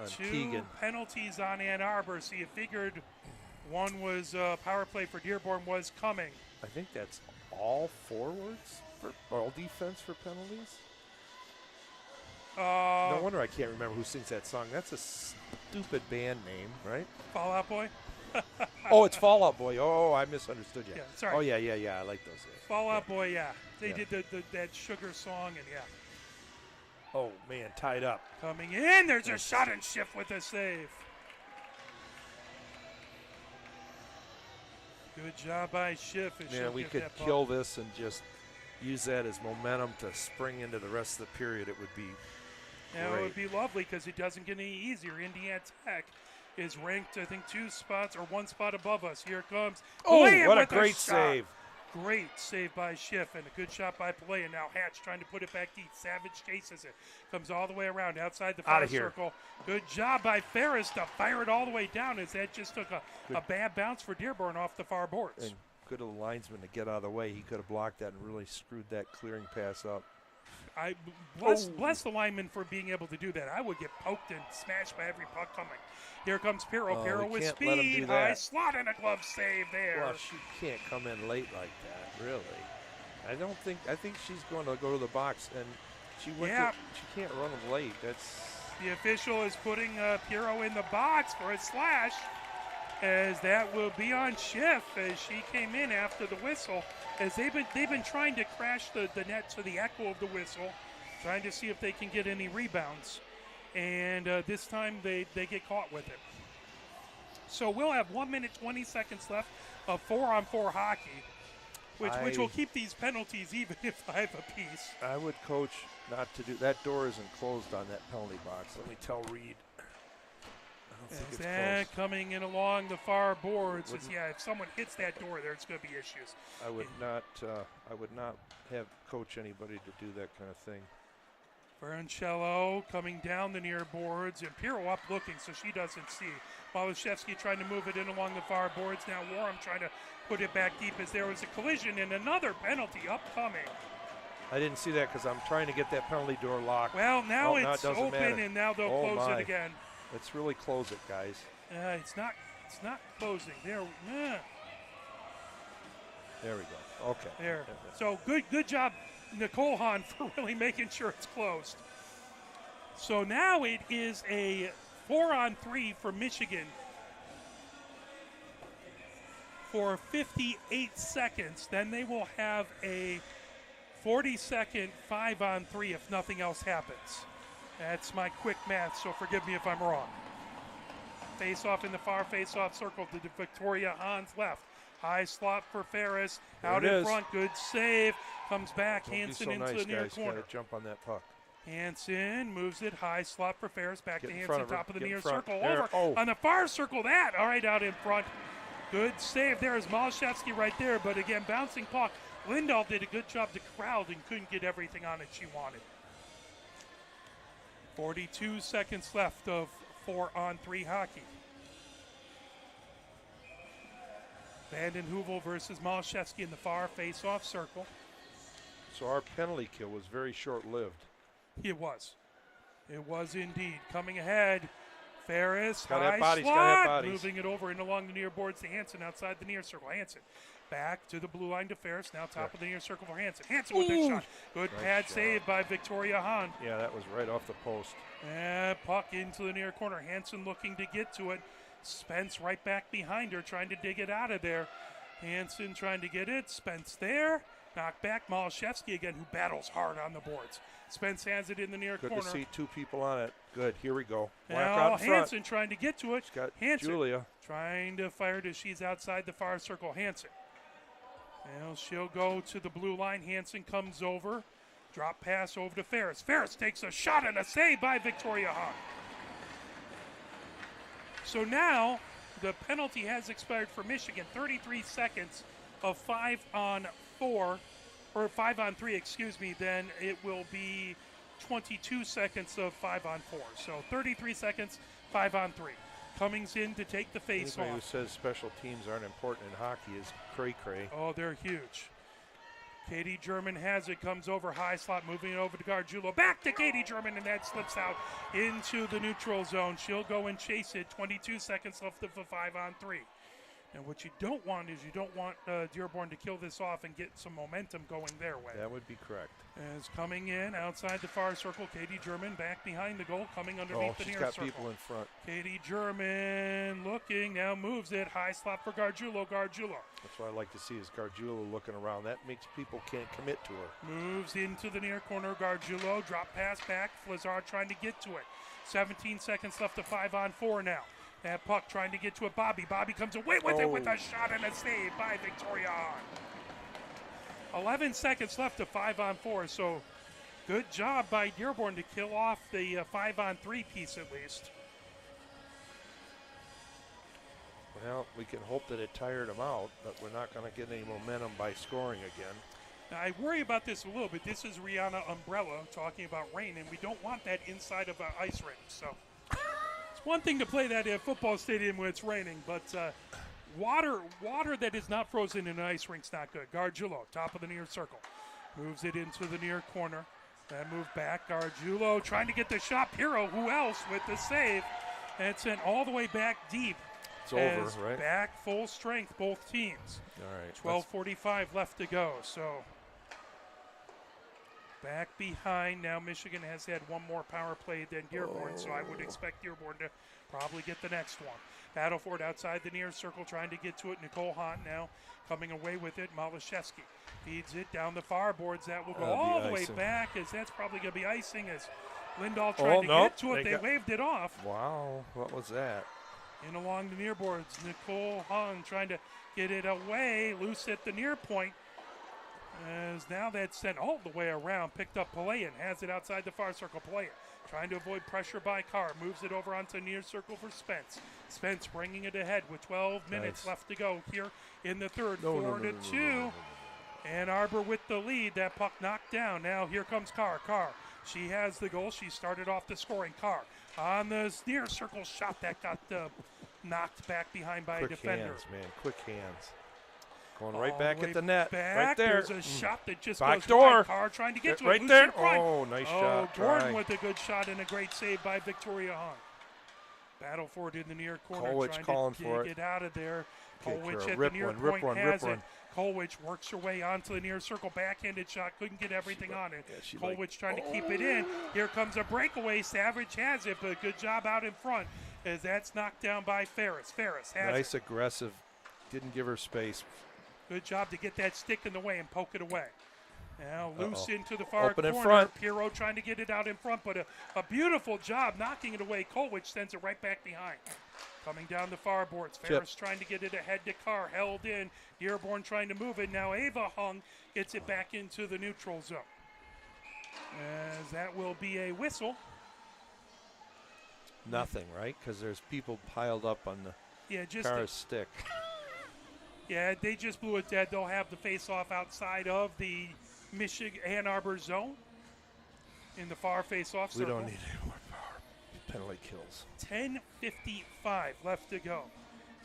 on 2 Keegan. penalties on Ann Arbor, so you figured one was power play for Dearborn was coming. I think that's all forwards, all defense for penalties. No wonder I can't remember who sings that song. That's a stupid band name, right? Fall Out Boy? Oh, it's Fall Out Boy. Oh, I misunderstood you. Yeah, sorry. Oh, yeah. I like those guys. Fall Out Boy, yeah. They Yeah. did that Sugar song, and yeah. Oh, man, tied up. Coming in, there's a shot and shift with a save. Good job by Schiff. Yeah, we could kill this and just use that as momentum to spring into the rest of the period. It would be Now, great. it would be lovely because it doesn't get any easier. Indiana Tech is ranked, I think, 2 spots or 1 spot above us. Here it comes. Oh, Palayan what a with great shot. save. Great save by Schiff and a good shot by Palayan. Now Hatch trying to put it back deep. Savage chases it. Comes all the way around outside the far Outta here. circle. Good job by Ferris to fire it all the way down as that just took a bad bounce for Dearborn off the far boards. And good of the linesman to get out of the way. He could have blocked that and really screwed that clearing pass up. I bless the lineman for being able to do that. I would get poked and smashed by every puck coming. Here comes Pirro. Oh, Pirro we with can't let him speed. do High that. slot and a glove save there. Well, she can't come in late like that, really. I think she's going to go to the box, and she can't run them late. That's The official is putting Pirro in the box for a slash, as that will be on Schiff as she came in after the whistle. As they've been trying to crash the net to the echo of the whistle, trying to see if they can get any rebounds. And this time they get caught with it. So we'll have 1 minute, 20 seconds left of 4-on-4 hockey, which will keep these penalties even if 5 apiece. I would coach not to do that. Door isn't closed on that penalty box. Let me tell Reed. I don't think Is it's that closed. coming in along the far boards? If someone hits that door, there's going to be issues. I would not have coach anybody to do that kind of thing. Veroncello coming down the near boards, and Pirro up looking so she doesn't see. Malashevsky trying to move it in along the far boards. Now Warham trying to put it back deep as there was a collision and another penalty upcoming. I didn't see that because I'm trying to get that penalty door locked. Well, now it it's doesn't open, matter. and now they'll Oh, close my. it again. Let's really close it, guys. It's not closing. There There we go. Okay. There. So good job, Nicole Hahn, for really making sure it's closed. So now it is a 4-on-3 for Michigan for 58 seconds. Then they will have a 40-second 5-on-3 if nothing else happens. That's my quick math, so forgive me if I'm wrong. Face-off in the far face-off circle to Victoria Hahn's left. High slot for Ferris. Out in front, good save. Comes back, Hansen into the near corner. Gotta jump on that puck. Hansen moves it, high slot for Ferris. Back to Hansen, top of the near circle. There. Over on the far circle, that. All right, out in front. Good save there is Malashevsky right there, but again, bouncing puck. Lindahl did a good job to crowd and couldn't get everything on it she wanted. 42 seconds left of 4-on-3 hockey. Vanden Heuvel versus Malashevsky in the far face-off circle. So our penalty kill was very short-lived. It was. It was indeed. Coming ahead, Ferris, Got high slot, bodies. moving it over and along the near boards to Hansen outside the near circle. Hansen back to the blue line to Ferris, now top of the near circle for Hansen. Hansen with that shot. Good nice pad shot. save by Victoria Hahn. Yeah, that was right off the post. And puck into the near corner. Hansen looking to get to it. Spence right back behind her, trying to dig it out of there. Hansen trying to get it. Spence there. Knocked back. Malashevsky again, who battles hard on the boards. Spence has it in the near corner. Good to see two people on it. Good. Here we go. Now Hansen trying to get to it. She's got Hansen Julia trying to fire it as she's outside the far circle. Hansen. Now she'll go to the blue line. Hansen comes over. Drop pass over to Ferris. Ferris takes a shot and a save by Victoria Hahn. So now the penalty has expired for Michigan. 33 seconds of 5-on-4, or 5-on-3, excuse me. Then it will be 22 seconds of 5-on-4. So 33 seconds, 5-on-3. Cummings in to take the face Anybody off. who says special teams aren't important in hockey is cray-cray. Oh, they're huge. Katie German has it, comes over high slot, moving it over to Gargiulo. Back to Katie German, and that slips out into the neutral zone. She'll go and chase it. 22 seconds left of a 5-on-3. And what you don't want is you don't want Dearborn to kill this off and get some momentum going their way. That would be correct. As coming in outside the far circle, Katie German back behind the goal, coming underneath the near circle. She's got people in front. Katie German looking, now moves it. High slot for Gargiulo. Gargiulo That's what I like to see is Gargiulo looking around. That makes people can't commit to her. moves into the near corner. Gargiulo, drop pass back. Flazard trying to get to it. 17 seconds left of 5-on-4 now. That puck trying to get to it. Bobby. Bobby comes away with it with a shot and a save by Victoria Hahn. 11 seconds left of 5-on-4. So good job by Dearborn to kill off the 5-on-3 piece at least. Well, we can hope that it tired them out, but we're not going to get any momentum by scoring again. Now, I worry about this a little bit. This is Rihanna Umbrella talking about rain, and we don't want that inside of an ice rink. So it's one thing to play that in a football stadium when it's raining, but water that is not frozen in an ice rink's not good. Gargiulo, top of the near circle, moves it into the near corner. Then move back. Gargiulo trying to get the shot. Pirro, who else, with the save. And sent all the way back deep. It's over, right? Back full strength, both teams. All right. 12:45 left to go. So back behind. Now Michigan has had one more power play than Dearborn, so I would expect Dearborn to probably get the next one. Battle for it outside the near circle, trying to get to it. Nicole Hunt now coming away with it. Malashevsky feeds it down the far boards. That will go all the way back, as that's probably going to be icing as Lindahl tried to get to it. They waved it off. Wow, what was that? In along the near boards, Nicole Hung trying to get it away, loose at the near point. As now that's sent all the way around, picked up Palayan, has it outside the far circle. Palayan trying to avoid pressure by Carr, moves it over onto near circle for Spence. Spence bringing it ahead with 12 minutes left to go here in the third. 4-2. Ann Arbor with the lead. That puck knocked down. Now here comes Carr. Carr, she has the goal. She started off the scoring. Carr on the near circle shot that got knocked back behind by a defender. Quick hands, man. Quick hands. Going right back at the net. Back. Right there. There's a shot that just back goes door. Right. Carr trying to get to right it. there. Oh, nice shot. Gordon with a good shot and a great save by Victoria Hahn. Battle for it in the near corner. Colwich trying to get out of there. Colwich at rip the near one, point rip one, has rip it. one. Colwich works her way onto the near circle. Backhanded shot. Couldn't get everything on it. Yeah, Colwich trying to keep it in. Here comes a breakaway. Savage has it, but good job out in front. as that's knocked down by Ferris. Ferris has Nice, it. aggressive. Didn't give her space. Good job to get that stick in the way and poke it away. Now loose into the far Open in corner. front. Pirro trying to get it out in front, but a beautiful job knocking it away. Kolwich sends it right back behind. Coming down the far boards. Ferris trying to get it ahead to Carr. Held in. Dearborn trying to move it. Now Ava Hung gets it back into the neutral zone. As that will be a whistle. Nothing, right? Because there's people piled up on the Carr's stick. Yeah, they just blew it dead. They'll have the face-off outside of the Michigan-Ann Arbor zone in the far face-off circle. We don't need any more power penalty kills. 10:55 left to go.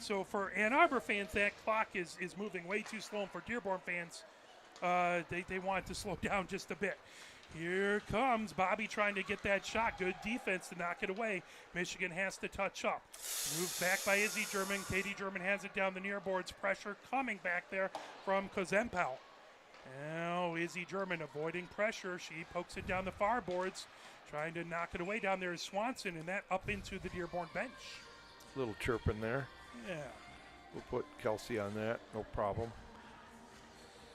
So for Ann Arbor fans, that clock is moving way too slow. And for Dearborn fans, they want it to slow down just a bit. Here comes Bobby trying to get that shot. Good defense to knock it away. Michigan has to touch up. Moved back by Izzy German. Katie German has it down the near boards. Pressure coming back there from Kozempel. Now Izzy German avoiding pressure. She pokes it down the far boards. Trying to knock it away. Down there is Swanson, and that up into the Dearborn bench. Little chirp in there. Yeah. We'll put Kelsey on that. No problem.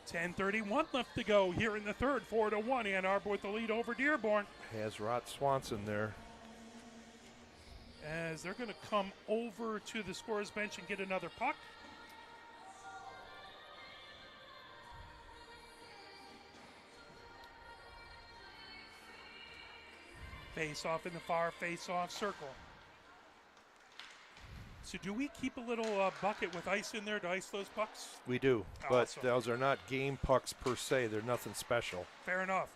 10:31 left to go here in the third. 4-1. Ann Arbor with the lead over Dearborn. Has Rod Swanson there. As they're going to come over to the scorer's bench and get another puck. Face off in the far face off circle. So do we keep a little bucket with ice in there to ice those pucks? We do, but Awesome. those are not game pucks per se. They're nothing special. Fair enough.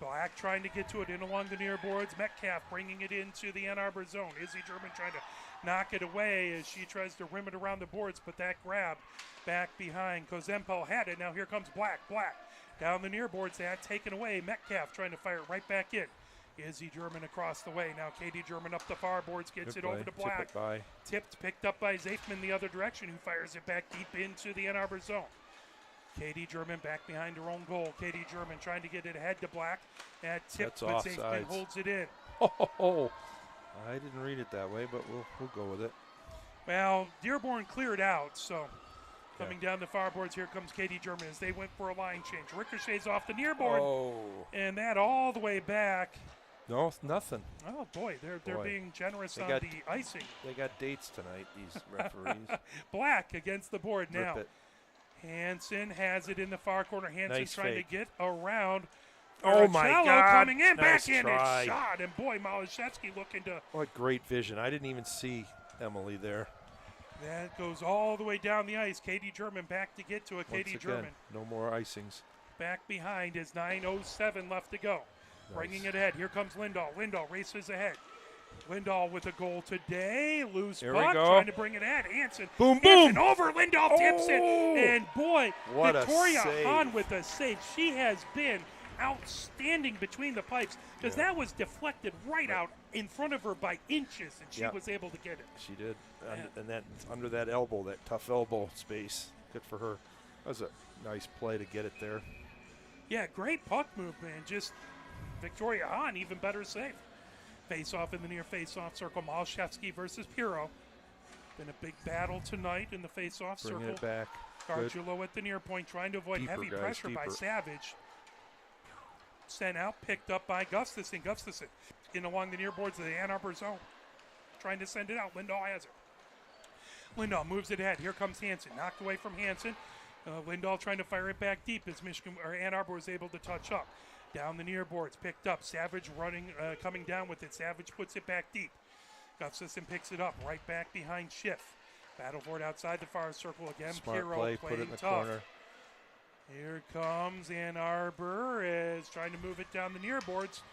Black trying to get to it in along the near boards. Metcalf bringing it into the Ann Arbor zone. Izzy German trying to knock it away as she tries to rim it around the boards, but that grab back behind. Kozempel had it. Now here comes Black. Black down the near boards. That taken away. Metcalf trying to fire it right back in. Izzy German across the way. Now Katie German up the far boards, gets it over to Black. Tipped, picked up by Zafman the other direction, who fires it back deep into the Ann Arbor zone. Katie German back behind her own goal. Katie German trying to get it ahead to Black. That tipped, but Zafman holds it in. Oh, I didn't read it that way, but we'll go with it. Well, Dearborn cleared out, so coming down the far boards, here comes Katie German as they went for a line change. Ricochets off the near board, and that all the way back. No, nothing. Oh, boy, they're being generous on the icing. They got dates tonight, these referees. Black against the board now. Rip it. Hansen has it in the far corner. Hansen Nice trying fake. to get around. Oh, my God. Coming in, Nice back in, try. and shot. And boy, Malashevsky looking to. What great vision. I didn't even see Emily there. That goes all the way down the ice. Katie German back to get to it. Once Katie again, German. no more icings. Back behind is 9:07 left to go. Nice. Bringing it ahead. Here comes Lindahl. Lindahl races ahead. Lindahl with a goal today. Loose Here puck. we go. Trying to bring it ahead. Hansen. Boom, Hansen boom. over. Lindahl tips it. And boy, What a Victoria save. Hahn with a save. She has been outstanding between the pipes because that was deflected right out in front of her by inches, and she was able to get it. She did. And that under that elbow, that tough elbow space. Good for her. That was a nice play to get it there. Yeah, great puck movement. Just Victoria Hahn, even better save. Face-off in the near face-off circle. Malashevsky versus Pirro. Been a big battle tonight in the face-off circle. Bringing it back. Gargiulo at the near point, trying to avoid heavy pressure by Savage. Sent out, picked up by Gustafson. Gustafson in along the near boards of the Ann Arbor zone. Trying to send it out. Lindahl has it. Lindahl moves it ahead. Here comes Hansen. Knocked away from Hansen. Lindahl trying to fire it back deep as Ann Arbor was able to touch up. Down the near boards, picked up. Savage running, coming down with it. Savage puts it back deep. Gustafson picks it up right back behind Schiff. Battle for it outside the far circle again. Smart Pirro play, playing put it in the tough. corner. Here comes Ann Arbor is trying to move it down the near boards.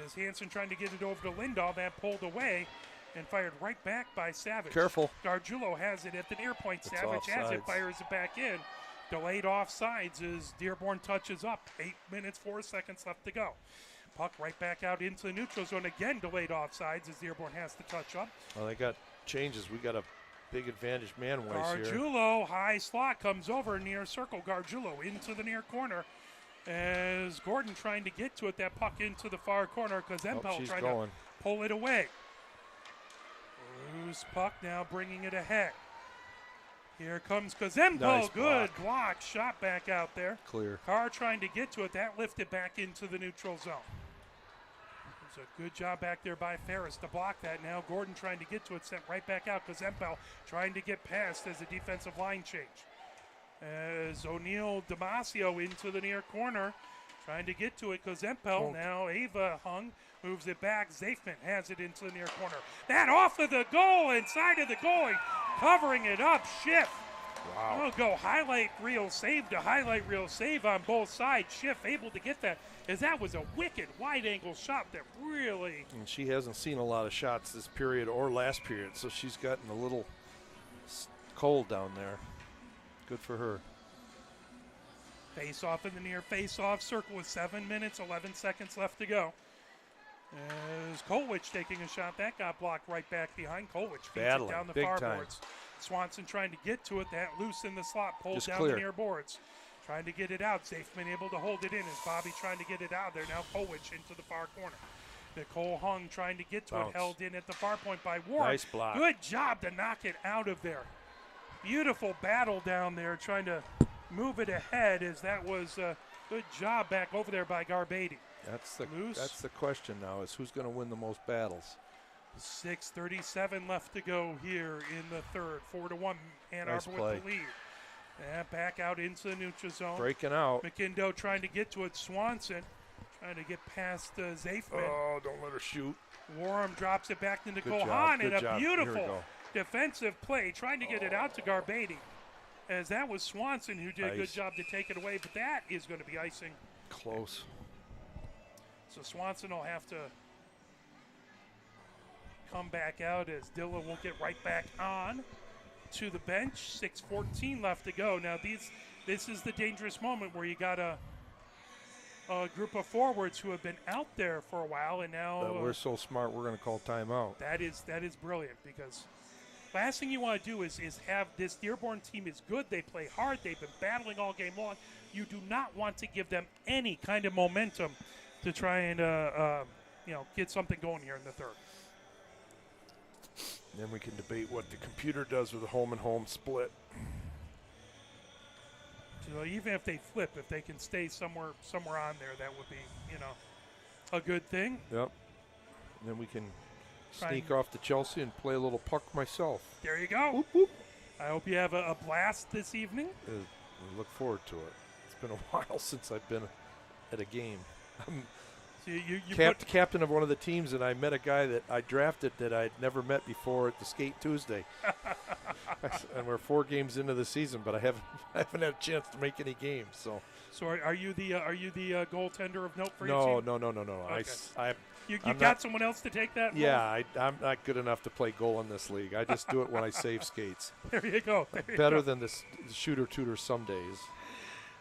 As Hansen trying to get it over to Lindahl, that pulled away and fired right back by Savage. Careful. Gargiulo has it at the near point. It's Savage has it, offsides. fires it back in. Delayed offsides as Dearborn touches up. 8 minutes, 4 seconds left to go. Puck right back out into the neutral zone. Again, delayed offsides as Dearborn has to touch up. Well, they got changes. We got a big advantage man-wise here. Gargiulo, high slot, comes over near circle. Gargiulo into the near corner as Gordon trying to get to it. That puck into the far corner because Empel trying to pull it away. Loose puck now bringing it ahead. Here comes Kozempo. Nice Good block. Shot back out there. Clear. Carr trying to get to it. That lifted back into the neutral zone. It's a good job back there by Ferris to block that. Now Gordon trying to get to it. Sent right back out. Kozempo trying to get past as a defensive line change. As O'Neal Damasio into the near corner. Trying to get to it. Kozempo. Now Ava Hung moves it back. Zafman has it into the near corner. That off of the goal. Inside of the goal. Covering it up. Schiff. Wow. We'll go highlight reel save to highlight reel save on both sides. Schiff able to get that, as that was a wicked wide angle shot that really. And she hasn't seen a lot of shots this period or last period, so she's gotten a little cold down there. Good for her. Face off in the near face off circle with 7 minutes, 11 seconds left to go. As Kolwich taking a shot, that got blocked right back behind. Kolwich feeds it down the far boards. Swanson trying to get to it, that loose in the slot, pulled down the near boards. Trying to get it out. Zafman able to hold it in as Bobby trying to get it out there. Now Kolwich into the far corner. Nicole Hung trying to get to it, held in at the far point by Ward. Nice block. Good job to knock it out of there. Beautiful battle down there, trying to move it ahead, as that was a good job back over there by Garbady. That's the question now, is who's going to win the most battles. 6:37 left to go here in the third. 4-1, Ann Arbor with the lead. And back out into the neutral zone. Breaking out. McIndoe trying to get to it. Swanson trying to get past Zafman. Oh, don't let her shoot. Warham drops it back to Nicole Good Hahn, job. and a beautiful defensive play, trying to get it out to Garbady. As that was Swanson who did a good job to take it away, but that is going to be icing. Close. So Swanson will have to come back out, as Dilla will get right back on to the bench. 6:14 left to go. Now this is the dangerous moment where you got a group of forwards who have been out there for a while, and now we're so smart we're going to call timeout. That is brilliant, because last thing you want to do is have this Dearborn team is good. They play hard. They've been battling all game long. You do not want to give them any kind of momentum to try and get something going here in the third. Then we can debate what the computer does with a home and home split. So even if they flip, if they can stay somewhere on there, that would be a good thing. Yep. And then we can sneak off to Chelsea and play a little puck myself. There you go. Whoop, whoop. I hope you have a blast this evening. I look forward to it. It's been a while since I've been at a game. So you captain of one of the teams, and I met a guy that I drafted that I'd never met before at the Skate Tuesday. And we're 4 games into the season, but I haven't had a chance to make any games. So are you the goaltender of note for your team? No. Okay. You got someone else to take that? Yeah, I'm not good enough to play goal in this league. I just do it when I save skates. There you go. Better than the shooter tutor some days.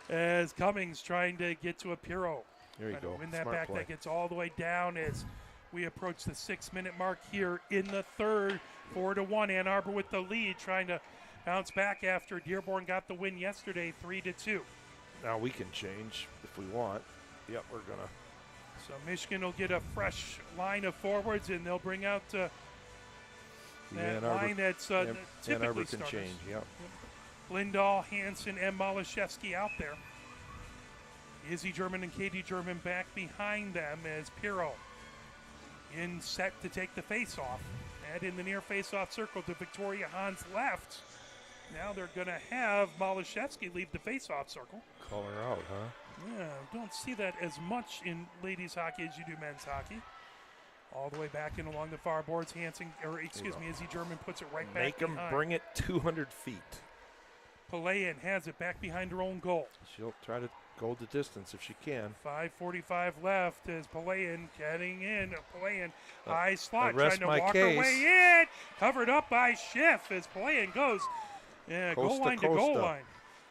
As Cummings trying to get to a Piro. There you go. Win that Smart back. play. That gets all the way down as we approach the 6-minute mark here in the third. 4-1, Ann Arbor with the lead, trying to bounce back after Dearborn got the win yesterday, 3-2. Now we can change if we want. Yep, we're gonna. So Michigan will get a fresh line of forwards, and they'll bring out that line that's typically Ann Arbor can starters. change. Yep. Lindahl, Hansen, and Malashevsky out there. Izzy German and Katie German back behind them as Piro in set to take the face-off. And in the near face-off circle to Victoria Hahn's left. Now they're going to have Malashevsky leave the face-off circle. Call her out, huh? Yeah, don't see that as much in ladies hockey as you do men's hockey. All the way back in along the far boards. Izzy German puts it right back behind. Make them bring it 200 feet. Palayan has it back behind her own goal. She'll try to go the distance if she can. 5:45 left as Palayan getting in. Palayan high slot, rest trying to my walk case. her way in. Covered up by Schiff as Palayan goes goal line to goal line.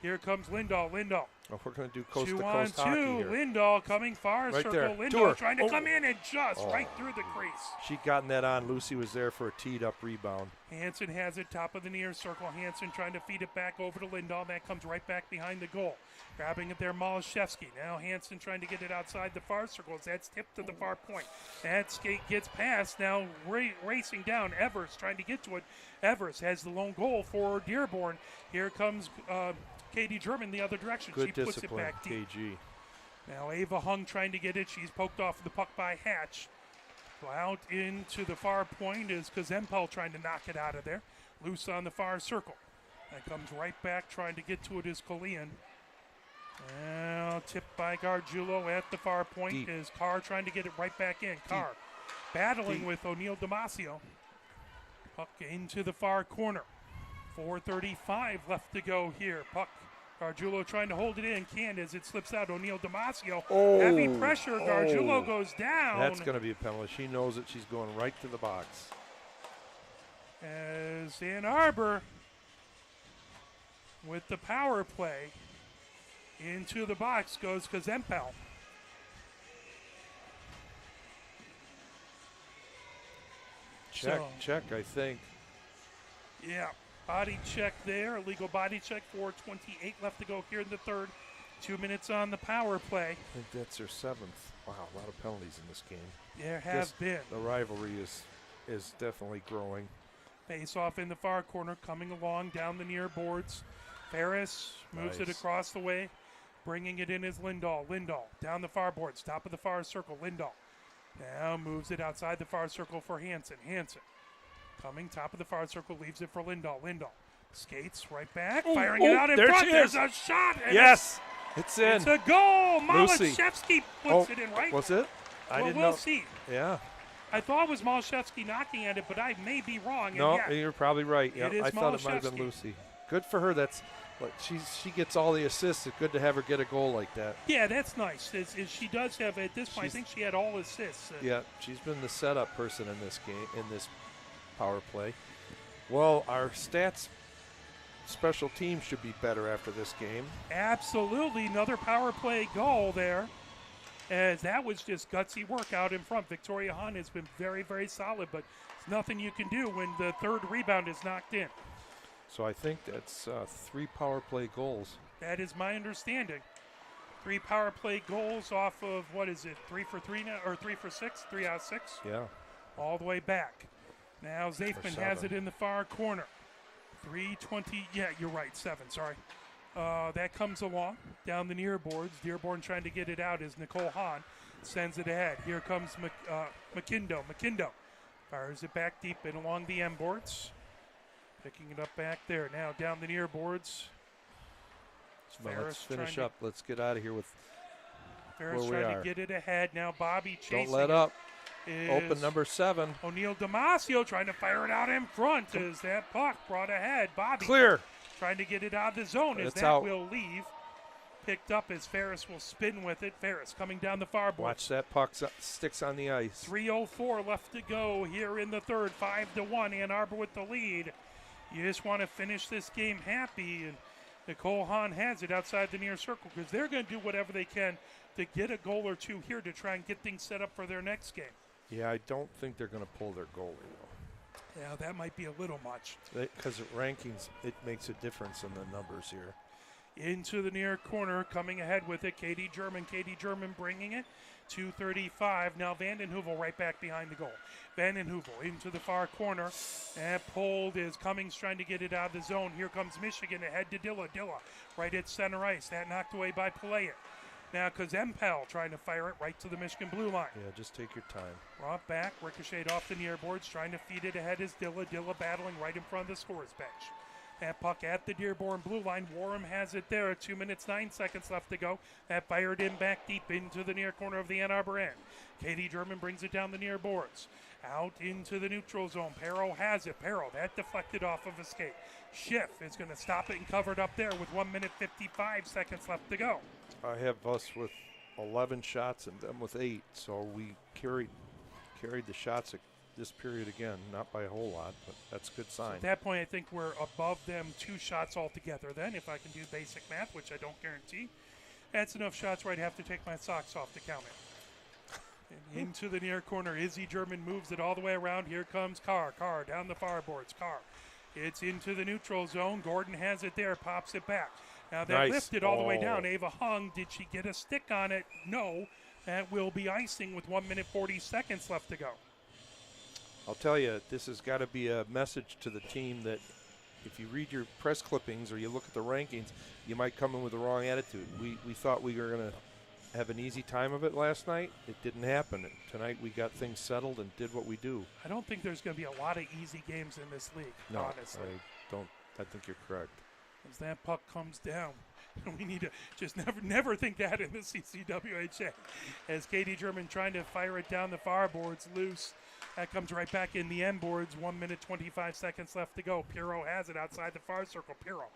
Here comes Lindahl. Lindahl. Oh, we're going to do coast 2 to on coast hockey 2. here. Lindahl coming far Right circle. there. Lindahl Tour. trying to Oh. come in and just right through the crease. She'd gotten that on. Lucy was there for a teed up rebound. Hansen has it top of the near circle. Hansen trying to feed it back over to Lindahl. That comes right back behind the goal. Grabbing it there, Malashevsky. Now Hansen trying to get it outside the far circle as that's tipped to the far point. That skate gets past. Now racing down. Evers trying to get to it. Evers has the lone goal for Dearborn. Here comes Katie German the other direction. Good She puts it discipline, back deep. KG. Now Ava Hung trying to get it. She's poked off the puck by Hatch. Out into the far point is Kazempel trying to knock it out of there. Loose on the far circle. That comes right back. Trying to get to it is Colleen. Now tipped by Gargiulo at the far point Deep. is Carr trying to get it right back in. Carr battling Deep. with O'Neill Damasio. Puck into the far corner. 4:35 left to go here. Puck. Gargiulo trying to hold it in. Can as it slips out. O'Neill Damasio. Oh. Heavy pressure. Gargiulo Oh. goes down. That's going to be a penalty. She knows it. She's going right to the box. As Ann Arbor with the power play into the box goes Kazempel. Check, I think. Yeah, body check there. Illegal body check. 4:28 left to go here in the third. 2 minutes on the power play. I think that's her seventh. Wow, a lot of penalties in this game. There have been. The rivalry is definitely growing. Face off in the far corner, coming along down the near boards. Ferris moves it Nice. across the way. Bringing it in is Lindahl. Lindahl down the far boards, top of the far circle. Lindahl now moves it outside the far circle for Hansen. Hansen coming top of the far circle, leaves it for Lindahl. Lindahl skates right back, firing it out in there front. she There's is. a shot. And Yes, it's in. it's a goal. Lucy. Malashevsky puts it in right. Was it? I Well, didn't we'll know. see. Yeah. I thought it was Malashevsky knocking at it, but I may be wrong. And No, yeah, you're probably right. Yeah, It is I thought it might have been Malashevsky. Lucy. Good for her. That's what she gets all the assists. It's good to have her get a goal like that. Yeah, that's nice. She does have, at this point, I She's- think she had all assists. Yeah, she's been the setup person in this game, in this power play. Well, our stats special team should be better after this game. Absolutely. Another power play goal there. As that was just gutsy work out in front. Victoria Hahn has been very, very solid, but it's nothing you can do when the third rebound is knocked in. So I think that's 3 power play goals. That is my understanding. 3 power play goals off of, what is it, 3 for 3 now, or 3 for 6, 3 out of 6? Yeah. All the way back. Now Zafman has it in the far corner. 3:20, yeah, you're right, 7, sorry. That comes along down the near boards. Dearborn trying to get it out as Nicole Hahn sends it ahead. Here comes McKindo. McKindo fires it back deep and along the end boards. Picking it up back there. Now down the near boards. Well, Ferris let's finish trying up. Let's get out of here with Ferris where we trying are. to get it ahead. Now Bobby chasing Don't let it up. is Open number 7. O'Neill Damasio trying to fire it out in front as that puck brought ahead. Bobby Clear. trying to get it out of the zone as It's that out. will leave. Picked up as Ferris will spin with it. Ferris coming down the far board. Watch that puck sticks on the ice. 3:04 left to go here in the third. 5-1. Ann Arbor with the lead. You just want to finish this game happy, and Nicole Hahn has it outside the near circle because they're going to do whatever they can to get a goal or two here to try and get things set up for their next game. Yeah, I don't think they're going to pull their goalie, though. Yeah, that might be a little much. Because of rankings, it makes a difference in the numbers here. Into the near corner, coming ahead with it, Katie German. Katie German bringing it. 2:35. Now Vanden Heuvel right back behind the goal. Vanden Heuvel into the far corner. And pulled is Cummings trying to get it out of the zone. Here comes Michigan ahead to Dilla. Dilla right at center ice. That knocked away by Pelayan. Now Kazempel trying to fire it right to the Michigan blue line. Yeah, just take your time. Brought back, ricocheted off the near boards, trying to feed it ahead is Dilla. Dilla battling right in front of the scorer's bench. That puck at the Dearborn blue line. Warham has it there. 2 minutes, 9 seconds left to go. That fired in back deep into the near corner of the Ann Arbor end. Katie German brings it down the near boards. Out into the neutral zone. Perro has it. Perro, that deflected off of a skate. Schiff is going to stop it and cover it up there with 1 minute, 55 seconds left to go. I have us with 11 shots and them with 8, so we carried the shots this period again. Not by a whole lot, but that's a good sign. At that point, I think we're above them 2 shots altogether then, if I can do basic math, which I don't guarantee. That's enough shots where I'd have to take my socks off to count it. And into the near corner, Izzy German moves it all the way around. Here comes Carr. Carr down the far boards. Carr. It's into the neutral zone. Gordon has it there, pops it back. Now that lifted all the way down. Ava Hung, did she get a stick on it? No. That will be icing with 1 minute 40 seconds left to go. I'll tell you, this has got to be a message to the team that if you read your press clippings or you look at the rankings, you might come in with the wrong attitude. We thought we were going to have an easy time of it last night. It didn't happen. And tonight we got things settled and did what we do. I don't think there's going to be a lot of easy games in this league, honestly. I think you're correct. As that puck comes down, we need to just never think that in the CCWHA. As Katie German trying to fire it down the far boards, loose. That comes right back in the end boards. 1 minute, 25 seconds left to go. Pirro has it outside the far circle. Pirro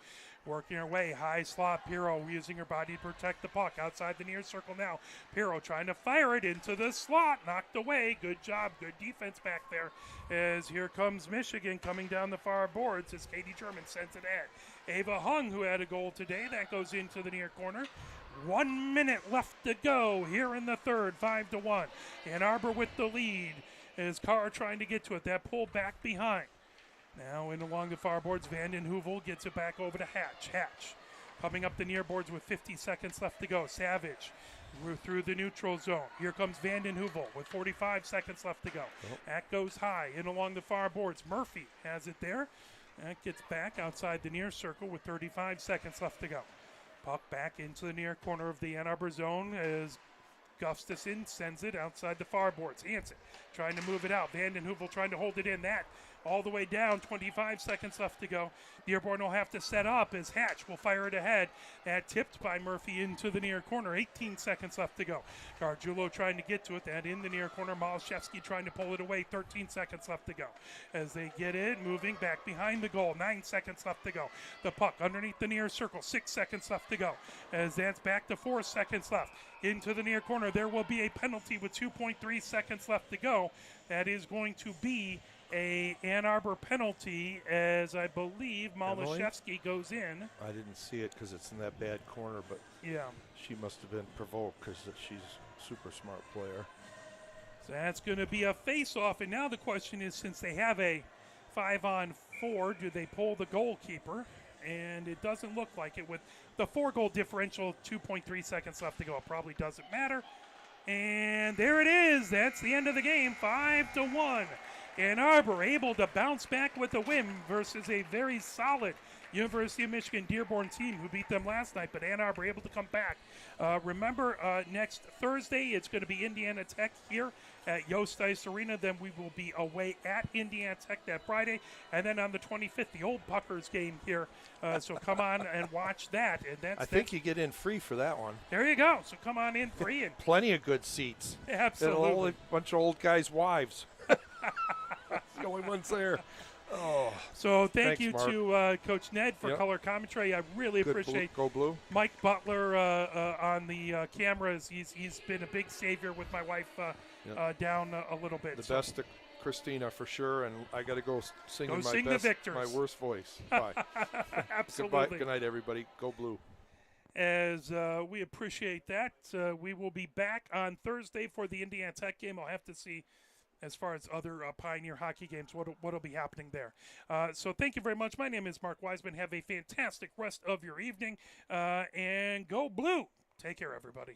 working her way. High slot. Pirro using her body to protect the puck. Outside the near circle now. Pirro trying to fire it into the slot. Knocked away. Good job. Good defense back there. As here comes Michigan coming down the far boards as Katie German sends it ahead. Ava Hung, who had a goal today. That goes into the near corner. 1 minute left to go here in the third. 5-1. Ann Arbor with the lead. As Carr trying to get to it. That pull back behind. Now in along the far boards, Vanden Heuvel gets it back over to Hatch. Hatch coming up the near boards with 50 seconds left to go. Savage through the neutral zone. Here comes Vanden Heuvel with 45 seconds left to go. That goes high in along the far boards. Murphy has it there. That gets back outside the near circle with 35 seconds left to go. Puck back into the near corner of the Ann Arbor zone as Gustafson sends it outside the far boards. Hansen trying to move it out. Vanden Heuvel trying to hold it in. That all the way down. 25 seconds left to go. Dearborn will have to set up as Hatch will fire it ahead. That tipped by Murphy into the near corner. 18 seconds left to go. Gargiulo trying to get to it. That in the near corner. Malashevsky trying to pull it away. 13 seconds left to go. As they get it, moving back behind the goal. 9 seconds left to go. The puck underneath the near circle. 6 seconds left to go. As that's back to 4 seconds left. Into the near corner. There will be a penalty with 2.3 seconds left to go. That is going to be a Ann Arbor penalty, as I believe Malashevsky goes in. I didn't see it because it's in that bad corner, but yeah, she must have been provoked because she's a super smart player. So that's going to be a face-off, and now the question is, since they have a 5-on-4, do they pull the goalkeeper? And it doesn't look like it. With the 4-goal differential, 2.3 seconds left to go. It probably doesn't matter. And there it is. That's the end of the game, 5-1. Ann Arbor able to bounce back with a win versus a very solid University of Michigan-Dearborn team who beat them last night, but Ann Arbor able to come back. Remember, next Thursday it's going to be Indiana Tech here at Yost Ice Arena. Then we will be away at Indiana Tech that Friday. And then on the 25th, the Old Puckers game here. So come on and watch that. And I think you get in free for that one. There you go. So come on in free. And plenty of good seats. Absolutely. A bunch of old guys' wives. The only ones there. Oh, so thank you Mark. To Coach Ned for color commentary. I really appreciate Go Blue. Mike Butler on the cameras. He's been a big savior with my wife down a little bit. The best to Christina for sure, and I got to go sing my worst voice. Bye. Absolutely. Goodbye. Good night, everybody. Go Blue. As we appreciate that, we will be back on Thursday for the Indiana Tech game. I'll have to see as far as other Pioneer hockey games, what'll be happening there. So thank you very much. My name is Mark Wiseman. Have a fantastic rest of your evening, and go Blue. Take care, everybody.